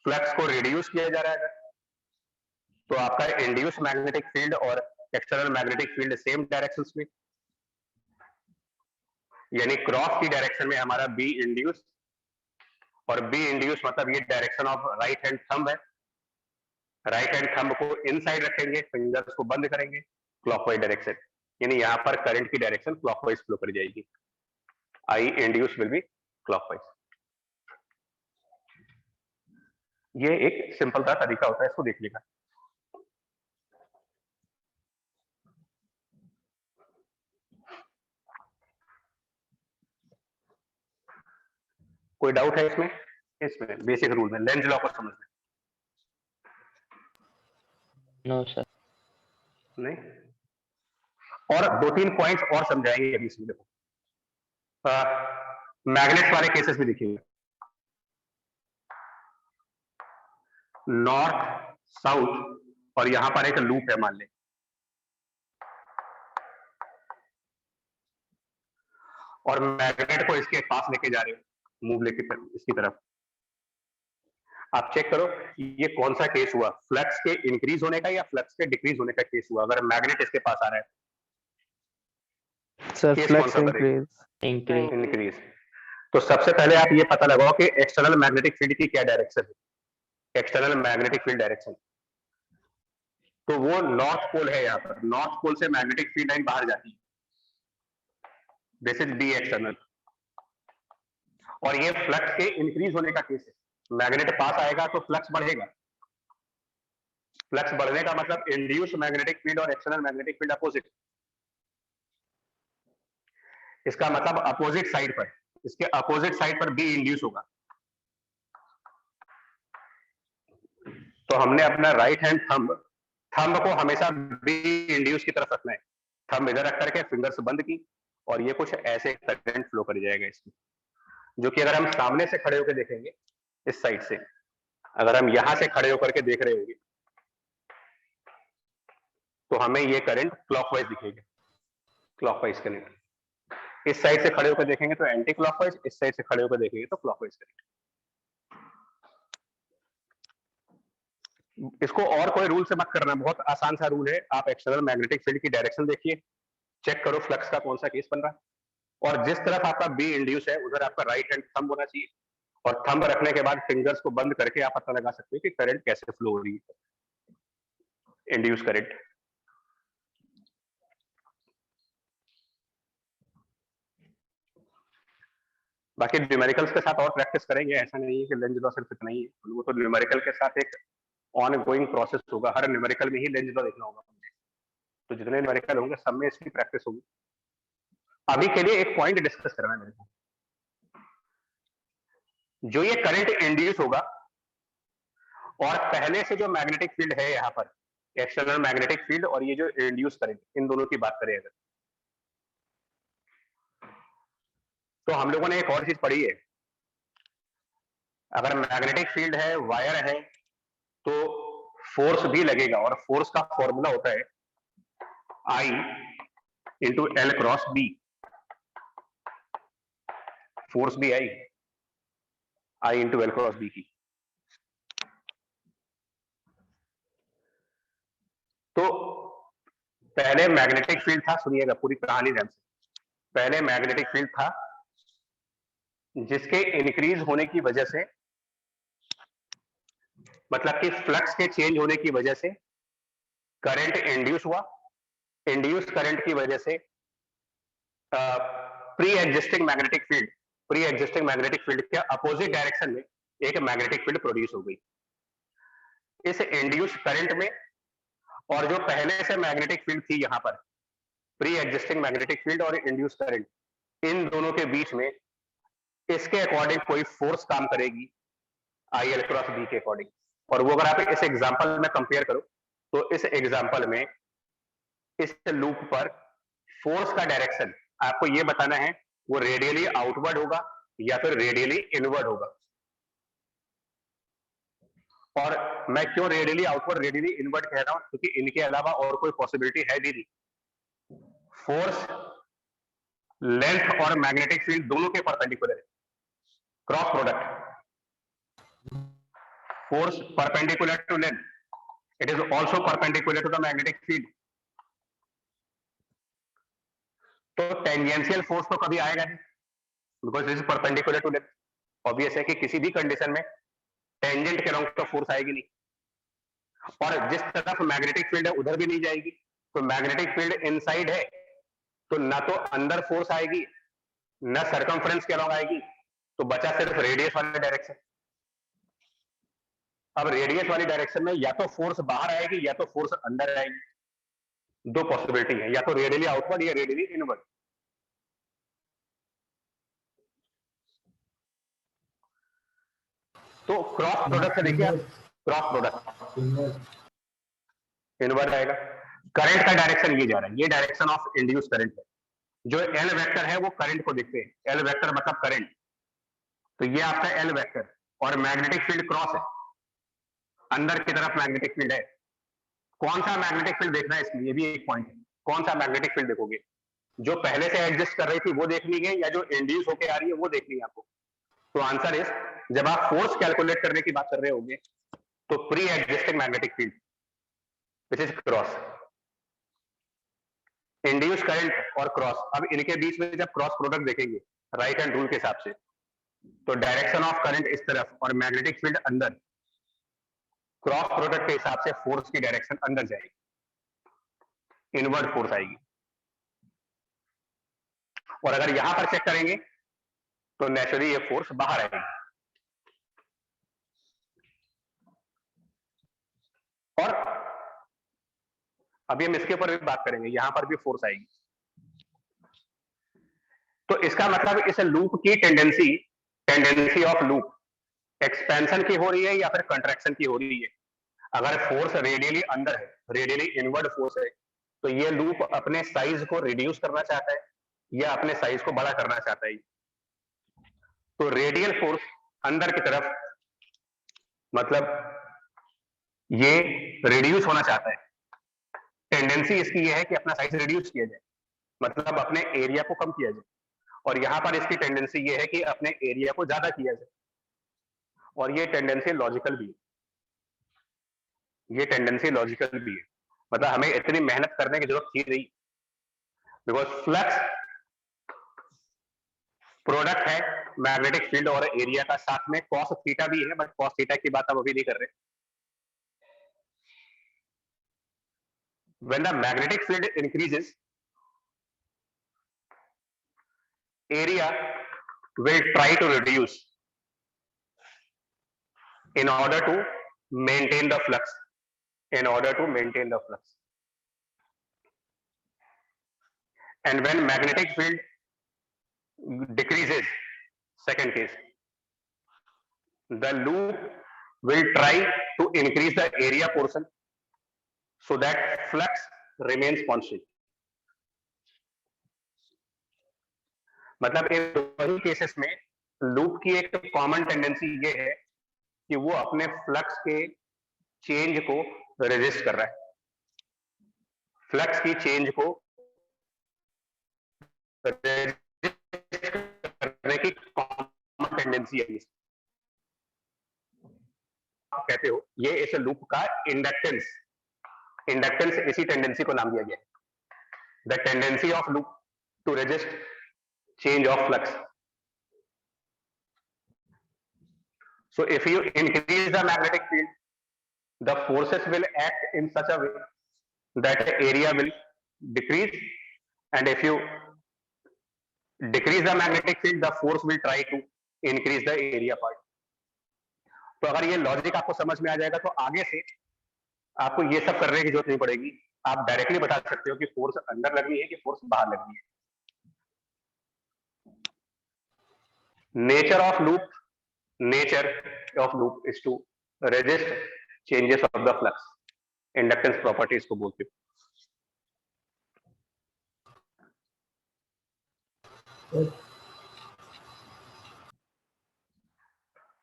फ्लक्स को रिड्यूस किया जा रहा है तो आपका इंड्यूस मैग्नेटिक फील्ड और external magnetic field same directions में, यानी क्रॉस की डायरेक्शन में हमारा बी इंड्यूस, और बी इंड्यूस मतलब ये direction of right hand thumb है, राइट हैंड थंब को इनसाइड रखेंगे, फिंगर्स को बंद करेंगे, क्लॉकवाइज डायरेक्शन, यानी यहां पर करंट की डायरेक्शन क्लॉकवाइज फ्लो कर जाएगी, आई इंड्यूस विल बी क्लॉकवाइज। ये एक सिंपल सा तरीका होता है, इसको देख लेगा। कोई डाउट है इसमें? इसमें बेसिक रूल में लेंज लॉ को समझना? No sir. नहीं, और 2-3 पॉइंट्स और समझाएंगे अभी इसमें। देखो मैग्नेट्स वाले केसेस भी देखिएगा, नॉर्थ साउथ और यहां पर एक लूप है मान ले, और मैग्नेट को इसके पास लेके जा रहे हो, मूव लेके इसकी तरफ। आप चेक करो ये कौन सा केस हुआ, फ्लक्स के इंक्रीज होने का या फ्लक्स के डिक्रीज होने का केस हुआ, अगर मैग्नेट इसके पास आ रहा है। सर केस फ्लक्स कौन सा बनेगा? इंक्रीज। इंक्रीज। तो सबसे पहले आप ये पता लगाओ कि एक्सटर्नल मैग्नेटिक फील्ड की क्या डायरेक्शन है, एक्सटर्नल मैग्नेटिक फील्ड डायरेक्शन। तो वो नॉर्थ पोल है, यहाँ पर नॉर्थ पोल से मैग्नेटिक फील्ड लाइन बाहर जाती है, दिस इज बी एक्सटर्नल। और ये फ्लक्स के इंक्रीज होने का केस है, मैग्नेट पास आएगा तो फ्लक्स बढ़ेगा, फ्लक्स बढ़ने का मतलब इंड्यूस मैग्नेटिक फील्ड और एक्सटर्नल मैग्नेटिक फील्ड अपोजिट, इसका मतलब अपोजिट साइड पर, इसके अपोजिट साइड पर बी इंड्यूस होगा। तो हमने अपना राइट हैंड थंब को हमेशा बी इंड्यूस की तरफ रखना है, थंब इधर रख करके फिंगर्स बंद की, और ये कुछ ऐसे करंट फ्लो कर जाएगा इसमें, जो कि अगर हम सामने से खड़े होकर देखेंगे इस साइड से, अगर हम यहां से खड़े होकर के देख रहे होंगे तो हमें ये करंट क्लॉकवाइज दिखेगा, क्लॉकवाइज करंट। इस साइड से खड़े होकर देखेंगे तो एंटी क्लॉकवाइज, इस साइड से खड़े होकर देखेंगे तो क्लॉकवाइज करंट। इसको और कोई रूल से मत करना, बहुत आसान सा रूल है। आप एक्सटर्नल मैग्नेटिक फील्ड की डायरेक्शन देखिए, चेक करो फ्लक्स का कौन सा केस बन रहा है, और जिस तरफ आपका बी इंड्यूस है उधर आपका राइट हैंड थंब होना चाहिए, और थंब रखने के बाद फिंगर्स को बंद करके आप पता लगा सकते हो कि करंट कैसे फ्लो हो रही है, इंड्यूस करंट। बाकी न्यूमेरिकल्स के साथ और प्रैक्टिस करेंगे, ऐसा नहीं है कि लेंज लॉ सिर्फ इतना ही है, वो तो न्यूमेरिकल के साथ एक ऑन गोइंग प्रोसेस होगा, हर न्यूमेरिकल में ही लेंज लॉ देखना होगा मुझे, तो जितने न्यूमेरिकल होंगे सब में इसकी प्रैक्टिस होगी। अभी के लिए एक पॉइंट डिस्कस करना है मेरे को, जो ये करंट इंड्यूस होगा और पहले से जो मैग्नेटिक फील्ड है यहाँ पर, एक्सटर्नल मैग्नेटिक फील्ड और ये जो इंड्यूस करंट, इन दोनों की बात करें अगर, तो हम लोगों ने एक और चीज पढ़ी है, अगर मैग्नेटिक फील्ड है, वायर है, तो फोर्स भी लगेगा, और फोर्स का फॉर्मूला होता है I into L cross B, force भी I into L cross B की। तो पहले मैग्नेटिक फील्ड था, सुनिएगा पूरी कहानी ध्यान से, पहले मैग्नेटिक फील्ड था जिसके इंक्रीज होने की वजह से, मतलब कि फ्लक्स के चेंज होने की वजह से करंट इंड्यूस हुआ, इंड्यूस करंट की वजह से प्री एग्जिस्टिंग मैग्नेटिक फील्ड के अपोजिट डायरेक्शन में एक मैग्नेटिक फील्ड प्रोड्यूस हो गई। इस इंड्यूस करंट में और जो पहले से मैग्नेटिक फील्ड थी यहां पर, प्री एग्जिस्टिंग मैग्नेटिक फील्ड और इंड्यूस करंट, इन दोनों के बीच में इसके अकॉर्डिंग कोई फोर्स काम करेगी, आई एल क्रॉस बी के अकॉर्डिंग। और वो अगर आप इस एग्जांपल में कंपेयर करो तो इस एग्जांपल में इस लूप पर फोर्स का डायरेक्शन आपको ये बताना है, वो रेडियली आउटवर्ड होगा या फिर रेडियली इनवर्ड होगा। और मैं क्यों रेडियली आउटवर्ड रेडियली इनवर्ड कह रहा हूं, क्योंकि इनके अलावा और कोई पॉसिबिलिटी है भी नहीं। फोर्स लेंथ और मैग्नेटिक फील्ड दोनों के परपेंडिकुलर है, cross product, force perpendicular to length, it is also perpendicular to the magnetic field. तो टेंजेंशियल फोर्स तो कभी आएगा नहीं, because this is perpendicular to length. Obvious है कि किसी भी कंडीशन में टेंजेंट के अलोंग तो फोर्स आएगी नहीं, और जिस तरफ मैग्नेटिक फील्ड है उधर भी नहीं जाएगी। तो मैग्नेटिक फील्ड इनसाइड है तो ना तो अंदर फोर्स आएगी ना सर्कमफ्रेंस के अलोंग आएगी, तो बचा सिर्फ रेडियस वाले डायरेक्शन। अब रेडियस वाली डायरेक्शन में या तो फोर्स बाहर आएगी या तो फोर्स अंदर आएगी, दो पॉसिबिलिटी है, या तो रेडियली आउटवर्ड या रेडियली इनवर्ड। तो क्रॉस प्रोडक्ट से देखिए, क्रॉस प्रोडक्ट इनवर्ड आएगा। करंट का डायरेक्शन ये जा रहा है, ये डायरेक्शन ऑफ इंड्यूस करंट है, जो एल वेक्टर है वो करंट को देखते हैं, एल वेक्टर मतलब करंट, तो ये आपका एल वेक्टर, और मैग्नेटिक फील्ड क्रॉस है, अंदर की तरफ मैग्नेटिक फील्ड है। कौन सा मैग्नेटिक फील्ड देखना है इसमें, ये भी एक पॉइंट है, कौन सा मैग्नेटिक फील्ड देखोगे, जो पहले से एग्जिस्ट कर रही थी वो देखनी है या जो इंड्यूस होके आ रही है वो देखनी है आपको। तो आंसर इज, जब आप फोर्स कैलकुलेट करने की बात कर रहे होंगे तो pre existing magnetic field which is cross, induce current और क्रॉस। अब इनके बीच में जब क्रॉस प्रोडक्ट देखेंगे राइट हैंड रूल के हिसाब से, तो डायरेक्शन ऑफ करंट इस तरफ और मैग्नेटिक फील्ड अंदर, क्रॉस प्रोडक्ट के हिसाब से फोर्स की डायरेक्शन अंदर जाएगी, इनवर्ड फोर्स आएगी। और अगर यहां पर चेक करेंगे तो नेचुरली ये फोर्स बाहर आएगी। और अभी हम इसके ऊपर भी बात करेंगे, यहां पर भी फोर्स आएगी। तो इसका मतलब इस लूप की टेंडेंसी ऑफ लूप एक्सपेंशन की हो रही है या फिर कंट्रैक्शन की हो रही है। अगर फोर्स रेडियली अंदर है, रेडियली इनवर्ड फोर्स है, तो ये लूप अपने साइज को रिड्यूस करना चाहता है या अपने साइज को बड़ा करना चाहता है। तो रेडियल फोर्स अंदर की तरफ, मतलब ये रिड्यूस होना चाहता है, टेंडेंसी इसकी ये है कि अपना साइज रिड्यूस किया जाए, मतलब अपने एरिया को कम किया जाए। और यहां पर इसकी टेंडेंसी ये है कि अपने एरिया को ज्यादा किया जाए, और ये टेंडेंसी लॉजिकल भी है, ये टेंडेंसी लॉजिकल भी है। मतलब हमें इतनी मेहनत करने की जरूरत थी नहीं, बिकॉज फ्लक्स प्रोडक्ट है मैग्नेटिक फील्ड और एरिया का, साथ में कॉस थीटा भी है, बट कॉस थीटा की बात हम अभी नहीं कर रहे। When the magnetic field increases, area will try to reduce in order to maintain the flux, in order to maintain the flux. And when magnetic field decreases, second case, the loop will try to increase the area portion so that flux remains constant. मतलब इन दोनों cases में loop की एक common tendency ये है कि वो अपने फ्लक्स के चेंज को रेजिस्ट कर रहा है, फ्लक्स की चेंज को रेजिस्ट करने की कॉमन टेंडेंसी है। आप कहते हो ये इस लूप का इंडक्टेंस, इंडक्टेंस इसी टेंडेंसी को नाम दिया गया है, the tendency of loop to resist change of flux. So if you increase the magnetic field, the forces will act in such a way that the area will decrease, and if you decrease the magnetic field, the force will try to increase the area part. तो अगर ये logic आपको समझ में आ जाएगा तो आगे से आपको ये सब करने की जरूरत नहीं पड़ेगी, आप डायरेक्टली बता सकते हो कि फोर्स अंदर लगनी है कि फोर्स बाहर लगनी है। Nature of loop is to resist changes of the flux. Inductance property इसको बोलते हो।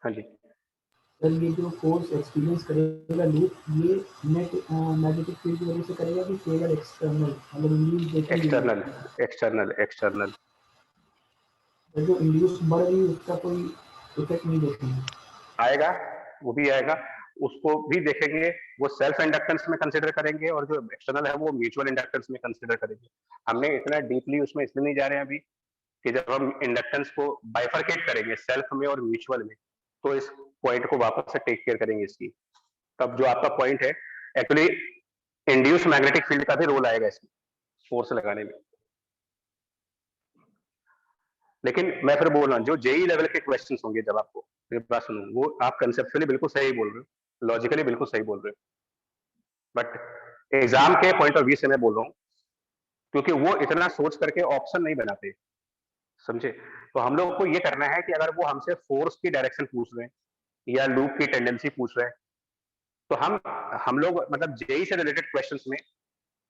हाँ जी सर, ये जो फोर्स एक्सपीरियंस करेगा लूप, ये नेट मैग्नेटिक फील्ड की वजह से करेगा कि केवल एक्सटर्नल, मतलब इंड्यूस देखेंगे? एक्सटर्नल जो इंड्यूस बढ़ रही है उसका कोई इफेक्ट नहीं देखेंगे? आएगा, वो भी आएगा, उसको भी देखेंगे, वो सेल्फ इंडक्टेंस में कंसीडर करेंगे, और जो एक्सटर्नल है वो म्यूचुअल इंडक्टेंस में कंसीडर करेंगे। हमने इतना डीपली उसमें इसलिए नहीं जा रहे हैं अभी कि जब हम इंडक्टेंस को बाइफरकेट करेंगे सेल्फ में और म्यूचुअल में, तो इस पॉइंट को वापस से टेक केयर करेंगे इसकी। तब जो आपका पॉइंट है, एक्चुअली इंड्यूस मैग्नेटिक फील्ड का भी रोल आएगा इसमें फोर्स लगाने में। लेकिन मैं फिर बोल रहा हूँ, जो जेई लेवल के क्वेश्चंस होंगे, जब आपको मेरी बात सुनो, वो आप कंसेप्चुअली बिल्कुल सही बोल रहे हो, लॉजिकली बिल्कुल सही बोल रहे हो, बट एग्जाम के पॉइंट ऑफ व्यू से मैं बोल रहा हूँ, क्योंकि वो इतना सोच करके ऑप्शन नहीं बनाते, समझे? तो हम लोग को ये करना है कि अगर वो हमसे फोर्स की डायरेक्शन पूछ रहे हैं या लूप की टेंडेंसी पूछ रहे हैं, तो हम लोग मतलब जेई से रिलेटेड क्वेश्चंस में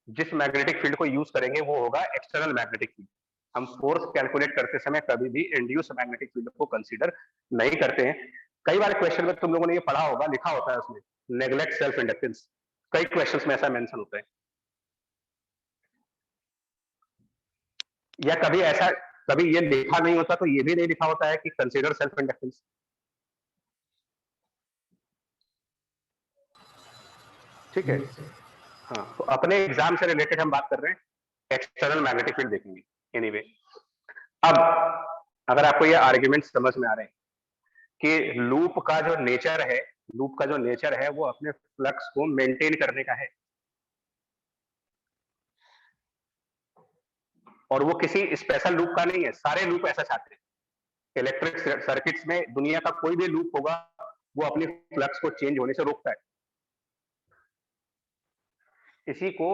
जिस मैग्नेटिक फील्ड को यूज करेंगे वो होगा एक्सटर्नल मैग्नेटिक फील्ड। हम फोर्स कैलकुलेट करते समय कभी भी इंड्यूस मैग्नेटिक फील्ड को कंसीडर नहीं करते हैं। कई बार क्वेश्चन में तुम लोगों ने ये पढ़ा होगा, लिखा होता है उसमें नेग्लेक्ट सेल्फ इंडक्टेंस, कई क्वेश्चंस में ऐसा मेंशन होता है। या कभी ये लिखा नहीं होता, तो ये भी नहीं लिखा होता है कि कंसीडर सेल्फ इंडक्टेंस। ठीक है, हाँ। तो अपने एग्जाम से रिलेटेड हम बात कर रहे हैं, एक्सटर्नल मैग्नेटिक फील्ड देखेंगे। एनीवे, अब अगर आपको ये आर्ग्यूमेंट समझ में आ रहे हैं कि लूप का जो नेचर है वो अपने फ्लक्स को मेंटेन करने का है, और वो किसी स्पेशल लूप का नहीं है। सारे लूप ऐसा चाहते हैं। इलेक्ट्रिक सर्किट्स में दुनिया का कोई भी लूप होगा वो अपने फ्लक्स को चेंज होने से रोकता है। इसी को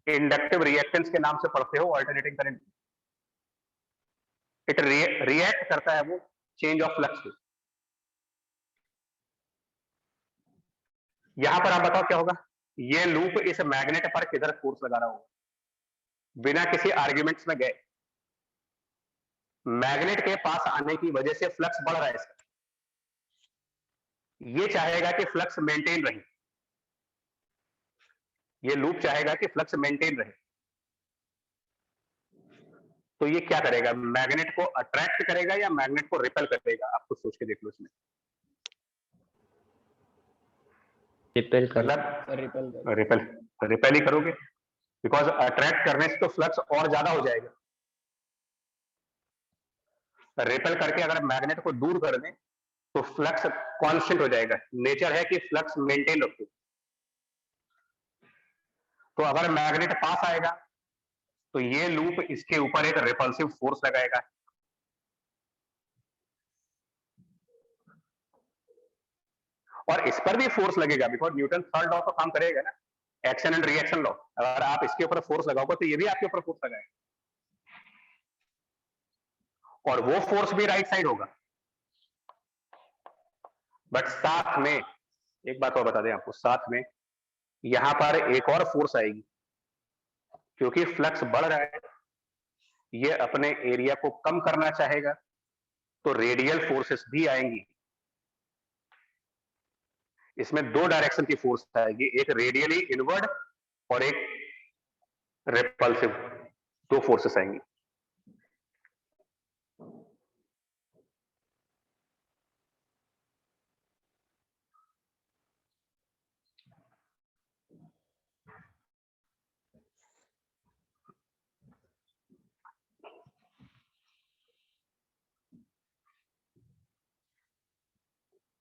इंडक्टिव रिएक्टेंस के नाम से पढ़ते हो, अल्टरनेटिंग करंट। इट रिएक्ट करता है वो चेंज ऑफ फ्लक्स को। यहां पर आप बताओ क्या होगा, ये लूप इस मैग्नेट पर किधर फोर्स लगा रहा होगा, बिना किसी आर्ग्यूमेंट्स में गए। मैग्नेट के पास आने की वजह से फ्लक्स बढ़ रहा है इसका। ये चाहेगा कि फ्लक्स मेंटेन रहे, ये लूप चाहेगा कि फ्लक्स मेंटेन रहे। तो ये क्या करेगा, मैग्नेट को अट्रैक्ट करेगा या मैग्नेट को रिपेल करेगा? आप कुछ सोच के देख लो इसमें। रिपेल कर रिपेल ही करोगे, बिकॉज अट्रैक्ट करने से तो फ्लक्स और ज्यादा हो जाएगा। रिपेल करके अगर मैग्नेट को दूर कर दें तो फ्लक्स कांस्टेंट हो जाएगा। नेचर है कि फ्लक्स मेंटेन रखो। तो अगर मैग्नेट पास आएगा तो ये लूप इसके ऊपर एक रिपल्सिव फोर्स लगाएगा। और इस पर भी फोर्स लगेगा, बिकॉज न्यूटन थर्ड लॉ तो काम करेगा ना, एक्शन एंड रिएक्शन लॉ। अगर आप इसके ऊपर फोर्स लगाओगे तो ये भी आपके ऊपर फोर्स लगाएगा, और वो फोर्स भी राइट साइड होगा। बट साथ में एक बात और बता दें आपको, साथ में यहां पर एक और फोर्स आएगी, क्योंकि फ्लक्स बढ़ रहा है, ये अपने एरिया को कम करना चाहेगा, तो रेडियल फोर्सेस भी आएंगी। इसमें दो डायरेक्शन की फोर्स आएगी, एक रेडियली इनवर्ड और एक रिपल्सिव, दो फोर्सेस आएंगी।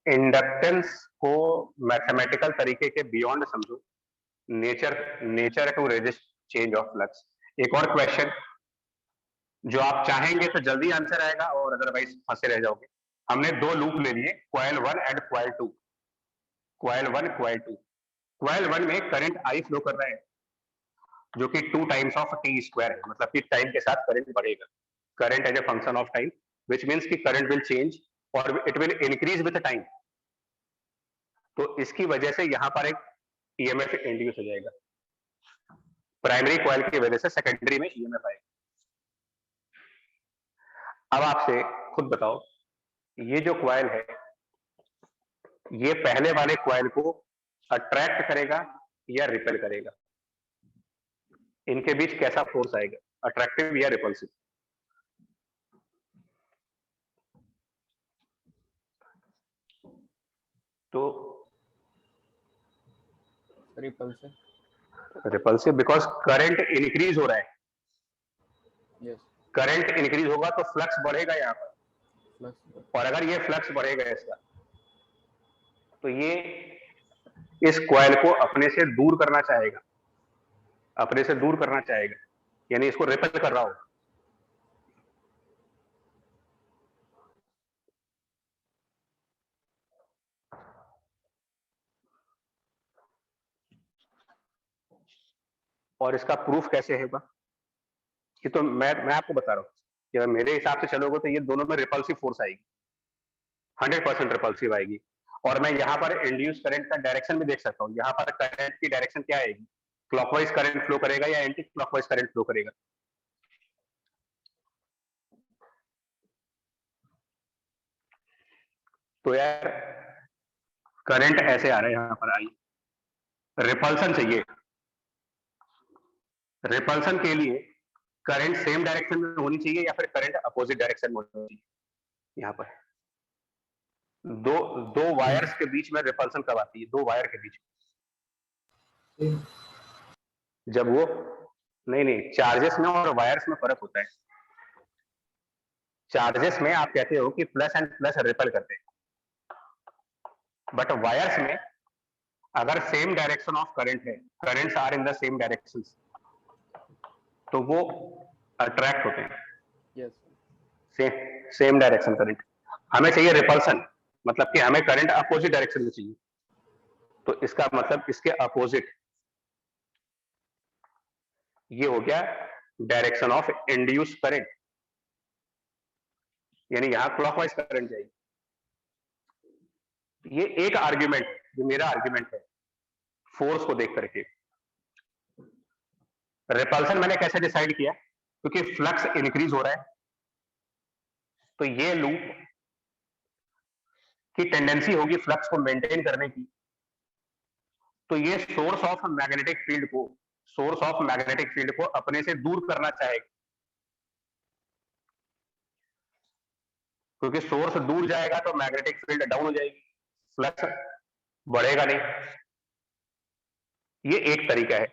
इंडक्टेंस को मैथमेटिकल तरीके के बियॉन्ड समझो, nature to resist change of flux. एक और क्वेश्चन जो आप चाहेंगे तो जल्दी आंसर आएगा, और अदरवाइज फंसे रह जाओगे। हमने दो लूप ले लिए, coil 1 and coil 2। Coil 1 coil 2, coil 1 में करंट आई फ्लो कर रहा है, जो कि 2 टाइम्स ऑफ टी स्क्वायर है, मतलब कि टाइम के साथ करंट बढ़ेगा। Current as a function of time, which means कि करंट विल चेंज और it will increase with time. तो इसकी वजह से यहां पर एक ईएमएफ इंड्यूस हो जाएगा। प्राइमरी कॉइल की वजह से सेकेंडरी में ईएमएफ आएगा। अब आपसे खुद बताओ, ये जो कॉइल है, ये पहले वाले कॉइल को अट्रैक्ट करेगा या रिपेल करेगा? इनके बीच कैसा फोर्स आएगा, अट्रैक्टिव या रिपल्सिव? तो रिपल्सिव, बिकॉज करंट इंक्रीज हो रहा है। यस, करंट इंक्रीज होगा तो फ्लक्स बढ़ेगा यहाँ पर, और अगर ये फ्लक्स बढ़ेगा इसका, तो ये इस कॉइल को अपने से दूर करना चाहेगा, यानी इसको रिपेल कर रहा होगा। और इसका प्रूफ कैसे होगा, ये तो मैं आपको बता रहा हूं कि मेरे हिसाब से चलोगे तो ये दोनों में रिपल्सिव फोर्स आएगी, 100% रिपल्सिव आएगी। और मैं यहाँ पर इंड्यूस करंट का डायरेक्शन भी देख सकता हूँ। यहाँ पर करंट की डायरेक्शन क्या आएगी, क्लॉकवाइज करंट फ्लो करेगा या एंटी क्लॉकवाइज करंट फ्लो करेगा? तो यार करंट ऐसे आ रहा है यहां पर आई, रिपल्सन चाहिए। रिपल्सन के लिए करंट सेम डायरेक्शन में होनी चाहिए या फिर करंट अपोजिट डायरेक्शन में होनी चाहिए। यहां पर दो वायर्स के बीच में रिपल्सन कब आती है? दो वायर के बीच में, जब वो नहीं चार्जेस में और वायर्स में फर्क होता है। चार्जेस में आप कहते हो कि प्लस एंड प्लस रिपल करते हैं, बट वायर्स में अगर सेम डायरेक्शन ऑफ करंट है, currents are in the same direction, तो वो अट्रैक्ट होते हैं। Same direction current. हमें चाहिए रिपल्सन, मतलब कि हमें करंट अपोजिट डायरेक्शन में चाहिए, तो इसका मतलब इसके अपोजिट, ये हो गया डायरेक्शन ऑफ इंड्यूस करंट, यानी यहां क्लॉकवाइज करंट जाएगी। ये एक आर्ग्यूमेंट, जो मेरा आर्ग्यूमेंट है फोर्स को देख करके। रिपल्सन मैंने कैसे डिसाइड किया? क्योंकि फ्लक्स इंक्रीज हो रहा है, तो ये लूप की टेंडेंसी होगी फ्लक्स को मेंटेन करने की, तो ये सोर्स ऑफ मैग्नेटिक फील्ड को अपने से दूर करना चाहेगा, क्योंकि सोर्स दूर जाएगा तो मैग्नेटिक फील्ड डाउन हो जाएगी, फ्लक्स बढ़ेगा नहीं। ये एक तरीका है।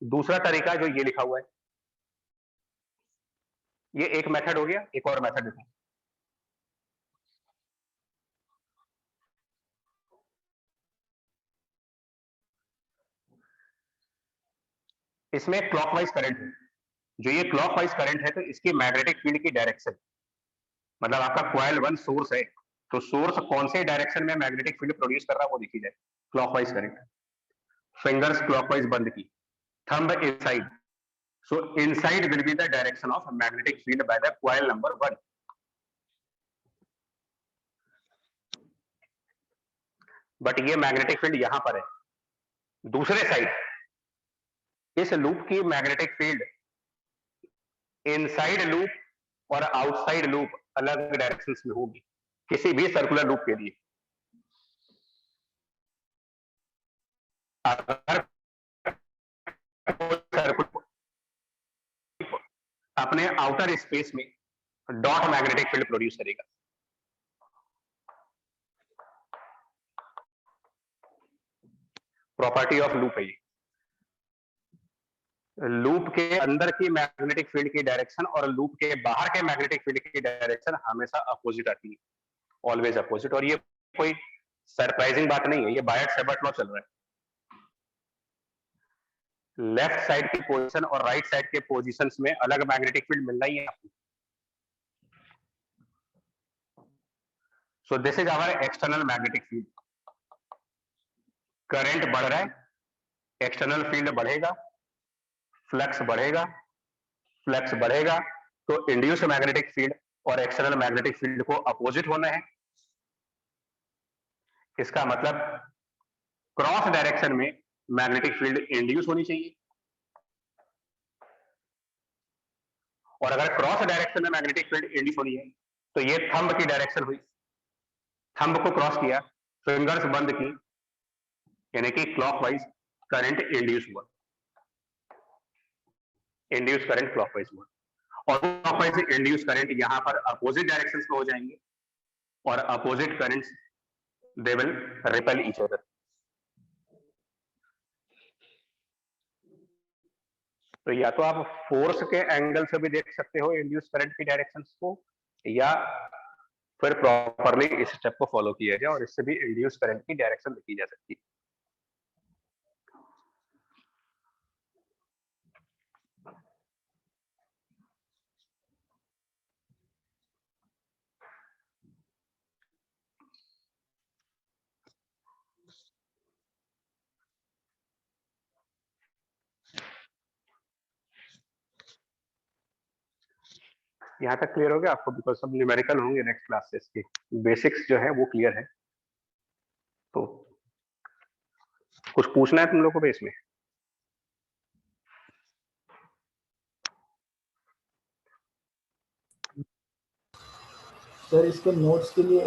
दूसरा तरीका जो ये लिखा हुआ है, ये एक मेथड हो गया। एक और मेथड दिखा, इसमें क्लॉकवाइज करंट है। जो ये क्लॉकवाइज करंट है, तो इसकी मैग्नेटिक फील्ड की डायरेक्शन, मतलब आपका कॉइल 1 सोर्स है, तो सोर्स कौन से डायरेक्शन में मैग्नेटिक फील्ड प्रोड्यूस कर रहा है वो देखी जाए। क्लॉकवाइज करंट, फिंगर्स क्लॉकवाइज बंद की, thumb inside, so inside will be the direction of magnetic field by the coil number 1। But ये मैग्नेटिक फील्ड यहां पर है। दूसरे साइड इस लूप की मैग्नेटिक फील्ड इनसाइड लूप और आउटसाइड लूप अलग डायरेक्शंस में होगी किसी भी सर्कुलर लूप के लिए। अगर अपने आउटर स्पेस में डॉट मैग्नेटिक फील्ड प्रोड्यूस करेगा। प्रॉपर्टी ऑफ लूप है ये। लूप के अंदर की मैग्नेटिक फील्ड की डायरेक्शन और लूप के बाहर के मैग्नेटिक फील्ड की डायरेक्शन हमेशा अपोजिट आती है, ऑलवेज अपोजिट। और ये कोई सरप्राइजिंग बात नहीं है, ये बायट सेबर्ट लॉ चल रहा है। लेफ्ट साइड की पोजीशन और राइट साइड के पोजीशंस में अलग मैग्नेटिक फील्ड मिलना ही है आपको। So this is our external magnetic field. Current बढ़ रहा है, एक्सटर्नल फील्ड बढ़ेगा, फ्लक्स बढ़ेगा, फ्लक्स बढ़ेगा, तो इंड्यूस्ड मैग्नेटिक फील्ड और एक्सटर्नल मैग्नेटिक फील्ड को अपोजिट होना है। इसका मतलब क्रॉस डायरेक्शन में मैग्नेटिक फील्ड इंड्यूस होनी चाहिए, और अगर क्रॉस डायरेक्शन में मैग्नेटिक फील्ड इंड्यूस होनी है तो ये थंब की डायरेक्शन हुई। थंब को क्रॉस किया, फिंगर्स बंद की, यानी कि क्लॉकवाइज करंट इंड्यूस हुआ, इंड्यूस करंट क्लॉकवाइज हुआ। और क्लॉकवाइज इंड्यूस करंट यहां पर अपोजिट डायरेक्शंस में हो जाएंगे, और opposite currents they will repel each other. तो या तो आप फोर्स के एंगल से भी देख सकते हो इंड्यूस करंट की डायरेक्शंस को, या फिर प्रॉपरली इस स्टेप को फॉलो किया जाए और इससे भी इंड्यूस करंट की डायरेक्शन लिखी जा सकती है। यहाँ तक क्लियर हो गया आपको? बिकॉज सब न्यूमेरिकल होंगे नेक्स्ट क्लास से, इसके बेसिक्स जो है वो क्लियर है। तो कुछ पूछना है तुम लोग को बेस में? सर इसके नोट्स के लिए